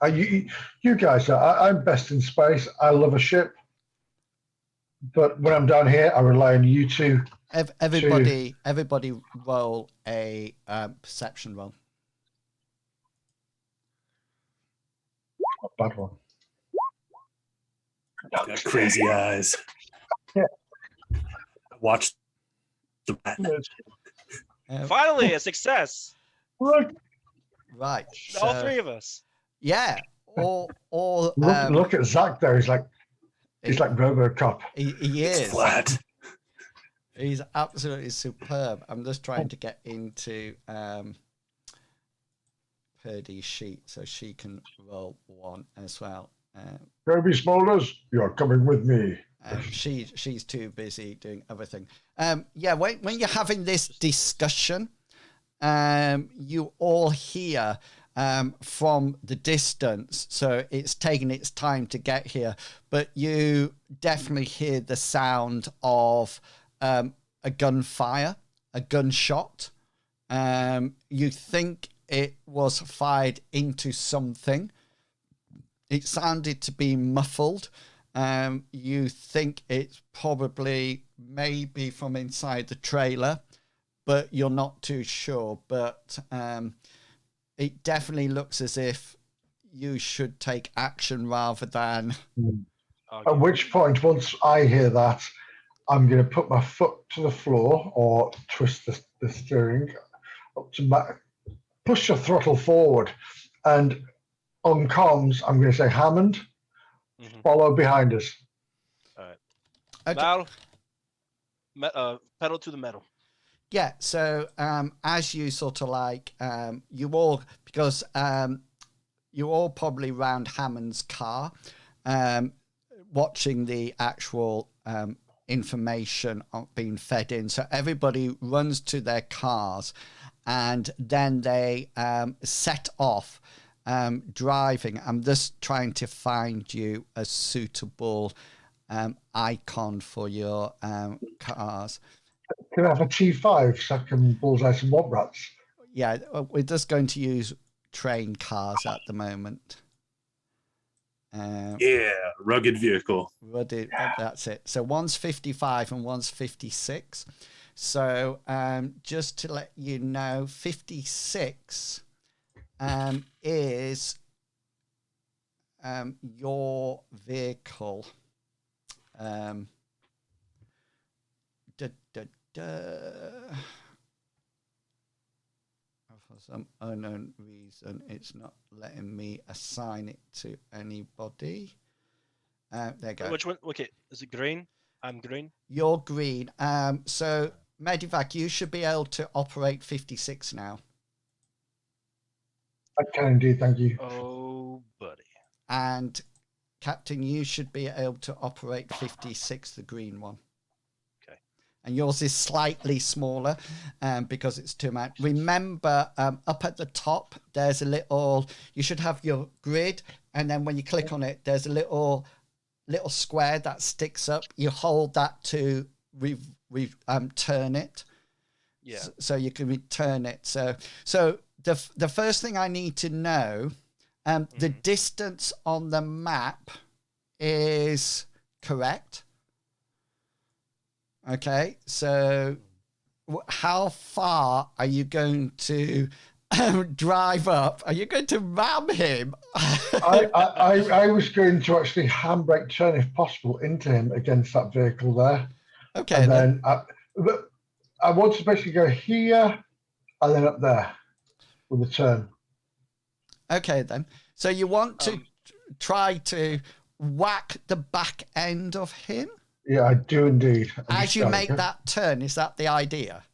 You guys I'm best in space. I love a ship. But when I'm down here, I rely on you two. Everybody roll a perception roll. Bad one. Got crazy eyes. Yeah. Watch the Finally, a success. Look, Right. All so- three of us. Yeah. Or look at Zach there. He's like RoboCop. he is. flat. He's absolutely superb. I'm just trying to get into Purdy's sheet so she can roll one as well. Kirby Smolders, you're coming with me. She's too busy doing everything. Yeah, when you're having this discussion, you all hear from the distance, so it's taking its time to get here, but you definitely hear the sound of a gunfire, a gunshot. You think it was fired into something. It sounded to be muffled. You think it's probably maybe from inside the trailer, but you're not too sure. But it definitely looks as if you should take action rather than... At which point, once I hear that, I'm going to put my foot to the floor or twist the steering up to push the throttle forward. And on comms, I'm going to say, Hammond, follow behind us. All right. Okay. Pedal to the metal. Yeah, so as you sort of like, you all, because you're all probably round Hammond's car, watching the actual information being fed in. So everybody runs to their cars and then they set off driving. I'm just trying to find you a suitable icon for your cars. Can I have a T5 so I can bullseye some mob rats? Yeah, we're just going to use train cars at the moment. Yeah, rugged vehicle. That's it. So one's 55 and one's 56. So just to let you know, 56 is your vehicle. For some unknown reason, it's not letting me assign it to anybody. There you go. Which one? Okay, is it green? I'm green. You're green. So Medivac, you should be able to operate 56 now. I can indeed, thank you. Oh, buddy. And Captain, you should be able to operate 56, the green one. Okay. And yours is slightly smaller because it's too much. Remember, up at the top, there's a little, you should have your grid. And then when you click on it, there's a little square that sticks up. You hold that to turn it. Yeah. So you can return it. So the first thing I need to know, the distance on the map is correct. Okay, so how far are you going to drive up? Are you going to ram him? I was going to actually handbrake turn, if possible, into him against that vehicle there. Okay, and then I want to basically go here and then up there with a turn. Okay, then. So you want to try to whack the back end of him? Yeah, I do indeed. As you make that turn, is that the idea?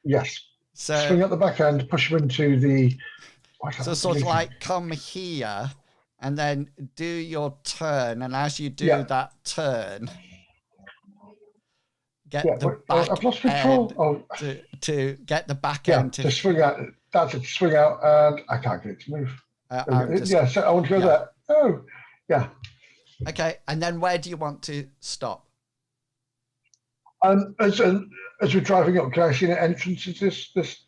Yes. So swing at the back end, push him into the... So sort of like come here and then do your turn. And as you do that turn, get the back I've lost control. end to get the back end to swing out. That's it, swing out, and I can't get it to move. So I want to go there. Oh, yeah. Okay, and then where do you want to stop? As we're driving up, can I see an entrance to this?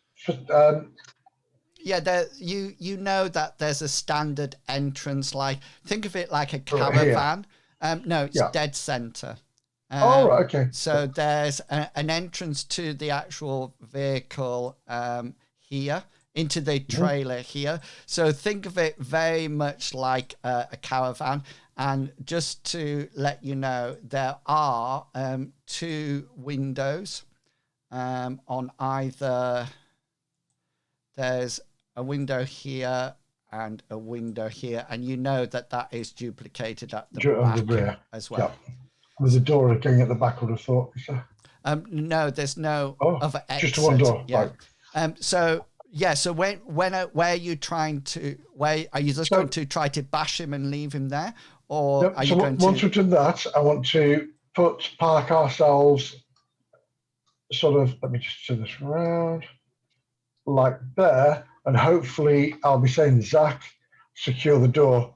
Yeah, you know that there's a standard entrance. Like think of it like a caravan. No, it's dead center. Right, okay. So there's an entrance to the actual vehicle here, into the trailer here. So think of it very much like a caravan. And just to let you know, there are 2 windows on either. There's a window here and a window here, and you know that is duplicated at the back as well. Yeah. With a door going at the back, I would have thought. No, there's no other exit. Just one door. Yeah. Right. So where are you trying to? Where are you just going to try to bash him and leave him there, or are you going to? Once we've done that, I want to park ourselves. Sort of. Let me just turn this around. Like there, and hopefully I'll be saying, Zach, secure the door,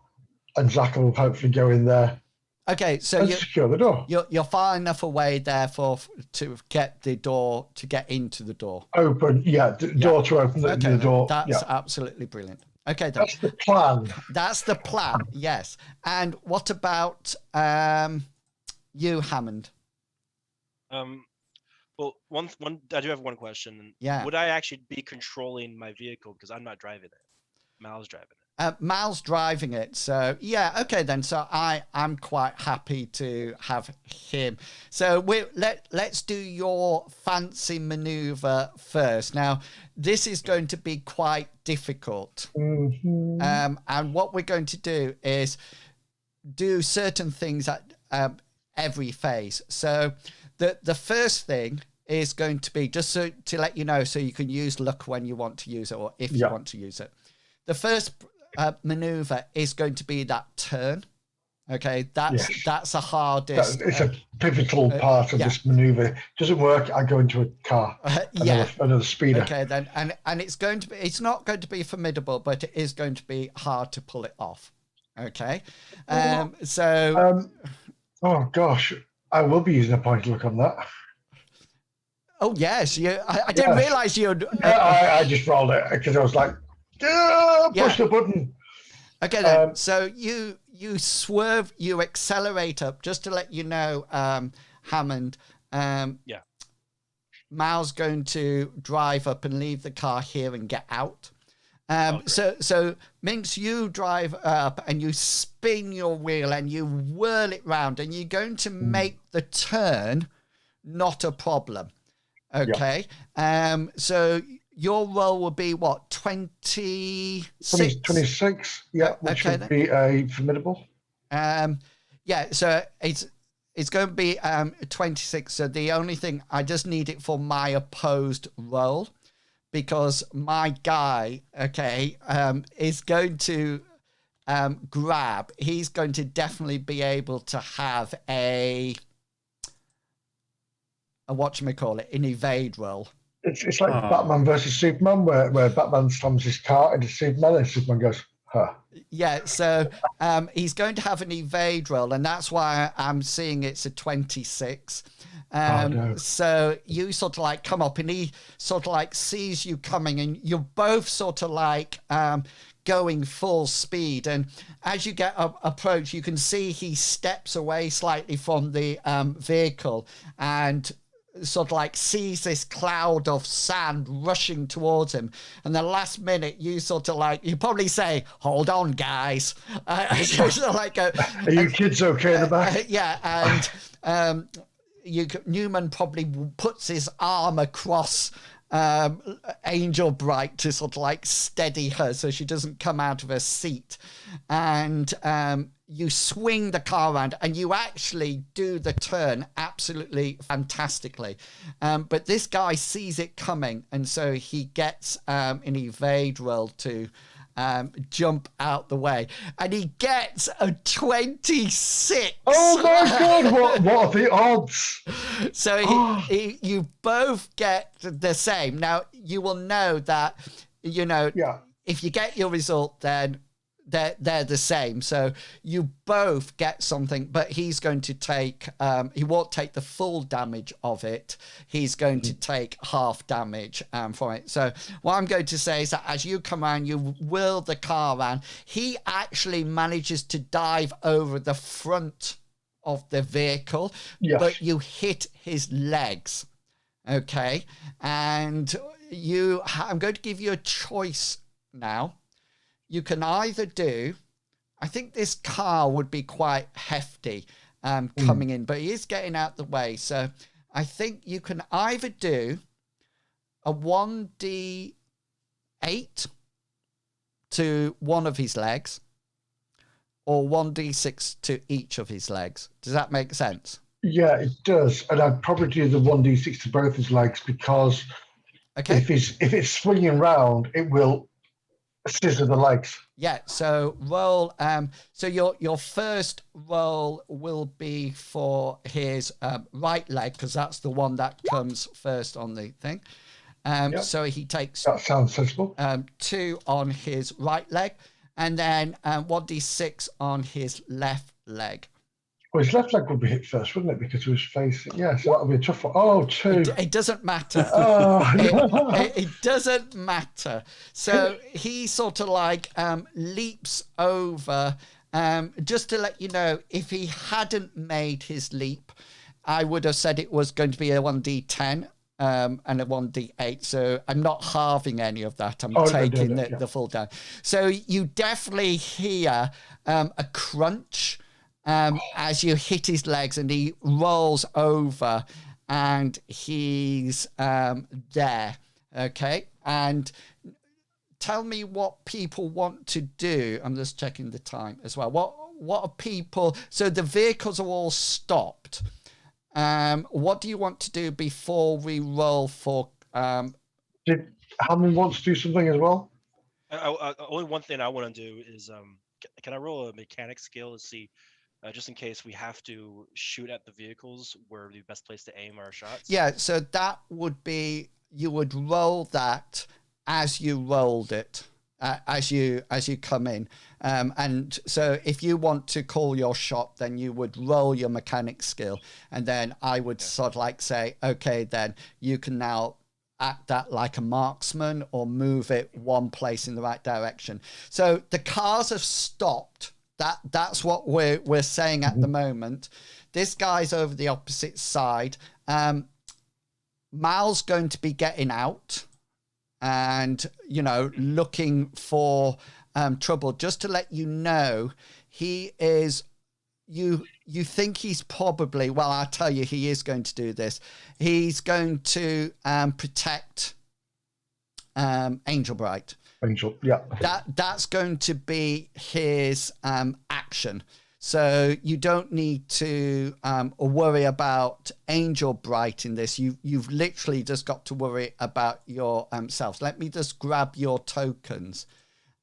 and Zach will hopefully go in there. Okay, so you secure the door. You're far enough away there to get the door to get into the door. Open, door to open the door. That's absolutely brilliant. Okay, then. That's the plan. That's the plan. Yes. And what about you, Hammond? Well, one, I do have one question. Yeah. Would I actually be controlling my vehicle because I'm not driving it? Mal's driving it. Mal's driving it. So yeah, okay then. So I'm quite happy to have him. So let's do your fancy maneuver first. Now this is going to be quite difficult. And what we're going to do is do certain things at every phase. So the first thing is going to be, just so to let you know, so you can use luck when you want to use it or if you want to use it. The first maneuver is going to be that turn. Okay, that's the hardest. It's a pivotal part of this maneuver. Doesn't work, I go into a car. Another speeder. Okay, then, and it's going to be. It's not going to be formidable, but it is going to be hard to pull it off. Okay, oh gosh, I will be using a point look on that. Oh yes, I didn't realize you'd. I just rolled it because I was like, push the button. Okay, then. So you swerve, you accelerate up. Just to let you know, Hammond. Mao's going to drive up and leave the car here and get out. great. So Minx, you drive up and you spin your wheel and you whirl it round and you're going to make the turn not a problem. Okay. So your roll will be what, 26? 26, yeah, which Okay, would be a formidable. Yeah, so it's going to be 26. So the only thing, I just need it for my opposed roll, because my guy, is going to grab. He's going to definitely be able to have a whatchamacallit, an evade roll. It's like Batman versus Superman, where Batman slams his car into Superman and Superman goes, huh. Yeah, so he's going to have an evade roll, and that's why I'm seeing it's a 26. No. So you sort of like come up, and he sort of like sees you coming, and you're both sort of like going full speed. And as you get approach, you can see he steps away slightly from the vehicle and sort of like sees this cloud of sand rushing towards him, and the last minute you sort of like, you probably say, hold on guys, sort of like are you kids okay in the back? yeah, and Newman probably puts his arm across Angel Bright to sort of like steady her so she doesn't come out of her seat, and you swing the car around and you actually do the turn absolutely fantastically, but this guy sees it coming, and so he gets an evade roll to jump out the way, and he gets a 26. Oh my god, what are the odds? So you both get the same. Now you will know that, if you get your result, then they're the same. So you both get something, but he's going to take, he won't take the full damage of it. He's going to take half damage from it. So what I'm going to say is that as you come around, you whirl the car around. He actually manages to dive over the front of the vehicle, but you hit his legs. Okay. And I'm going to give you a choice now. You can either do, I think this car would be quite hefty coming in, but he is getting out the way. So I think you can either do a 1d8 to one of his legs, or 1d6 to each of his legs. Does that make sense? Yeah, it does. And I'd probably do the 1d6 to both his legs, because if it's swinging round, it will scissor the legs. Yeah, so roll. So your first roll will be for his right leg, because that's the one that comes first on the thing. So he takes, that sounds sensible, 2 on his right leg, and then 1d6 on his left leg. Well, his left leg would be hit first, wouldn't it? Because he was facing. Yeah, so that would be a tough one. Oh, 2. It doesn't matter. It doesn't matter. So he sort of like leaps over. Just to let you know, if he hadn't made his leap, I would have said it was going to be a 1d10 and a 1d8. So I'm not halving any of that. I'm taking the full down. So you definitely hear a crunch as you hit his legs, and he rolls over, and he's there. Okay, and tell me what people want to do. I'm just checking the time as well. What are people? So the vehicles are all stopped. What do you want to do before we roll for? Did Hammond wants to do something as well? Only one thing I want to do is can I roll a mechanic skill to see? Just in case we have to shoot at the vehicles, where the best place to aim our shots? Yeah, so that would be, you would roll that as you rolled it, as you come in. And so if you want to call your shot, then you would roll your mechanic skill. And then I would sort of like say, okay, then you can now act that like a marksman or move it one place in the right direction. So the cars have stopped. That's what we're saying at the moment. This guy's over the opposite side. Mal's going to be getting out and, you know, looking for trouble. Just to let you know, he is, you think he's probably, well, I'll tell you, he is going to do this. He's going to protect Angel Bright. Angel, yeah. That's going to be his action. So you don't need to worry about Angel Bright in this. You've literally just got to worry about yourselves. Let me just grab your tokens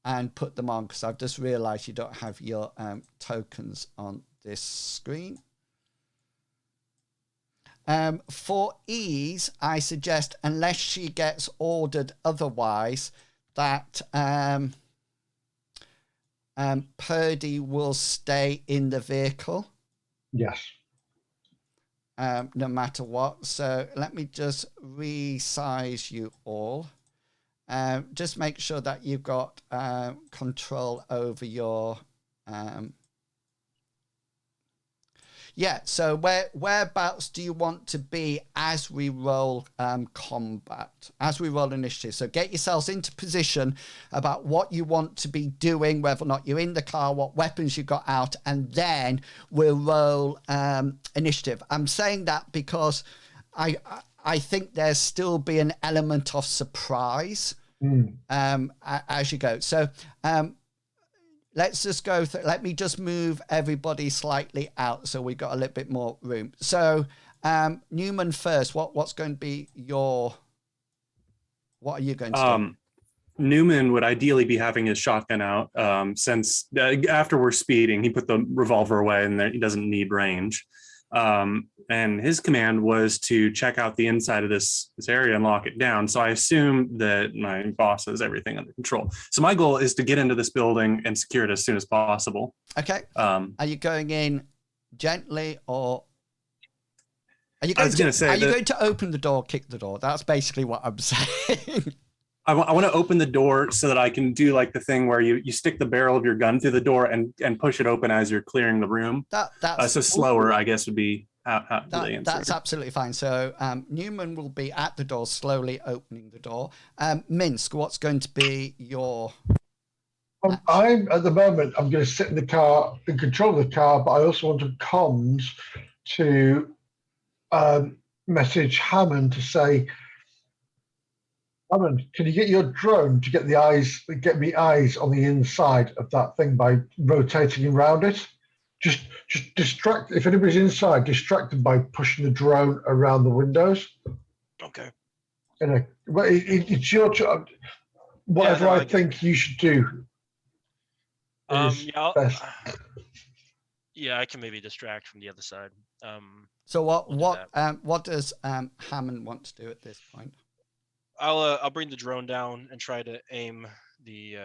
and put them on, because I've just realized you don't have your tokens on this screen. For ease, I suggest, unless she gets ordered otherwise, that Purdy will stay in the vehicle. Yes. No matter what. So let me just resize you all. Just make sure that you've got control over your... Yeah, so whereabouts do you want to be as we roll combat, as we roll initiative? So get yourselves into position about what you want to be doing, whether or not you're in the car, what weapons you got out, and then we'll roll initiative. I'm saying that because I think there's still be an element of surprise as you go. So let's just go through. Let me just move everybody slightly out so we've got a little bit more room. So Newman first, what's going to be your, what are you going to do? Newman would ideally be having his shotgun out, since after we're speeding, he put the revolver away and he doesn't need range. And his command was to check out the inside of this area and lock it down. So I assume that my boss has everything under control. So my goal is to get into this building and secure it as soon as possible. Okay. Are you going in gently, or are you I was going to say, are you going to open the door, kick the door? That's basically what I'm saying. I want to open the door so that I can do like the thing where you stick the barrel of your gun through the door and push it open as you're clearing the room. That's so slower, I guess, would be the answer. That's absolutely fine. So Newman will be at the door, slowly opening the door. Minsk, what's going to be your... I'm at the moment, I'm going to sit in the car and control the car, but I also want to comms to message Hammond to say, Hammond, can you get your drone to get me eyes on the inside of that thing by rotating around it? Just distract, if anybody's inside, distract them by pushing the drone around the windows. Okay. But it's your job. Whatever I think you should do. Yeah, I can maybe distract from the other side. So what does Hammond want to do at this point? I'll bring the drone down and try to aim the.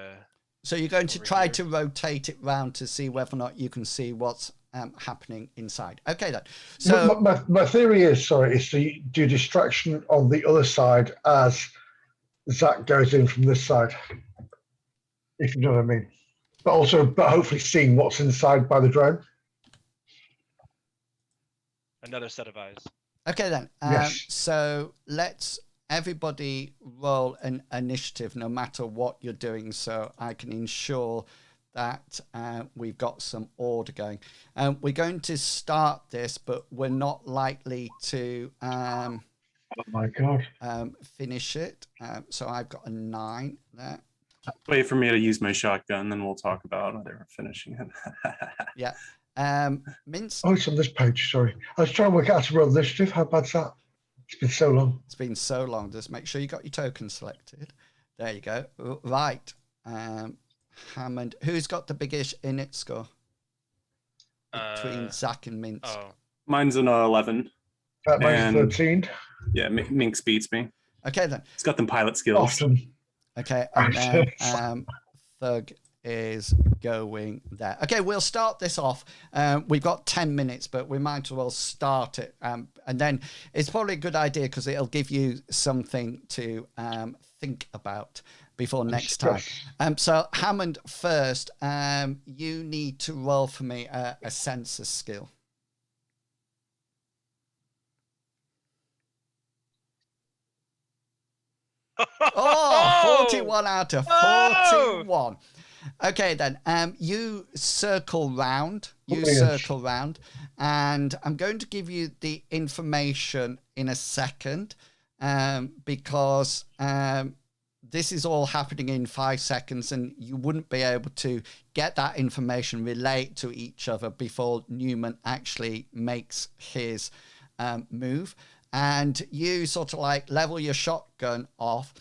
So you're going to try to rotate it round to see whether or not you can see what's happening inside. Okay, then. So my theory is to do distraction on the other side as Zach goes in from this side, if you know what I mean. But hopefully seeing what's inside by the drone. Another set of eyes. Okay, then. Yes. So let's everybody roll an initiative, no matter what you're doing, so I can ensure that we've got some order going. We're going to start this, but we're not likely to oh my God. Finish it. So I've got a 9 there. Wait for me to use my shotgun, then we'll talk about whether we're finishing it. Yeah. Mince? Oh, it's on this page, sorry. I was trying to work out how to roll initiative. How bad's that? It's been so long. It's been so long. Just make sure you got your token selected. There you go. Right. Hammond. Who's got the biggest init score? Between Zach and Mince. Oh. Mine's an 11. Mine's 13. Yeah, Minx beats me. Okay, then. It's got them pilot skills. Often. Okay, and then Thug is going there. Okay, we'll start this off. We've got 10 minutes, but we might as well start it. And then it's probably a good idea because it'll give you something to think about before next time. So Hammond first, you need to roll for me a census skill. Oh, 41 out of Oh! 41. Okay, then. You circle round. Brilliant. And I'm going to give you the information in a second, because this is all happening in 5 seconds, and you wouldn't be able to get that information, relate to each other before Newman actually makes his move. And you sort of like level your shotgun off.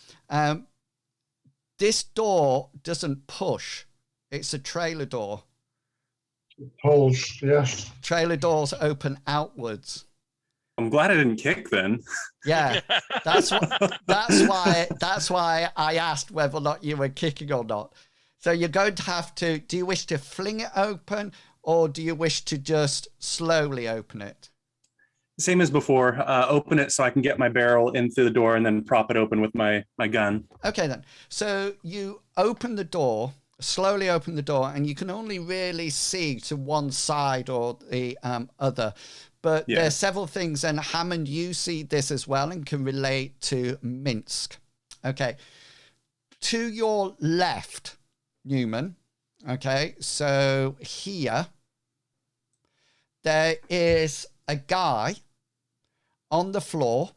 This door doesn't push. It's a trailer door. Holes, yes. Trailer doors open outwards. I'm glad I didn't kick then. Yeah, that's why I asked whether or not you were kicking or not. So you're going to have to. Do you wish to fling it open, or do you wish to just slowly open it? Same as before. Open it so I can get my barrel in through the door and then prop it open with my gun. Okay, then. So you open the door, slowly open the door, and you can only really see to one side or the other. But there are several things, and Hammond, you see this as well and can relate to Minsk. Okay. To your left, Newman, okay, so here, there is a guy on the floor.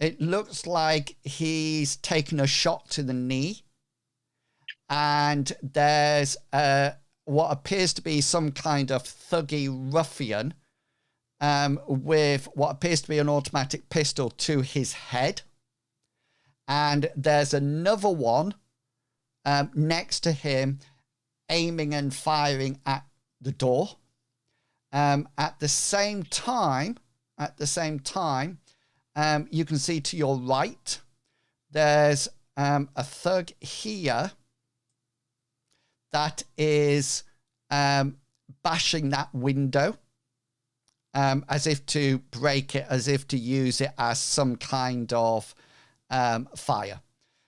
It looks like he's taken a shot to the knee. And there's what appears to be some kind of thuggy ruffian with what appears to be an automatic pistol to his head. And there's another one next to him aiming and firing at the door. At the same time, you can see to your right, there's a thug here that is bashing that window as if to break it, as if to use it as some kind of fire.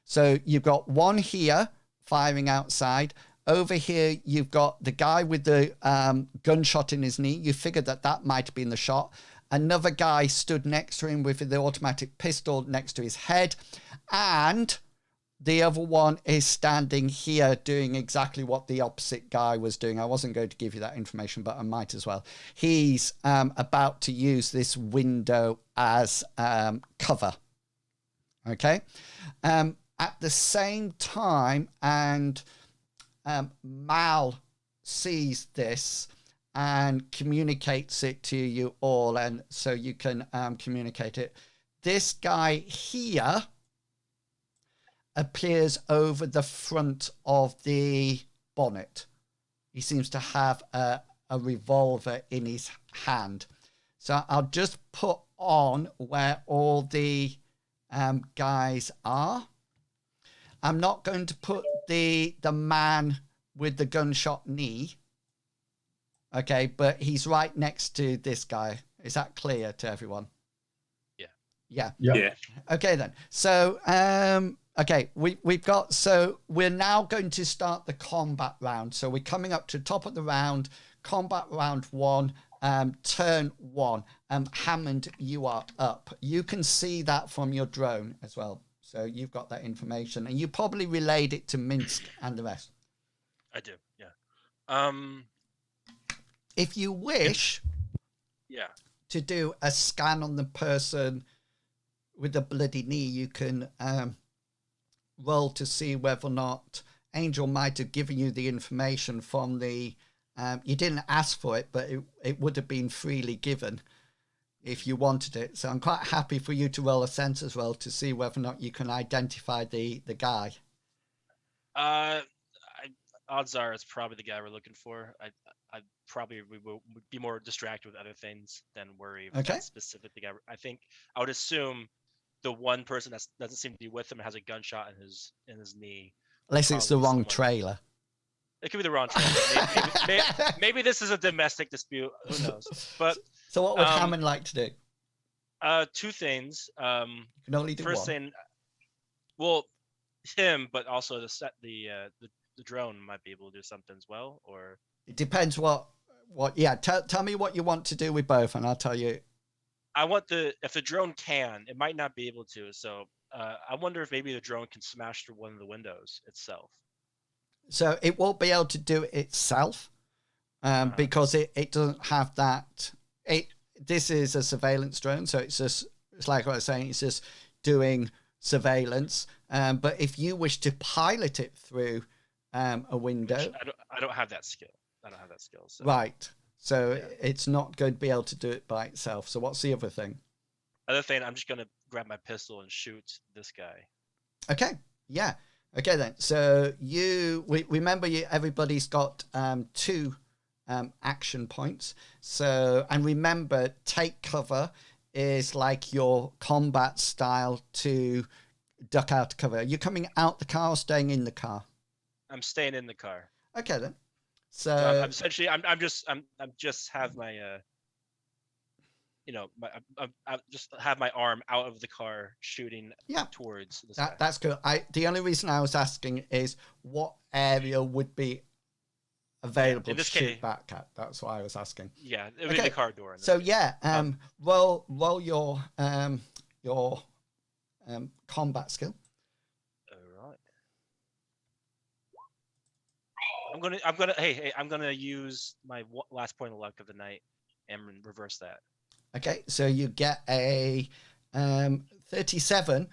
So you've got one here firing outside. Over here, you've got the guy with the gunshot in his knee. You figured that might have been the shot. Another guy stood next to him with the automatic pistol next to his head. And the other one is standing here doing exactly what the opposite guy was doing. I wasn't going to give you that information, but I might as well. He's about to use this window as cover. Okay? At the same time, and Mal sees this and communicates it to you all, and so you can communicate it. This guy here appears over the front of the bonnet. He seems to have a revolver in his hand. So I'll just put on where all the guys are. I'm not going to put the man with the gunshot knee. Okay, but he's right next to this guy. Is that clear to everyone? Yeah. Okay then. So okay, we've got, so we're now going to start the combat round. So we're coming up to top of the round, combat round 1, turn 1. Hammond, you are up. You can see that from your drone as well. So you've got that information, and you probably relayed it to Minsk and the rest. I do, yeah. If you wish to do a scan on the person with the bloody knee, you can roll to see whether or not Angel might have given you the information from the... you didn't ask for it, but it would have been freely given if you wanted it. So I'm quite happy for you to roll a sense as well to see whether or not you can identify the guy. Odds are it's probably the guy we're looking for. I probably would be more distracted with other things than worry if that's specific the guy. I think I would assume the one person that doesn't seem to be with him has a gunshot in his knee. Unless it's the wrong trailer. It could be the wrong trailer. Maybe this is a domestic dispute. Who knows? But so what would Hammond like to do? Two things. You can only do first one. thing, well, him, but also the drone might be able to do something as well, or it depends what. Yeah, tell me what you want to do with both, and I'll tell you. I want if the drone can, it might not be able to. So I wonder if maybe the drone can smash through one of the windows itself. So it won't be able to do it itself because it doesn't have that. This is a surveillance drone, so it's like what I was saying. It's just doing surveillance. But if you wish to pilot it through a window, I don't have that skill. I don't have that skill. So. Right. So it's not going to be able to do it by itself. So what's the other thing? Other thing, I'm just gonna grab my pistol and shoot this guy. Okay. Yeah. Okay then. So remember everybody's got 2 action points. So, and remember, take cover is like your combat style to duck out of cover. Are you coming out the car or staying in the car? I'm staying in the car. Okay then. So I'm essentially, I'm just have my, I just have my arm out of the car shooting towards this guy. That's good. The only reason I was asking is what area would be available to shoot back at. That's why I was asking. Yeah, it would be the car door. So roll your combat skill. All right. I'm gonna use my last point of luck of the night and reverse that. Okay, so you get a 37,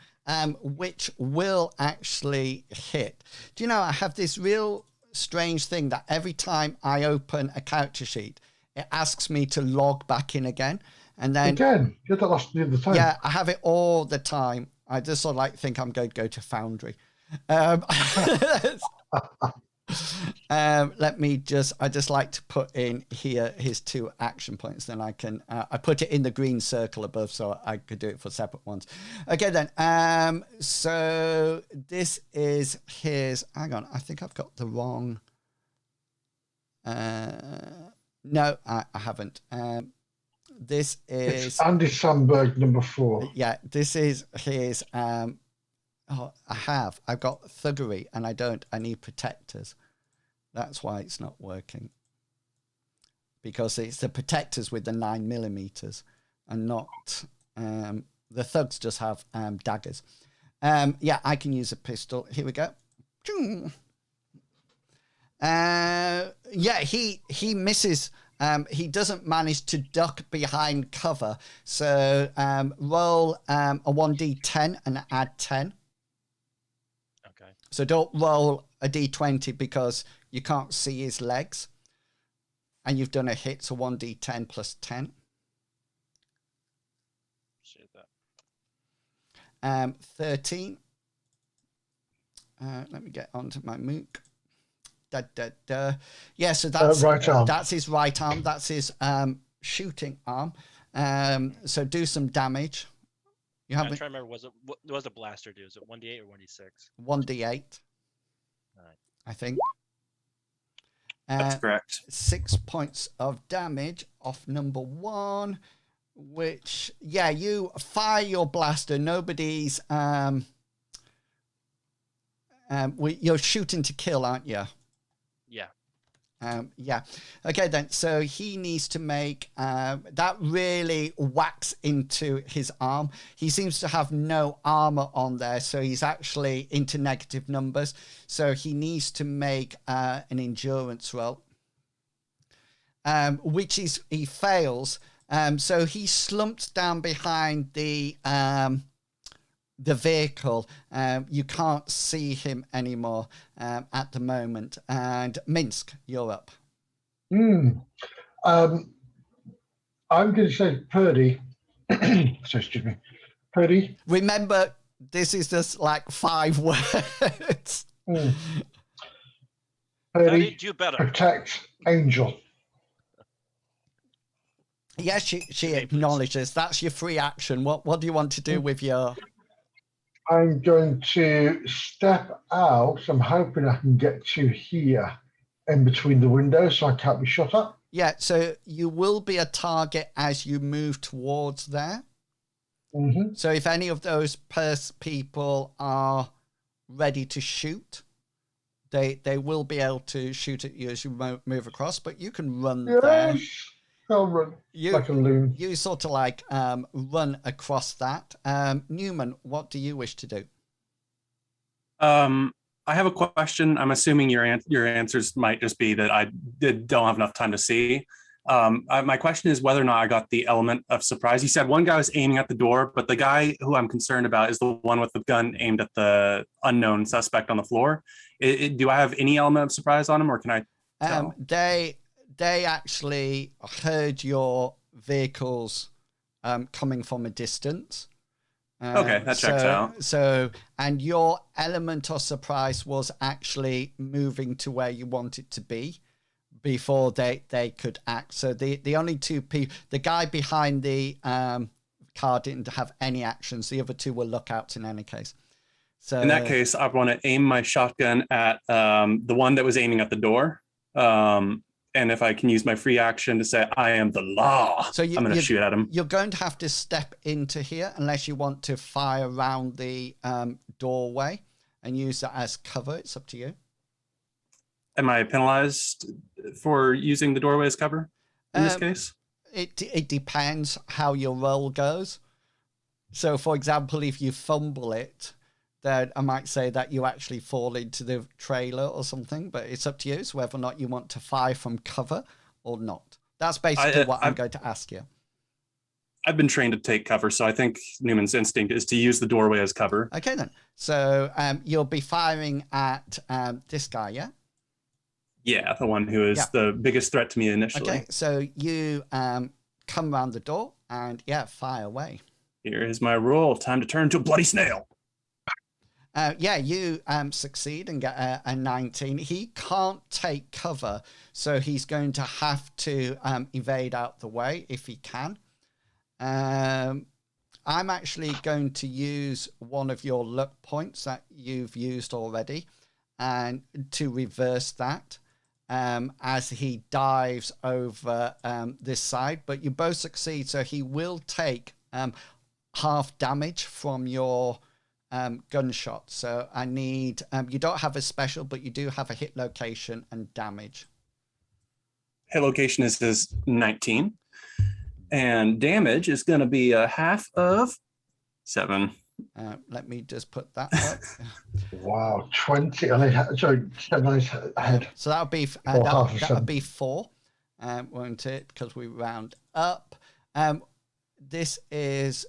which will actually hit. Do you know, I have this real strange thing that every time I open a character sheet, it asks me to log back in again. And then again, you had that last the other time. Yeah, I have it all the time. I just sort of like think I'm going to go to Foundry. I just like to put in here his 2 action points. Then I can, I put it in the green circle above so I could do it for separate ones. Okay then. So this is his, hang on, I think I've got the wrong. No, I haven't. This is it's Andy Samberg, number 4. Yeah, this is his, I've got thuggery and I need protectors. That's why it's not working. Because it's the protectors with the 9mm and not, the thugs just have daggers. Yeah, I can use a pistol. Here we go. Yeah, he misses. He doesn't manage to duck behind cover. So roll a 1d10 and add 10. Okay. So don't roll a d20 because you can't see his legs. And you've done a hit, so 1d10 plus 10. Shit that. 13. Let me get onto my mook. Yeah, so that's right arm. That's his right arm. That's his shooting arm. So do some damage. You I'm haven't. trying to remember. What was a blaster do? Is it 1d8 or 1d6? 1d8. All right. I think. That's correct. 6 points of damage off number 1. Which, yeah, you fire your blaster. Nobody's. You're shooting to kill, aren't you? Yeah. Yeah. Okay, then. So he needs to make that really whacks into his arm. He seems to have no armor on there, so he's actually into negative numbers. So he needs to make an endurance roll, which he fails. So he slumps down behind the vehicle. You can't see him anymore at the moment. And Minsk, you're up. I'm going to say Purdy. So excuse me, Purdy. Remember, this is just like 5 words. Purdy, do better. Protect Angel. Yes, she acknowledges. That's your free action. What do you want to do with your... I'm going to step out. I'm hoping I can get to here in between the windows so I can't be shot at. Yeah, so you will be a target as you move towards there. Mm-hmm. So if any of those people are ready to shoot, they will be able to shoot at you as you move across, but you can run there. I'll run You, like a loon. you sort of like run across that. Newman, what do you wish to do? I have a question. I'm assuming your answers might just be that I don't have enough time to see. My question is whether or not I got the element of surprise. You said one guy was aiming at the door, but the guy who I'm concerned about is the one with the gun aimed at the unknown suspect on the floor. Do I have any element of surprise on him, or can I tell? They actually heard your vehicles coming from a distance. Okay, that checks out. So, and your element of surprise was actually moving to where you want it to be before they could act. So the only two people, the guy behind the car didn't have any actions. The other two were lookouts in any case. So In that case, I want to aim my shotgun at the one that was aiming at the door. And if I can use my free action to say, I am the law, So I'm going to shoot at him. You're going to have to step into here unless you want to fire around the doorway and use that as cover. It's up to you. Am I penalized for using the doorway as cover in this case? It depends how your roll goes. So, for example, if you fumble it, then I might say that you actually fall into the trailer or something, but it's up to you. So whether or not you want to fire from cover or not. That's basically what I'm going to ask you. I've been trained to take cover, so I think Newman's instinct is to use the doorway as cover. Okay, then. So you'll be firing at this guy, yeah? Yeah, the one who is the biggest threat to me initially. Okay, so you come around the door and, fire away. Here is my roll. Time to turn into a bloody snail. You succeed and get a 19. He can't take cover, so he's going to have to evade out the way if he can. I'm actually going to use one of your luck points that you've used already and to reverse that as he dives over this side. But you both succeed, so he will take half damage from your gunshot. So I need you don't have a special, but you do have a hit location and damage. Hit location is 19, and damage is going to be a half of 7. Let me just put that up. Wow, 20. Sorry, 7 ahead. So that would be that would be 4, won't it? Because we round up. This is.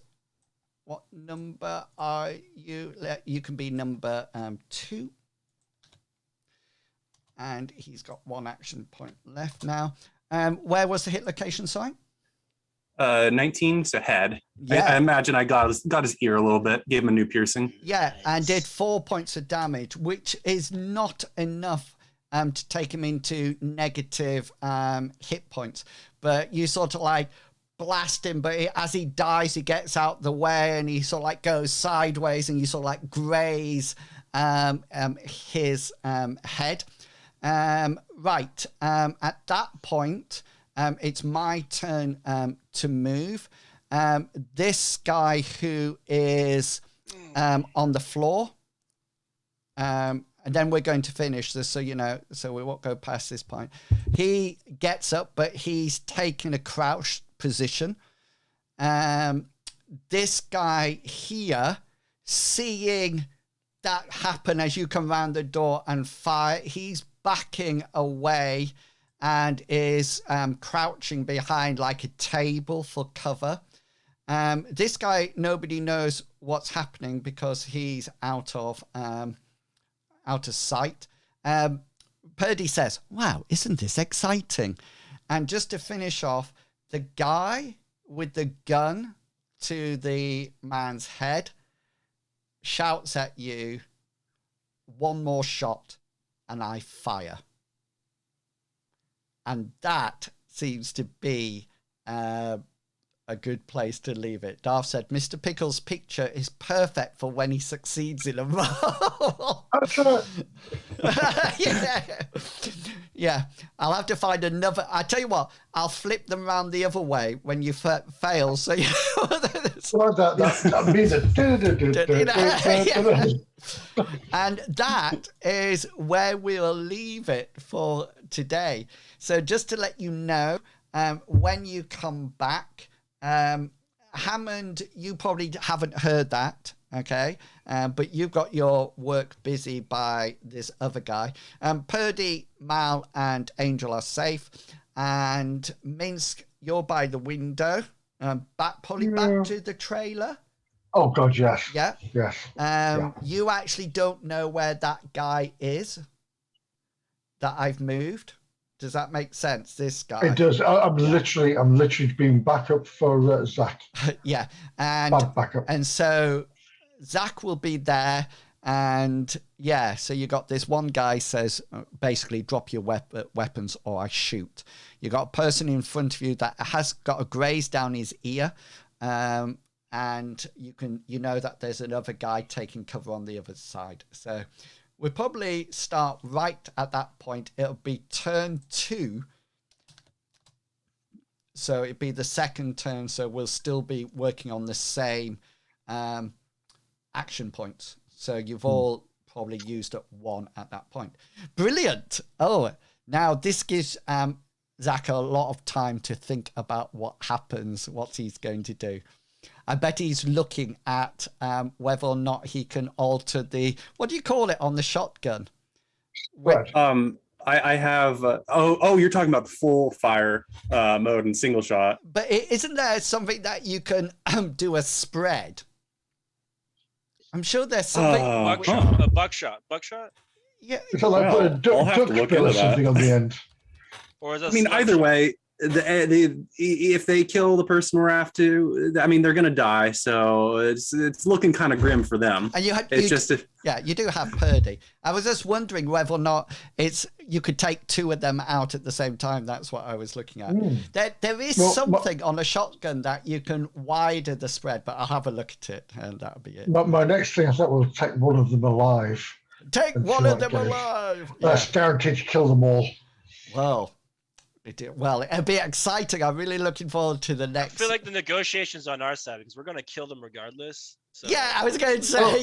What number are you? You can be number 2. And he's got 1 action point left now. Where was the hit location, sorry? 19, so head. Yeah. I imagine I got his ear a little bit, gave him a new piercing. Yeah, and did 4 points of damage, which is not enough to take him into negative hit points. But you sort of like blast him, but as he dies, he gets out the way and he sort of like goes sideways and you sort of like graze his head. Right. At that point, it's my turn to move. This guy who is on the floor, and then we're going to finish this, so you know, so we won't go past this point. He gets up, but he's taken a crouched position. This guy here, seeing that happen as you come round the door and fire, he's backing away and is crouching behind like a table for cover. This guy, nobody knows what's happening because he's out of sight. Purdy says, "Wow, isn't this exciting?" And just to finish off, the guy with the gun to the man's head shouts at you, "One more shot and I fire." And that seems to be a good place to leave it. Darth said, "Mr. Pickles' picture is perfect for when he succeeds in a role." That's right. Yeah. I'll have to find another. I tell you what, I'll flip them around the other way when you fail. So you. Well, that means And that is where we'll leave it for today. So just to let you know, when you come back, Hammond, you probably haven't heard that, okay? But you've got your work busy by this other guy. Purdy, Mal, and Angel are safe. And Minsk, you're by the window. Probably back to the trailer. Oh, God, yes. Yeah. Yes. You actually don't know where that guy is that I've moved. Does that make sense? This guy. It does. I'm literally being backup for Zach. Yeah. And Bad backup. And so Zach will be there. And yeah, so you got this one guy says, basically, drop your weapons or I shoot. You got a person in front of you that has got a graze down his ear. And you know that there's another guy taking cover on the other side. So we'll probably start right at that point. It'll be turn 2. So it'd be the second turn. So we'll still be working on the same action points. So you've all probably used up 1 at that point. Brilliant. Oh, now this gives Zach a lot of time to think about what happens, what he's going to do. I bet he's looking at whether or not he can alter the, what do you call it on the shotgun? Right. I have, you're talking about full fire mode and single shot. But isn't there something that you can do a spread? I'm sure there's something. Buckshot. Yeah. It's like put a duck bill or something on the end. Or is that either way, if they kill the person we're after, they're gonna die. So it's looking kind of grim for them. And you do have Purdy. I was just wondering whether or not you could take 2 of them out at the same time. That's what I was looking at. There is something on a shotgun that you can widen the spread, but I'll have a look at it, and that'll be it. My next thing I thought was take one of them alive. Take one of them alive. That's guaranteed to kill them all. Well, it'll be exciting. I'm really looking forward to the next. I feel like the negotiations on our side because we're going to kill them regardless. So. Yeah, I was going to say,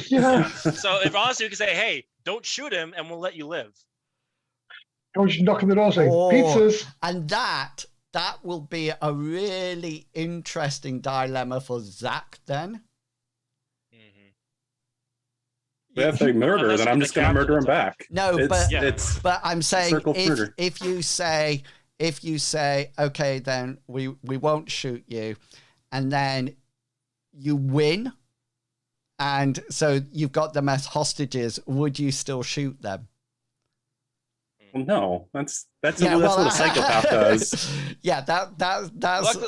Yeah. So if honestly we could say, hey, don't shoot him and we'll let you live. Or just knock on the door saying, pizzas. And that will be a really interesting dilemma for Zach then. If they murder, then I'm just going to murder him back. No, but I'm saying if you say, okay, then we won't shoot you, and then you win, and so you've got them as hostages, would you still shoot them? Well, no, that's what a psychopath does. Yeah, that's.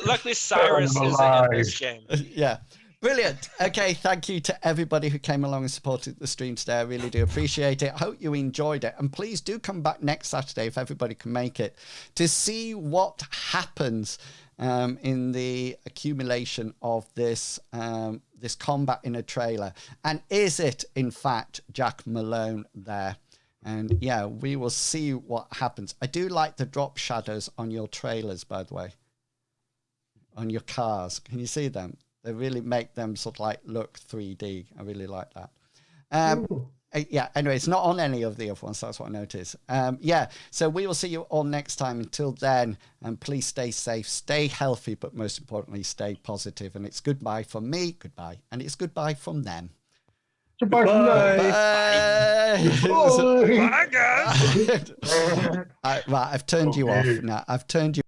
Luckily, Cyrus is in this game. Yeah. Brilliant. Okay, thank you to everybody who came along and supported the stream today. I really do appreciate it. I hope you enjoyed it. And please do come back next Saturday, if everybody can make it, to see what happens in the accumulation of this this combat in a trailer. And is it, in fact, Jack Malone there? And yeah, we will see what happens. I do like the drop shadows on your trailers, by the way, on your cars. Can you see them? They really make them sort of like look 3D. I really like that. Yeah, anyway, it's not on any of the other ones. That's what I noticed. Yeah, so we will see you all next time. Until then, please stay safe, stay healthy, but most importantly, stay positive. And it's goodbye from me, goodbye. And it's goodbye from them. Goodbye from them. Bye. Bye, guys. Right, I've turned you off now. I've turned you